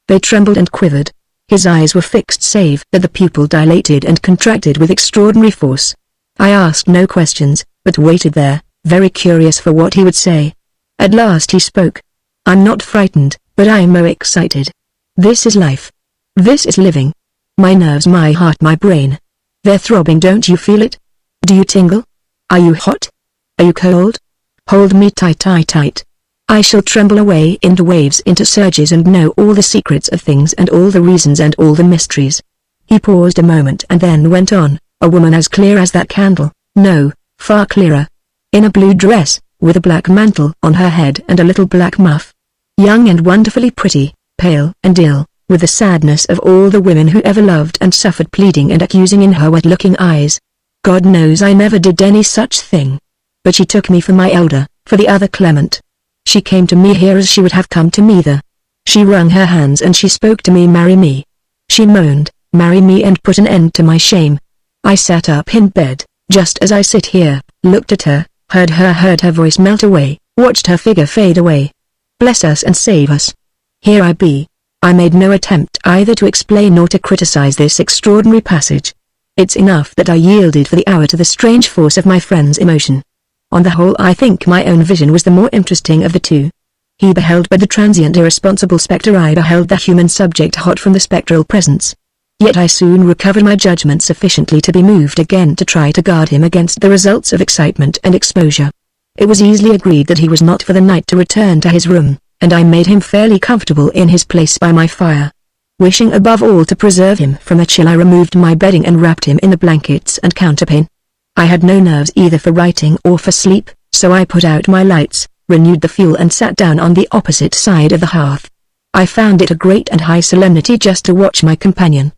They trembled and quivered. His eyes were fixed save that the pupil dilated and contracted with extraordinary force. I asked no questions, but waited there, very curious for what he would say. At last he spoke. I'm not frightened, but I'm excited. This is life. This is living. My nerves, my heart, my brain. They're throbbing, don't you feel it? Do you tingle? Are you hot? Are you cold? Hold me tight, tight, tight. I shall tremble away into waves, into surges, and know all the secrets of things and all the reasons and all the mysteries. He paused a moment and then went on, a woman as clear as that candle, no, far clearer. In a blue dress, with a black mantle on her head and a little black muff. Young and wonderfully pretty, pale and ill, with the sadness of all the women who ever loved and suffered, pleading and accusing in her wet-looking eyes. God knows I never did any such thing. But she took me for my elder, for the other Clement. She came to me here as she would have come to me there. She wrung her hands and she spoke to me, marry me. She moaned, marry me, and put an end to my shame. I sat up in bed, just as I sit here, looked at her, heard her voice melt away, watched her figure fade away. Bless us and save us. Here I be. I made no attempt either to explain or to criticize this extraordinary passage. It's enough that I yielded for the hour to the strange force of my friend's emotion. On the whole, I think my own vision was the more interesting of the two. He beheld but the transient irresponsible spectre, I beheld the human subject hot from the spectral presence. Yet I soon recovered my judgment sufficiently to be moved again to try to guard him against the results of excitement and exposure. It was easily agreed that he was not for the night to return to his room, and I made him fairly comfortable in his place by my fire. Wishing above all to preserve him from a chill, I removed my bedding and wrapped him in the blankets and counterpane. I had no nerves either for writing or for sleep, so I put out my lights, renewed the fuel, and sat down on the opposite side of the hearth. I found it a great and high solemnity just to watch my companion.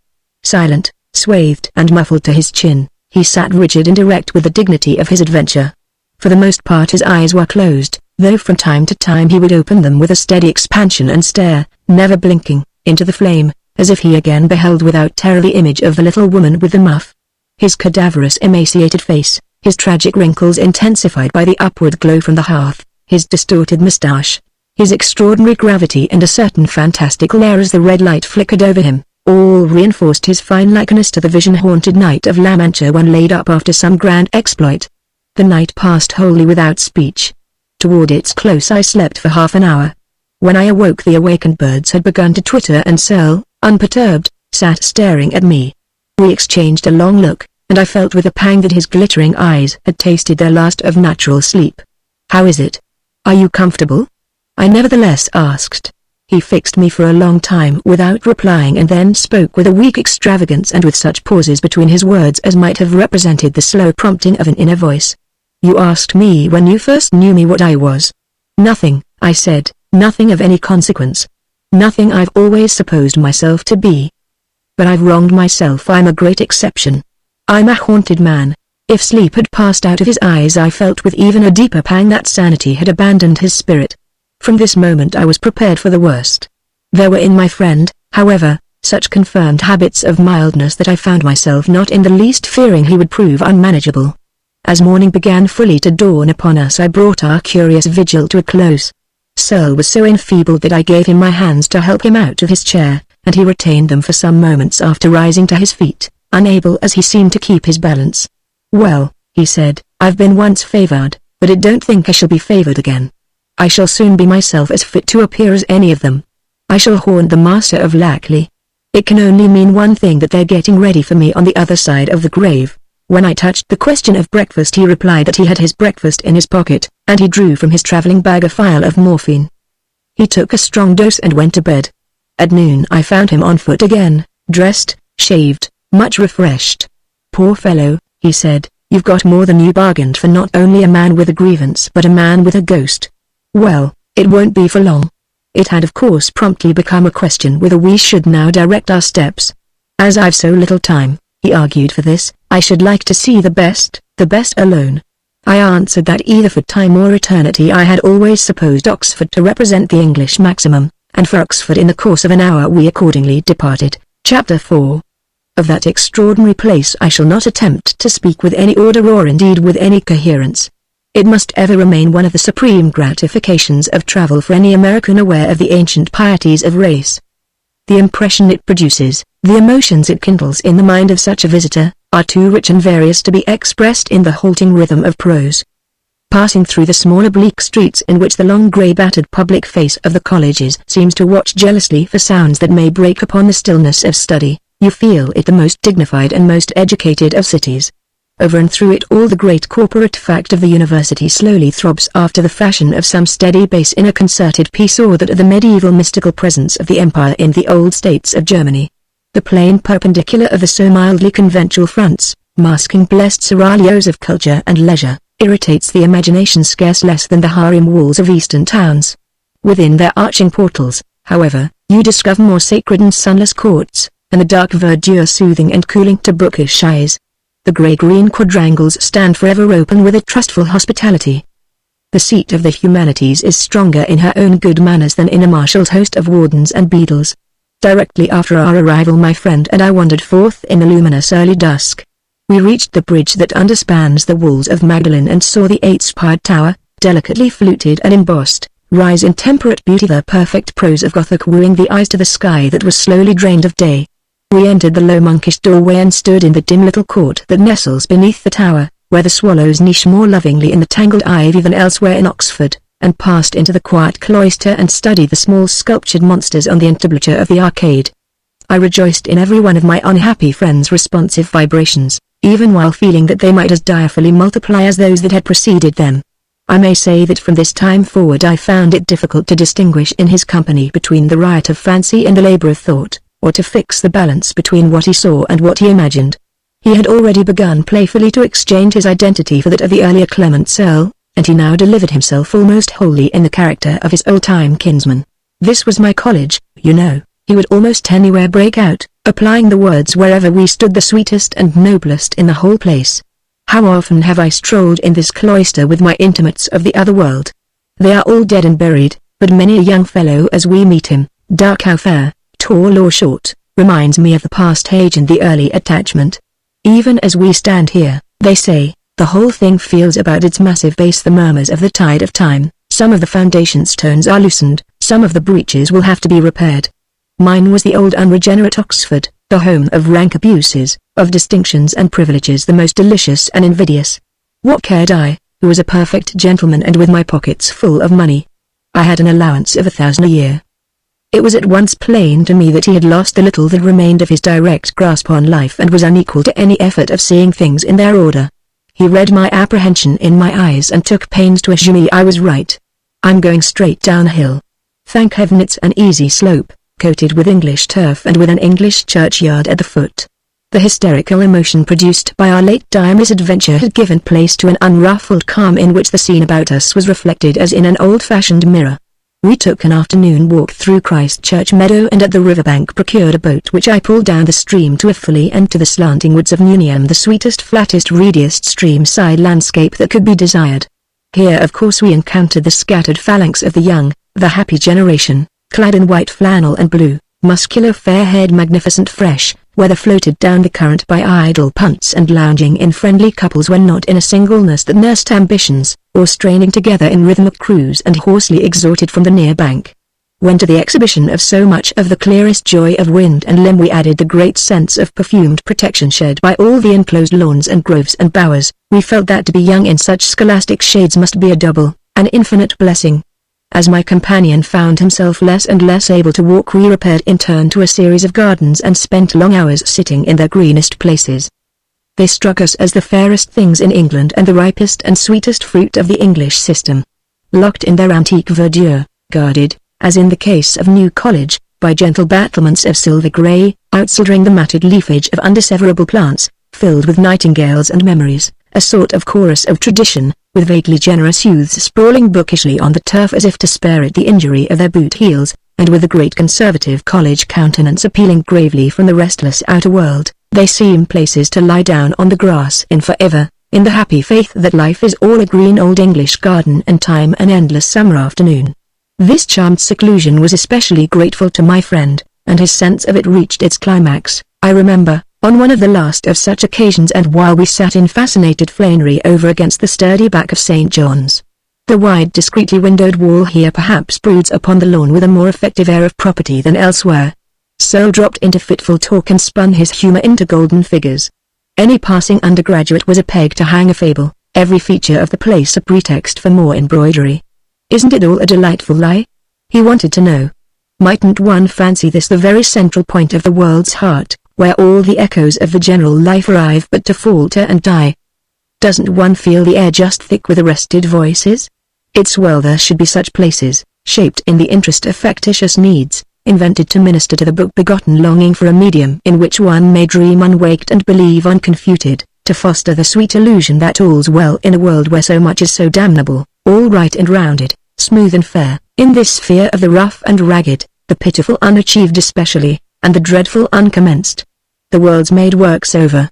Silent, swathed and muffled to his chin, he sat rigid and erect with the dignity of his adventure. For the most part his eyes were closed, though from time to time he would open them with a steady expansion and stare, never blinking, into the flame, as if he again beheld without terror the image of the little woman with the muff. His cadaverous emaciated face, his tragic wrinkles intensified by the upward glow from the hearth, his distorted moustache, his extraordinary gravity and a certain fantastical air as the red light flickered over him, all reinforced his fine likeness to the vision-haunted knight of La Mancha when laid up after some grand exploit. The night passed wholly without speech. Toward its close I slept for half an hour. When I awoke the awakened birds had begun to twitter, and Searle, unperturbed, sat staring at me. We exchanged a long look, and I felt with a pang that his glittering eyes had tasted their last of natural sleep. "How is it? Are you comfortable?" I nevertheless asked. He fixed me for a long time without replying, and then spoke with a weak extravagance and with such pauses between his words as might have represented the slow prompting of an inner voice. "You asked me when you first knew me what I was." "Nothing," I said, "nothing of any consequence. Nothing I've always supposed myself to be. But I've wronged myself. I'm a great exception. I'm a haunted man." If sleep had passed out of his eyes, I felt with even a deeper pang that sanity had abandoned his spirit. From this moment I was prepared for the worst. There were in my friend, however, such confirmed habits of mildness that I found myself not in the least fearing he would prove unmanageable. As morning began fully to dawn upon us, I brought our curious vigil to a close. Searle was so enfeebled that I gave him my hands to help him out of his chair, and he retained them for some moments after rising to his feet, unable as he seemed to keep his balance. "Well," he said, "I've been once favored, but I don't think I shall be favored again. I shall soon be myself, as fit to appear as any of them. I shall haunt the master of Lackley. It can only mean one thing, that they're getting ready for me on the other side of the grave." When I touched the question of breakfast, he replied that he had his breakfast in his pocket, and he drew from his traveling bag a phial of morphine. He took a strong dose and went to bed. At noon I found him on foot again, dressed, shaved, much refreshed. "Poor fellow," he said, You've got more than you bargained for, not only a man with a grievance but a man with a ghost. Well, it won't be for long. It had of course promptly become a question whether we should now direct our steps. As I've so little time, he argued, for this, I should like to see the best alone. I answered that either for time or eternity I had always supposed Oxford to represent the English maximum, and for Oxford in the course of an hour we accordingly departed. Chapter 4. Of that extraordinary place I shall not attempt to speak with any order or indeed with any coherence. It must ever remain one of the supreme gratifications of travel for any American aware of the ancient pieties of race. The impression it produces, the emotions it kindles in the mind of such a visitor, are too rich and various to be expressed in the halting rhythm of prose. Passing through the small oblique streets in which the long grey battered public face of the colleges seems to watch jealously for sounds that may break upon the stillness of study, you feel it the most dignified and most educated of cities. Over and through it all the great corporate fact of the university slowly throbs after the fashion of some steady bass in a concerted piece, or that of the medieval mystical presence of the empire in the old states of Germany. The plain perpendicular of the so mildly conventual fronts, masking blessed seraglios of culture and leisure, irritates the imagination scarce less than the harem walls of eastern towns. Within their arching portals, however, you discover more sacred and sunless courts, and the dark verdure soothing and cooling to bookish eyes. The grey-green quadrangles stand forever open with a trustful hospitality. The seat of the humanities is stronger in her own good manners than in a marshalled host of wardens and beadles. Directly after our arrival my friend and I wandered forth in the luminous early dusk. We reached the bridge that underspans the walls of Magdalen and saw the 8-spired tower, delicately fluted and embossed, rise in temperate beauty, the perfect prose of Gothic wooing the eyes to the sky that was slowly drained of day. We entered the low monkish doorway and stood in the dim little court that nestles beneath the tower, where the swallows niche more lovingly in the tangled ivy than elsewhere in Oxford, and passed into the quiet cloister and studied the small sculptured monsters on the entablature of the arcade. I rejoiced in every one of my unhappy friend's responsive vibrations, even while feeling that they might as direfully multiply as those that had preceded them. I may say that from this time forward I found it difficult to distinguish in his company between the riot of fancy and the labour of thought, or to fix the balance between what he saw and what he imagined. He had already begun playfully to exchange his identity for that of the earlier Clement Searle, and he now delivered himself almost wholly in the character of his old-time kinsman. This was my college, you know, he would almost anywhere break out, applying the words wherever we stood, the sweetest and noblest in the whole place. How often have I strolled in this cloister with my intimates of the other world. They are all dead and buried, but many a young fellow as we meet him, dark how fair, tall or short, reminds me of the past age and the early attachment. Even as we stand here, they say, the whole thing feels about its massive base the murmurs of the tide of time. Some of the foundation stones are loosened, some of the breaches will have to be repaired. Mine was the old unregenerate Oxford, the home of rank abuses, of distinctions and privileges the most delicious and invidious. What cared I, who was a perfect gentleman and with my pockets full of money? I had an allowance of 1,000 a year. It was at once plain to me that he had lost the little that remained of his direct grasp on life and was unequal to any effort of seeing things in their order. He read my apprehension in my eyes and took pains to assure me I was right. I'm going straight downhill. Thank heaven it's an easy slope, coated with English turf and with an English churchyard at the foot. The hysterical emotion produced by our late misadventure had given place to an unruffled calm in which the scene about us was reflected as in an old-fashioned mirror. We took an afternoon walk through Christ Church meadow and at the riverbank procured a boat which I pulled down the stream to Ifley and to the slanting woods of Newnham, the sweetest, flattest, reediest stream-side landscape that could be desired. Here of course we encountered the scattered phalanx of the young, the happy generation, clad in white flannel and blue, muscular, fair-haired, magnificent, fresh, whether floated down the current by idle punts and lounging in friendly couples when not in a singleness that nursed ambitions, or straining together in rhythmic cruise and hoarsely exhorted from the near bank. When to the exhibition of so much of the clearest joy of wind and limb we added the great sense of perfumed protection shed by all the enclosed lawns and groves and bowers, we felt that to be young in such scholastic shades must be a double, an infinite blessing. As my companion found himself less and less able to walk, we repaired in turn to a series of gardens and spent long hours sitting in their greenest places. They struck us as the fairest things in England and the ripest and sweetest fruit of the English system. Locked in their antique verdure, guarded, as in the case of New College, by gentle battlements of silver grey, outshouldering the matted leafage of undisseverable plants, filled with nightingales and memories, a sort of chorus of tradition, with vaguely generous youths sprawling bookishly on the turf as if to spare it the injury of their boot heels, and with a great conservative college countenance appealing gravely from the restless outer world. They seem places to lie down on the grass in forever, in the happy faith that life is all a green old English garden and time an endless summer afternoon. This charmed seclusion was especially grateful to my friend, and his sense of it reached its climax, I remember, on one of the last of such occasions, and while we sat in fascinated flânery over against the sturdy back of St. John's. The wide discreetly windowed wall here perhaps broods upon the lawn with a more effective air of property than elsewhere. Searle dropped into fitful talk and spun his humour into golden figures. Any passing undergraduate was a peg to hang a fable, every feature of the place a pretext for more embroidery. Isn't it all a delightful lie? He wanted to know. Mightn't one fancy this the very central point of the world's heart, where all the echoes of the general life arrive but to falter and die? Doesn't one feel the air just thick with arrested voices? It's well there should be such places, shaped in the interest of factitious needs, invented to minister to the book-begotten longing for a medium in which one may dream unwaked and believe unconfuted, to foster the sweet illusion that all's well in a world where so much is so damnable, all right and rounded, smooth and fair, in this sphere of the rough and ragged, the pitiful unachieved especially, and the dreadful uncommenced. The world's made works over.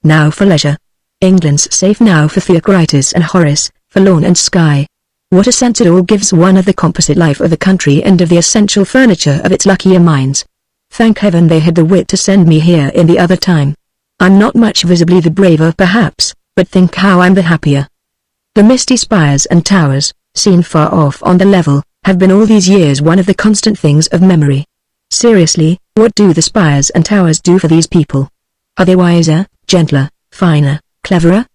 Now for leisure. England's safe now for Theocritus and Horace, for lawn and sky. What a sense it all gives one of the composite life of the country and of the essential furniture of its luckier minds. Thank heaven they had the wit to send me here in the other time. I'm not much visibly the braver perhaps, but think how I'm the happier. The misty spires and towers, seen far off on the level, have been all these years one of the constant things of memory. Seriously, what do the spires and towers do for these people? Are they wiser, gentler, finer, cleverer?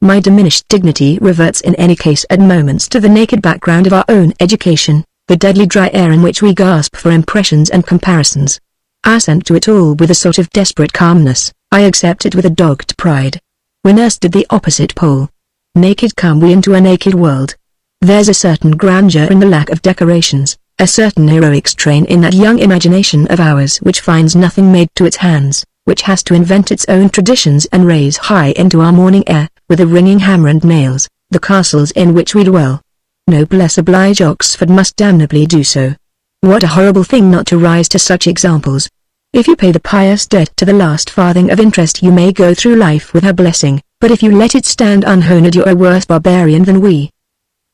My diminished dignity reverts in any case at moments to the naked background of our own education, the deadly dry air in which we gasp for impressions and comparisons. I assent to it all with a sort of desperate calmness, I accept it with a dogged pride. We nursed at the opposite pole. Naked come we into a naked world. There's a certain grandeur in the lack of decorations, a certain heroic strain in that young imagination of ours which finds nothing made to its hands, which has to invent its own traditions and raise high into our morning air, with a ringing hammer and nails, the castles in which we dwell. Noblesse oblige Oxford must damnably do so. What a horrible thing not to rise to such examples. If you pay the pious debt to the last farthing of interest you may go through life with her blessing, but if you let it stand unhonored you're a worse barbarian than we.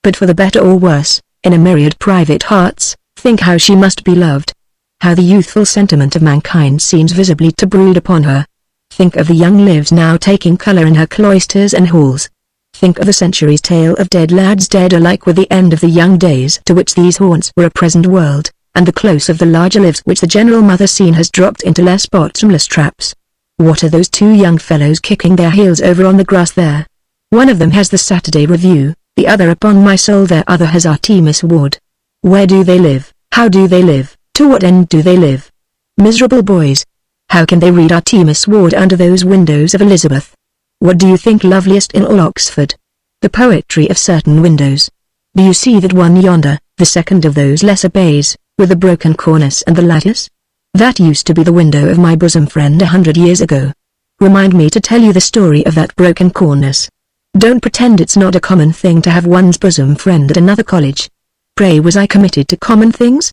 But for the better or worse, in a myriad private hearts, think how she must be loved. How the youthful sentiment of mankind seems visibly to brood upon her. Think of the young lives now taking colour in her cloisters and halls. Think of the century's tale of dead lads dead alike with the end of the young days to which these haunts were a present world, and the close of the larger lives which the general mother scene has dropped into less bottomless traps. What are those two young fellows kicking their heels over on the grass there? One of them has the Saturday Review, the other upon my soul their other has Artemis Ward. Where do they live? How do they live? To what end do they live? Miserable boys. How can they read Artemis Ward under those windows of Elizabeth? What do you think loveliest in all Oxford? The poetry of certain windows. Do you see that one yonder, the second of those lesser bays, with the broken cornice and the lattice? That used to be the window of my bosom friend 100 years ago. Remind me to tell you the story of that broken cornice. Don't pretend it's not a common thing to have one's bosom friend at another college. Pray, was I committed to common things?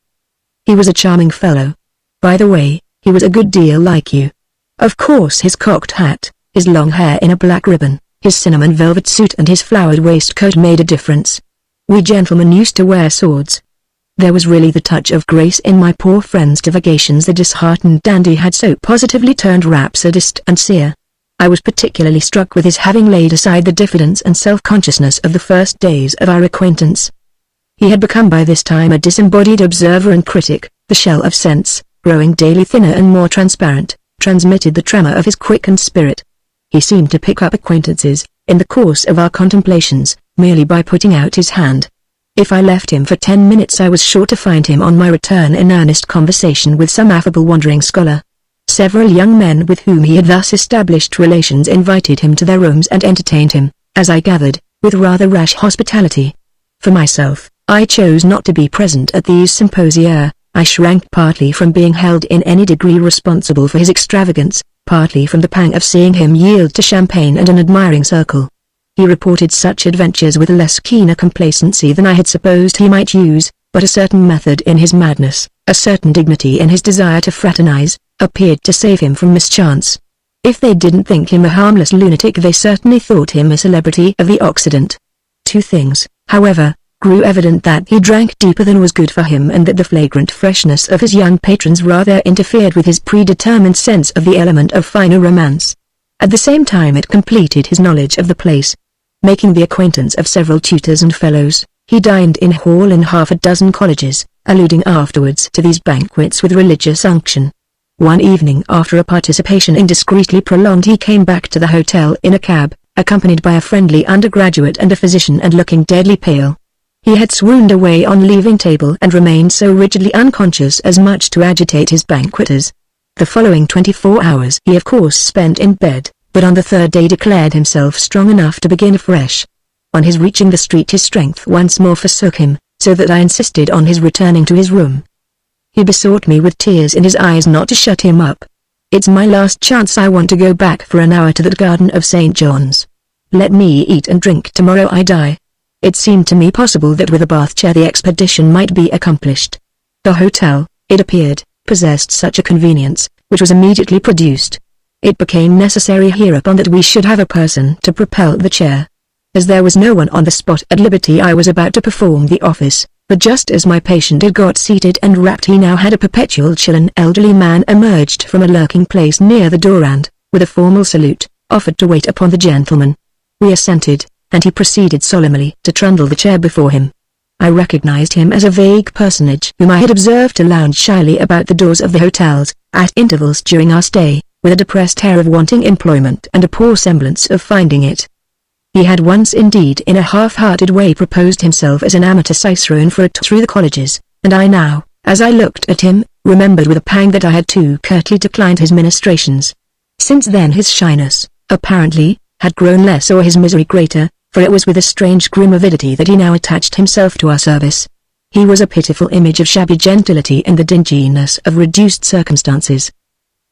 He was a charming fellow. By the way, he was a good deal like you. Of course his cocked hat, his long hair in a black ribbon, his cinnamon velvet suit and his flowered waistcoat made a difference. We gentlemen used to wear swords. There was really the touch of grace in my poor friend's divagations. The disheartened dandy had so positively turned rhapsodist and seer. I was particularly struck with his having laid aside the diffidence and self-consciousness of the first days of our acquaintance. He had become by this time a disembodied observer and critic, the shell of sense, growing daily thinner and more transparent, transmitted the tremor of his quickened spirit. He seemed to pick up acquaintances, in the course of our contemplations, merely by putting out his hand. If I left him for 10 minutes I was sure to find him on my return in earnest conversation with some affable wandering scholar. Several young men with whom he had thus established relations invited him to their rooms and entertained him, as I gathered, with rather rash hospitality. For myself, I chose not to be present at these symposia. I shrank partly from being held in any degree responsible for his extravagance, partly from the pang of seeing him yield to champagne and an admiring circle. He reported such adventures with less keen a complacency than I had supposed he might use, but a certain method in his madness, a certain dignity in his desire to fraternize, appeared to save him from mischance. If they didn't think him a harmless lunatic, they certainly thought him a celebrity of the Occident. Two things, however, grew evident: that he drank deeper than was good for him, and that the flagrant freshness of his young patrons rather interfered with his predetermined sense of the element of finer romance. At the same time it completed his knowledge of the place. Making the acquaintance of several tutors and fellows, he dined in hall in half a dozen colleges, alluding afterwards to these banquets with religious unction. One evening, after a participation indiscreetly prolonged, he came back to the hotel in a cab, accompanied by a friendly undergraduate and a physician, and looking deadly pale. He had swooned away on leaving table and remained so rigidly unconscious as much to agitate his banqueters. The following 24 hours he of course spent in bed, but on the third day declared himself strong enough to begin afresh. On his reaching the street his strength once more forsook him, so that I insisted on his returning to his room. He besought me with tears in his eyes not to shut him up. "It's my last chance. I want to go back for an hour to that garden of St. John's. Let me eat and drink tomorrow I die." It seemed to me possible that with a bath chair the expedition might be accomplished. The hotel, it appeared, possessed such a convenience, which was immediately produced. It became necessary hereupon that we should have a person to propel the chair. As there was no one on the spot at liberty, I was about to perform the office, but just as my patient had got seated and wrapped he now had a perpetual chill, an elderly man emerged from a lurking place near the door and, with a formal salute, offered to wait upon the gentleman. We assented, and he proceeded solemnly to trundle the chair before him. I recognized him as a vague personage whom I had observed to lounge shyly about the doors of the hotels, at intervals during our stay, with a depressed air of wanting employment and a poor semblance of finding it. He had once indeed in a half-hearted way proposed himself as an amateur cicerone for a tour through the colleges, and I now, as I looked at him, remembered with a pang that I had too curtly declined his ministrations. Since then his shyness, apparently, had grown less or his misery greater, for it was with a strange grim avidity that he now attached himself to our service. He was a pitiful image of shabby gentility and the dinginess of reduced circumstances.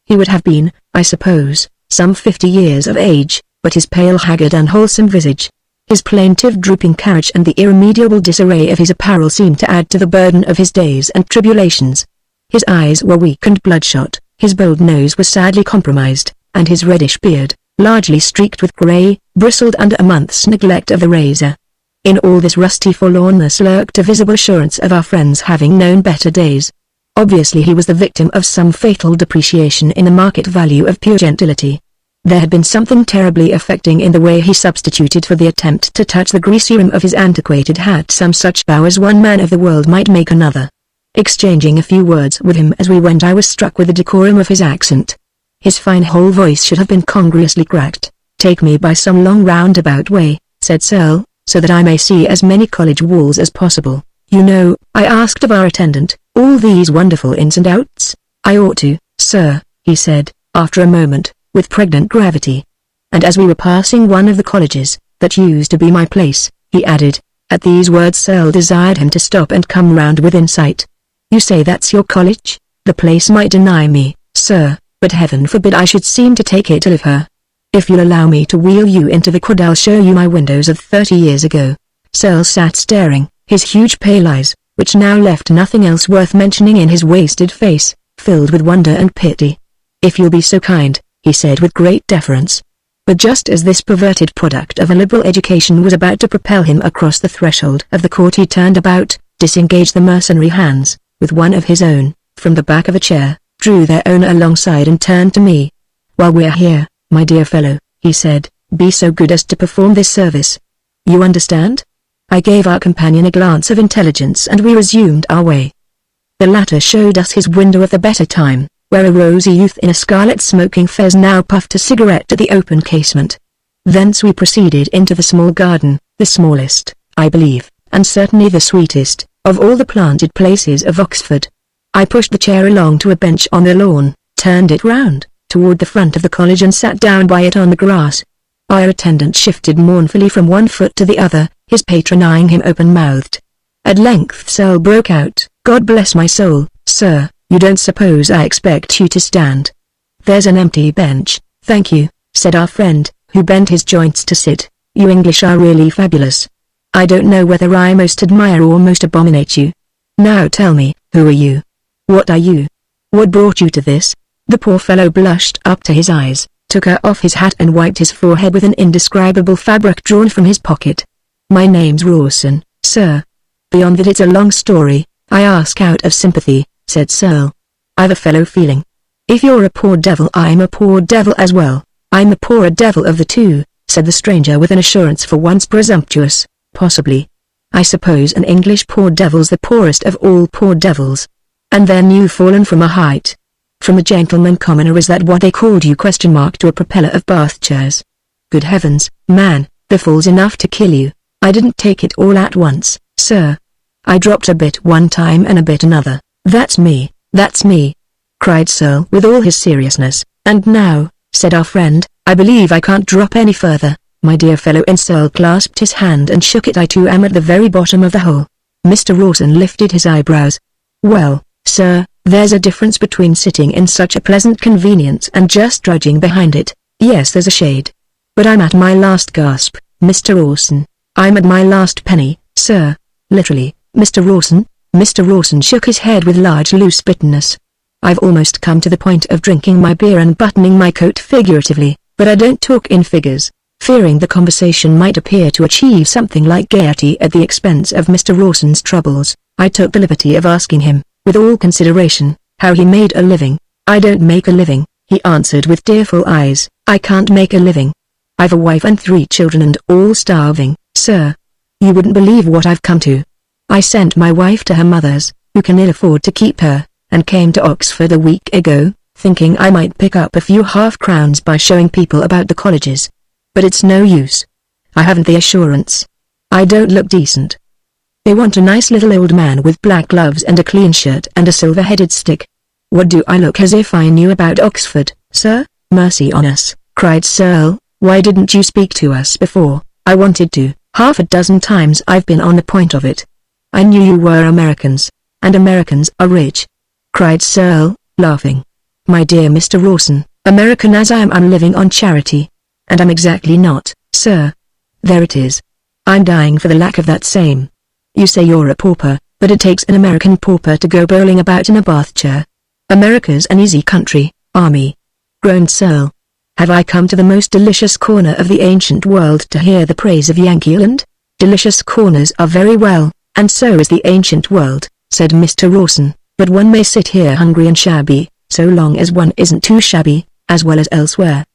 He would have been, I suppose, some 50 years of age, but his pale, haggard, unwholesome visage, his plaintive drooping carriage, and the irremediable disarray of his apparel seemed to add to the burden of his days and tribulations. His eyes were weak and bloodshot, his bold nose was sadly compromised, and his reddish beard, largely streaked with grey, bristled under a month's neglect of the razor. In all this rusty forlornness lurked a visible assurance of our friend's having known better days. Obviously he was the victim of some fatal depreciation in the market value of pure gentility. There had been something terribly affecting in the way he substituted for the attempt to touch the greasy rim of his antiquated hat some such bow as one man of the world might make another. Exchanging a few words with him as we went, I was struck with the decorum of his accent. His fine whole voice should have been congruously cracked. "Take me by some long roundabout way," said Searle, "so that I may see as many college walls as possible." "You know," I asked of our attendant, "all these wonderful ins and outs?" "I ought to, sir," he said, after a moment, with pregnant gravity. "And as we were passing one of the colleges, that used to be my place," he added. At these words Searle desired him to stop and come round within sight. "You say that's your college? The place might deny me, sir, but heaven forbid I should seem to take it to live her. If you'll allow me to wheel you into the quad, I'll show you my windows of 30 years ago." Searle sat staring, his huge pale eyes, which now left nothing else worth mentioning in his wasted face, filled with wonder and pity. "If you'll be so kind," he said with great deference. But just as this perverted product of a liberal education was about to propel him across the threshold of the court, he turned about, disengaged the mercenary hands, with one of his own, from the back of a chair, drew their owner alongside and turned to me. "While we're here, my dear fellow," he said, "be so good as to perform this service. You understand?" I gave our companion a glance of intelligence and we resumed our way. The latter showed us his window of the better time, where a rosy youth in a scarlet smoking fez now puffed a cigarette at the open casement. Thence we proceeded into the small garden, the smallest, I believe, and certainly the sweetest, of all the planted places of Oxford. I pushed the chair along to a bench on the lawn, turned it round, toward the front of the college, and sat down by it on the grass. Our attendant shifted mournfully from one foot to the other, his patron eyeing him open-mouthed. At length Searle broke out, "God bless my soul, sir, you don't suppose I expect you to stand?" "There's an empty bench, thank you," said our friend, who bent his joints to sit. You English are really fabulous. I don't know whether I most admire or most abominate you. Now tell me, who are you? What are you? What brought you to this?" The poor fellow blushed up to his eyes, took off his hat and wiped his forehead with an indescribable fabric drawn from his pocket. "My name's Rawson, sir. Beyond that it's a long story. I ask out of sympathy," said Searle. "I've a fellow feeling. If you're a poor devil, I'm a poor devil as well. I'm the poorer devil of the two," said the stranger with an assurance for once presumptuous. "Possibly. I suppose an English poor devil's the poorest of all poor devils. And then you've fallen from a height. From a gentleman commoner, is that what they called you? To a propeller of bath chairs. Good heavens, man, the fall's enough to kill you. I didn't take it all at once, sir. I dropped a bit one time and a bit another." That's me, cried Searle with all his seriousness. "And now," said our friend, "I believe I can't drop any further, my dear fellow." And Searle clasped his hand and shook it. "I too am at the very bottom of the hole." Mr. Rawson lifted his eyebrows. "Well, sir, there's a difference between sitting in such a pleasant convenience and just drudging behind it." "Yes, there's a shade. But I'm at my last gasp, Mr. Rawson. I'm at my last penny, sir. Literally, Mr. Rawson." Mr. Rawson shook his head with large loose bitterness. "I've almost come to the point of drinking my beer and buttoning my coat figuratively, but I don't talk in figures." Fearing the conversation might appear to achieve something like gaiety at the expense of Mr. Rawson's troubles, I took the liberty of asking him, with all consideration, how he made a living. "I don't make a living," he answered with tearful eyes. "I can't make a living. I've a wife and 3 children and all starving, sir. You wouldn't believe what I've come to. I sent my wife to her mother's, who can ill afford to keep her, and came to Oxford a week ago, thinking I might pick up a few half-crowns by showing people about the colleges. But it's no use. I haven't the assurance. I don't look decent. They want a nice little old man with black gloves and a clean shirt and a silver-headed stick. What do I look as if I knew about Oxford, sir?" "Mercy on us," cried Searle, "why didn't you speak to us before?" "I wanted to. Half a dozen times I've been on the point of it. I knew you were Americans, and Americans are rich," cried Searle, laughing. "My dear Mr. Rawson, American as I am, I'm living on charity. And I'm exactly not, sir. There it is. I'm dying for the lack of that same. You say you're a pauper, but it takes an American pauper to go bowling about in a bath chair. America's an easy country, Army," groaned Searle. "Have I come to the most delicious corner of the ancient world to hear the praise of Yankeeland?" "Delicious corners are very well, and so is the ancient world," said Mr. Rawson, "but one may sit here hungry and shabby, so long as one isn't too shabby, as well as elsewhere.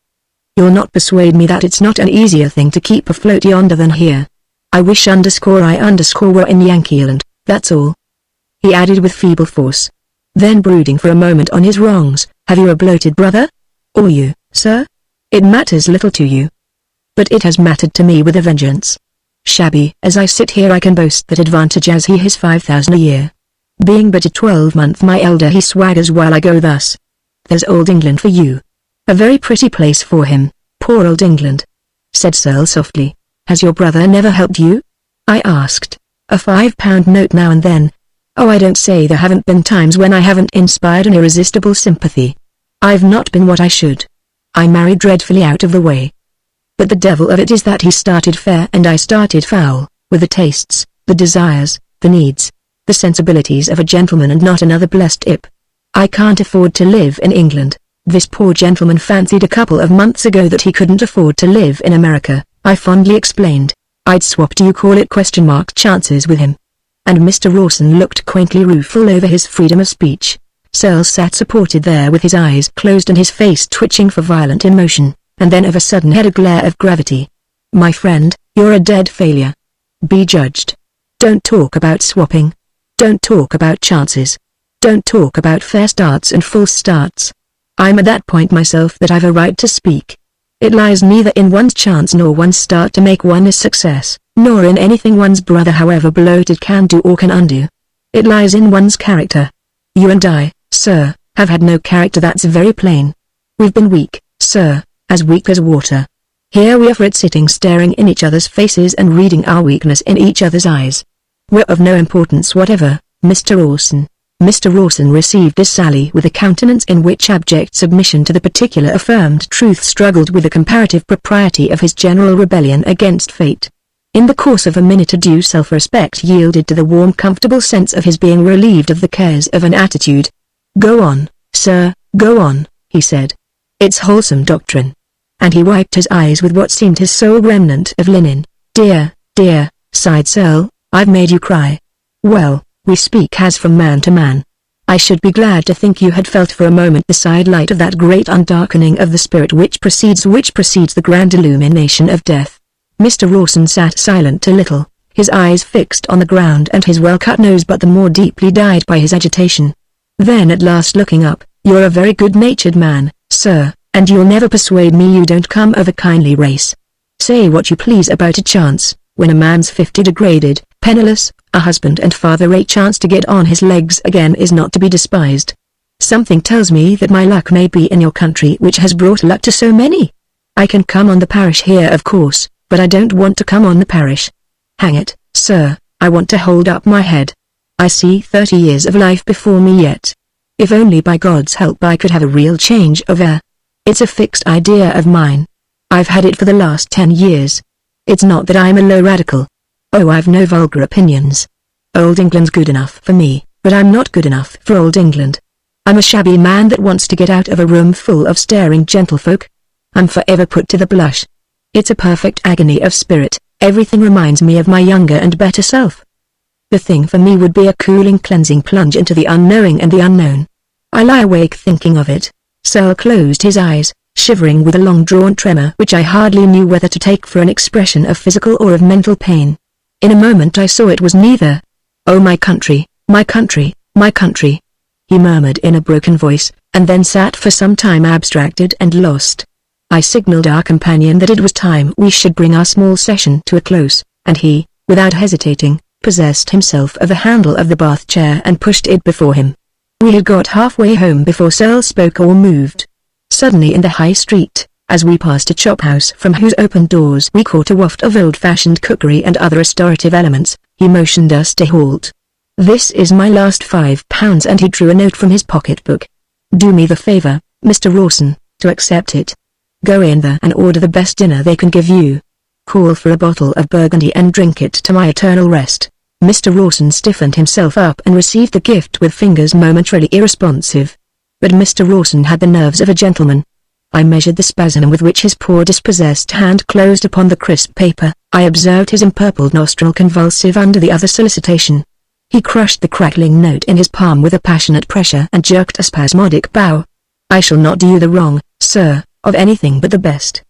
You'll not persuade me that it's not an easier thing to keep afloat yonder than here. I wish I were in Yankeeland, that's all," he added with feeble force. Then brooding for a moment on his wrongs, "Have you a bloated brother? Or you, sir? It matters little to you. But it has mattered to me with a vengeance. Shabby as I sit here, I can boast that advantage as he has 5,000 a year. Being but a 12-month my elder, he swaggers while I go thus. There's old England for you. A very pretty place for him, poor old England," said Searle softly. "Has your brother never helped you?" I asked. "A £5 note now and then. Oh, I don't say there haven't been times when I haven't inspired an irresistible sympathy. I've not been what I should. I married dreadfully out of the way. But the devil of it is that he started fair and I started foul, with the tastes, the desires, the needs, the sensibilities of a gentleman and not another blessed ip. I can't afford to live in England. This poor gentleman fancied a couple of months ago that he couldn't afford to live in America," I fondly explained. "I'd swap chances with him." And Mr. Rawson looked quaintly rueful over his freedom of speech. Searle sat supported there with his eyes closed and his face twitching for violent emotion, and then of a sudden had a glare of gravity. "My friend, you're a dead failure. Be judged. Don't talk about swapping. Don't talk about chances. Don't talk about fair starts and false starts. I'm at that point myself that I've a right to speak. It lies neither in one's chance nor one's start to make one a success, nor in anything one's brother however bloated can do or can undo. It lies in one's character. You and I, sir, have had no character, that's very plain. We've been weak, sir, as weak as water. Here we are for it sitting staring in each other's faces and reading our weakness in each other's eyes. We're of no importance whatever, Mr. Rawson. Mr. Rawson received this sally with a countenance in which abject submission to the particular affirmed truth struggled with the comparative propriety of his general rebellion against fate. In the course of a minute a due self-respect yielded to the warm comfortable sense of his being relieved of the cares of an attitude. "Go on, sir, go on," he said. "It's wholesome doctrine." And he wiped his eyes with what seemed his sole remnant of linen. "Dear, dear," sighed Searle, "I've made you cry. Well, we speak as from man to man. I should be glad to think you had felt for a moment the sidelight of that great undarkening of the spirit which precedes the grand illumination of death." Mr. Rawson sat silent a little, his eyes fixed on the ground and his well-cut nose but the more deeply dyed by his agitation. Then at last looking up, "You're a very good-natured man, sir, and you'll never persuade me you don't come of a kindly race. Say what you please about a chance, when a man's 50 degraded, penniless, a husband and father, a chance to get on his legs again is not to be despised. Something tells me that my luck may be in your country which has brought luck to so many. I can come on the parish here of course, but I don't want to come on the parish. Hang it, sir, I want to hold up my head. I see 30 years of life before me yet. If only by God's help I could have a real change of air. It's a fixed idea of mine. I've had it for the last 10 years. It's not that I'm a low radical. Oh, I've no vulgar opinions. Old England's good enough for me, but I'm not good enough for Old England. I'm a shabby man that wants to get out of a room full of staring gentlefolk. I'm forever put to the blush. It's a perfect agony of spirit, everything reminds me of my younger and better self. The thing for me would be a cooling cleansing plunge into the unknowing and the unknown. I lie awake thinking of it." Searle closed his eyes, shivering with a long-drawn tremor which I hardly knew whether to take for an expression of physical or of mental pain. In a moment I saw it was neither. "Oh my country, my country, my country," he murmured in a broken voice, and then sat for some time abstracted and lost. I signaled our companion that it was time we should bring our small session to a close, and he, without hesitating, possessed himself of the handle of the bath chair and pushed it before him. We had got halfway home before Searle spoke or moved. Suddenly in the high street, as we passed a chop-house from whose open doors we caught a waft of old-fashioned cookery and other restorative elements, he motioned us to halt. "This is my last £5 and he drew a note from his pocket-book. "Do me the favour, Mr. Rawson, to accept it. Go in there and order the best dinner they can give you. Call for a bottle of Burgundy and drink it to my eternal rest." Mr. Rawson stiffened himself up and received the gift with fingers momentarily irresponsive. But Mr. Rawson had the nerves of a gentleman. I measured the spasm with which his poor dispossessed hand closed upon the crisp paper. I observed his empurpled nostril convulsive under the other solicitation. He crushed the crackling note in his palm with a passionate pressure and jerked a spasmodic bow. "I shall not do you the wrong, sir, of anything but the best."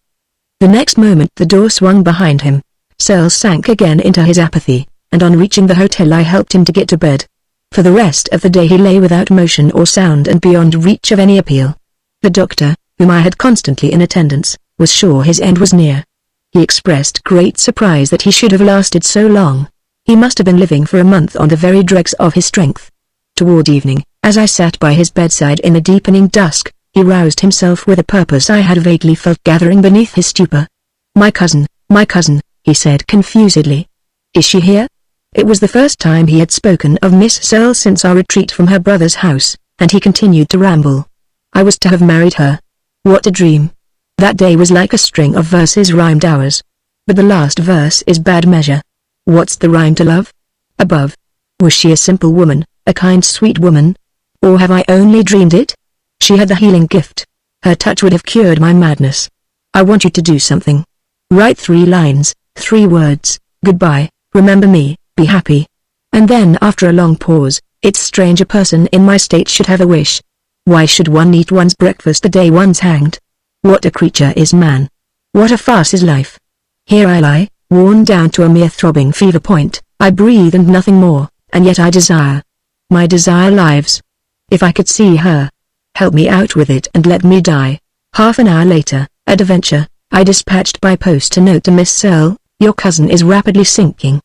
The next moment the door swung behind him. Searle sank again into his apathy, and on reaching the hotel I helped him to get to bed. For the rest of the day he lay without motion or sound and beyond reach of any appeal. The doctor, whom I had constantly in attendance, was sure his end was near. He expressed great surprise that he should have lasted so long. He must have been living for a month on the very dregs of his strength. Toward evening, as I sat by his bedside in the deepening dusk, he roused himself with a purpose I had vaguely felt gathering beneath his stupor. my cousin," he said confusedly. "Is she here?" It was the first time he had spoken of Miss Searle since our retreat from her brother's house, and he continued to ramble. "I was to have married her. What a dream. That day was like a string of verses rhymed ours. But the last verse is bad measure. What's the rhyme to love? Above. Was she a simple woman, a kind sweet woman? Or have I only dreamed it? She had the healing gift. Her touch would have cured my madness. I want you to do something. Write 3 lines, 3 words, goodbye, remember me, be happy." And then after a long pause, "It's strange a person in my state should have a wish. Why should one eat one's breakfast the day one's hanged? What a creature is man. What a farce is life. Here I lie, worn down to a mere throbbing fever point, I breathe and nothing more, and yet I desire. My desire lives. If I could see her. Help me out with it and let me die." Half an hour later, at a venture, I dispatched by post a note to Miss Searle, "Your cousin is rapidly sinking.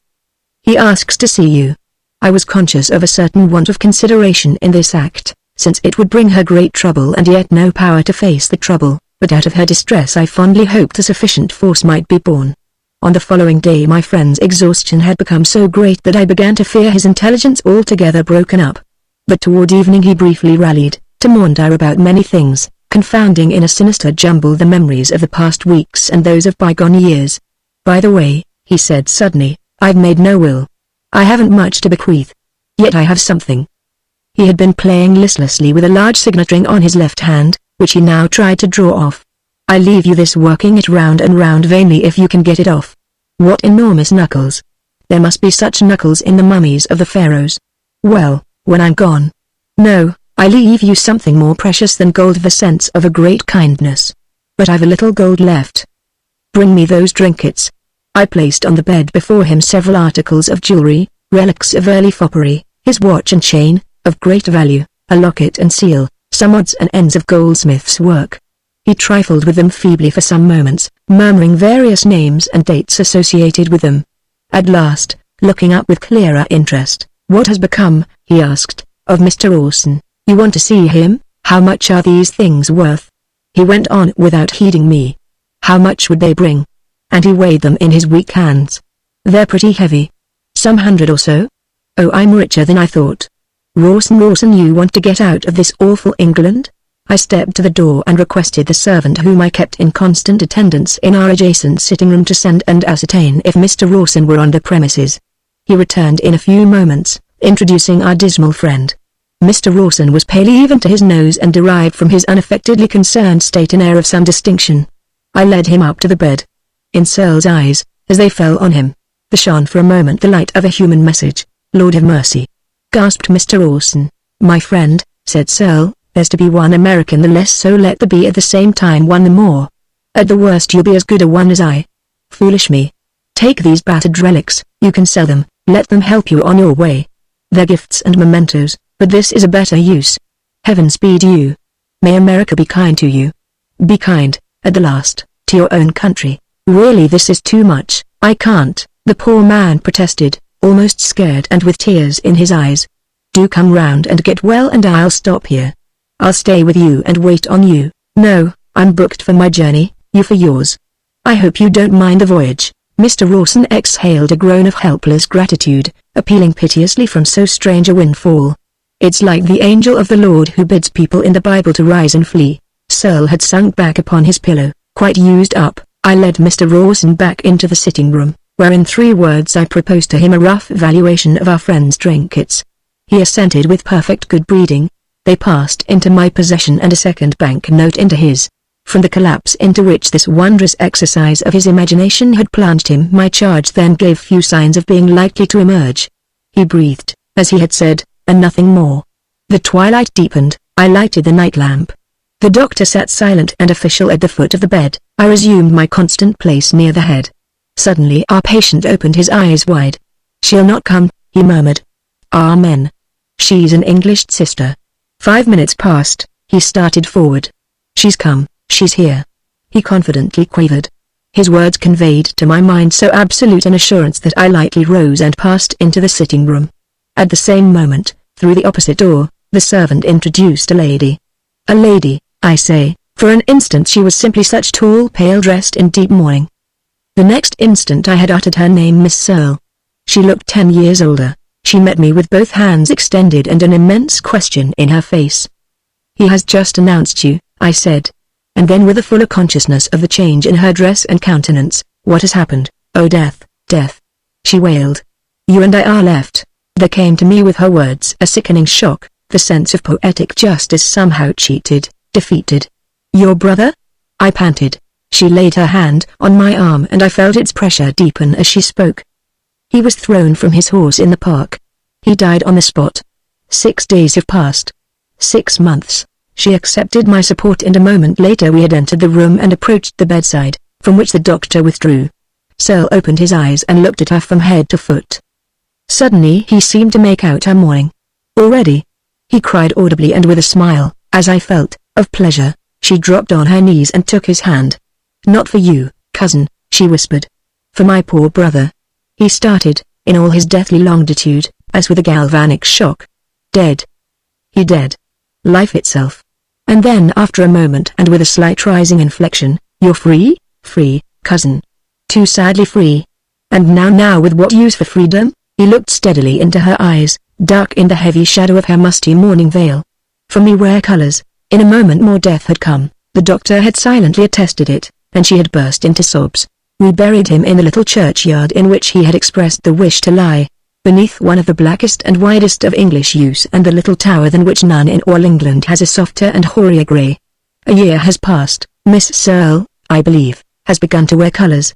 He asks to see you." I was conscious of a certain want of consideration in this act, since it would bring her great trouble and yet no power to face the trouble, but out of her distress I fondly hoped a sufficient force might be born. On the following day my friend's exhaustion had become so great that I began to fear his intelligence altogether broken up. But toward evening he briefly rallied, to maunder about many things, confounding in a sinister jumble the memories of the past weeks and those of bygone years. "By the way," he said suddenly, "I've made no will. I haven't much to bequeath. Yet I have something." He had been playing listlessly with a large signet ring on his left hand, which he now tried to draw off. "I leave you this, working it round and round vainly if you can get it off. What enormous knuckles! There must be such knuckles in the mummies of the pharaohs. Well, when I'm gone. No, I leave you something more precious than gold, the sense of a great kindness. But I've a little gold left. Bring me those trinkets." I placed on the bed before him several articles of jewelry, relics of early foppery, his watch and chain, of great value, a locket and seal, some odds and ends of goldsmith's work. He trifled with them feebly for some moments, murmuring various names and dates associated with them. At last, looking up with clearer interest, "What has become," he asked, "of Mr. Orson? You want to see him? How much are these things worth?" He went on without heeding me. "How much would they bring?" And he weighed them in his weak hands. "They're pretty heavy. Some 100 or so. Oh, I'm richer than I thought. Rawson, you want to get out of this awful England?" I stepped to the door and requested the servant whom I kept in constant attendance in our adjacent sitting room to send and ascertain if Mr. Rawson were on the premises. He returned in a few moments, introducing our dismal friend. Mr. Rawson was pale even to his nose and derived from his unaffectedly concerned state an air of some distinction. I led him up to the bed. In Searle's eyes, as they fell on him, there shone for a moment the light of a human message. "Lord have mercy!" gasped Mr. Orson. "My friend," said Searle, "there's to be one American the less, so let there be at the same time one the more. At the worst you'll be as good a one as I. Foolish me. Take these battered relics, you can sell them, let them help you on your way. They're gifts and mementos, but this is a better use. Heaven speed you. May America be kind to you. Be kind, at the last, to your own country. Really this is too much, I can't," the poor man protested, almost scared and with tears in his eyes. "Do come round and get well and I'll stop here. I'll stay with you and wait on you." "No, I'm booked for my journey, you for yours. I hope you don't mind the voyage." Mr. Rawson exhaled a groan of helpless gratitude, appealing piteously from so strange a windfall. "It's like the angel of the Lord who bids people in the Bible to rise and flee." Searle had sunk back upon his pillow, quite used up. I led Mr. Rawson back into the sitting room, where in 3 words I proposed to him a rough valuation of our friend's trinkets. He assented with perfect good breeding. They passed into my possession and a second bank note into his. From the collapse into which this wondrous exercise of his imagination had plunged him, my charge then gave few signs of being likely to emerge. He breathed, as he had said, and nothing more. The twilight deepened. I lighted the night lamp. The doctor sat silent and official at the foot of the bed. I resumed my constant place near the head. Suddenly our patient opened his eyes wide. "She'll not come," he murmured. "Amen. She's an English sister." 5 minutes passed. He started forward. "She's come, she's here," he confidently quavered. His words conveyed to my mind so absolute an assurance that I lightly rose and passed into the sitting room. At the same moment, through the opposite door, the servant introduced a lady. A lady, I say, for an instant she was simply such tall, pale, dressed in deep mourning. The next instant I had uttered her name, Miss Searle. She looked 10 years older. She met me with both hands extended and an immense question in her face. "He has just announced you," I said. And then with a fuller consciousness of the change in her dress and countenance, "What has happened? Oh death, death!" she wailed. "You and I are left." There came to me with her words a sickening shock, the sense of poetic justice somehow cheated, defeated. "Your brother?" I panted. She laid her hand on my arm and I felt its pressure deepen as she spoke. "He was thrown from his horse in the park. He died on the spot. 6 days have passed. 6 months. She accepted my support and a moment later we had entered the room and approached the bedside, from which the doctor withdrew. Searle opened his eyes and looked at her from head to foot. Suddenly he seemed to make out her mourning. "Already?" he cried audibly and with a smile, as I felt, of pleasure. She dropped on her knees and took his hand. "Not for you, cousin," she whispered. "For my poor brother." He started, in all his deathly longitude, as with a galvanic shock. "Dead. He dead. Life itself." And then after a moment and with a slight rising inflection, "You're free, free, cousin. Too sadly free. And now with what use for freedom?" He looked steadily into her eyes, dark in the heavy shadow of her musty mourning veil. For me wear colours. In a moment more death had come. The doctor had silently attested it, and she had burst into sobs. We buried him in the little churchyard in which he had expressed the wish to lie, beneath one of the blackest and widest of English yews and the little tower than which none in all England has a softer and hoarier grey. A year has passed. Miss Searle, I believe, has begun to wear colours.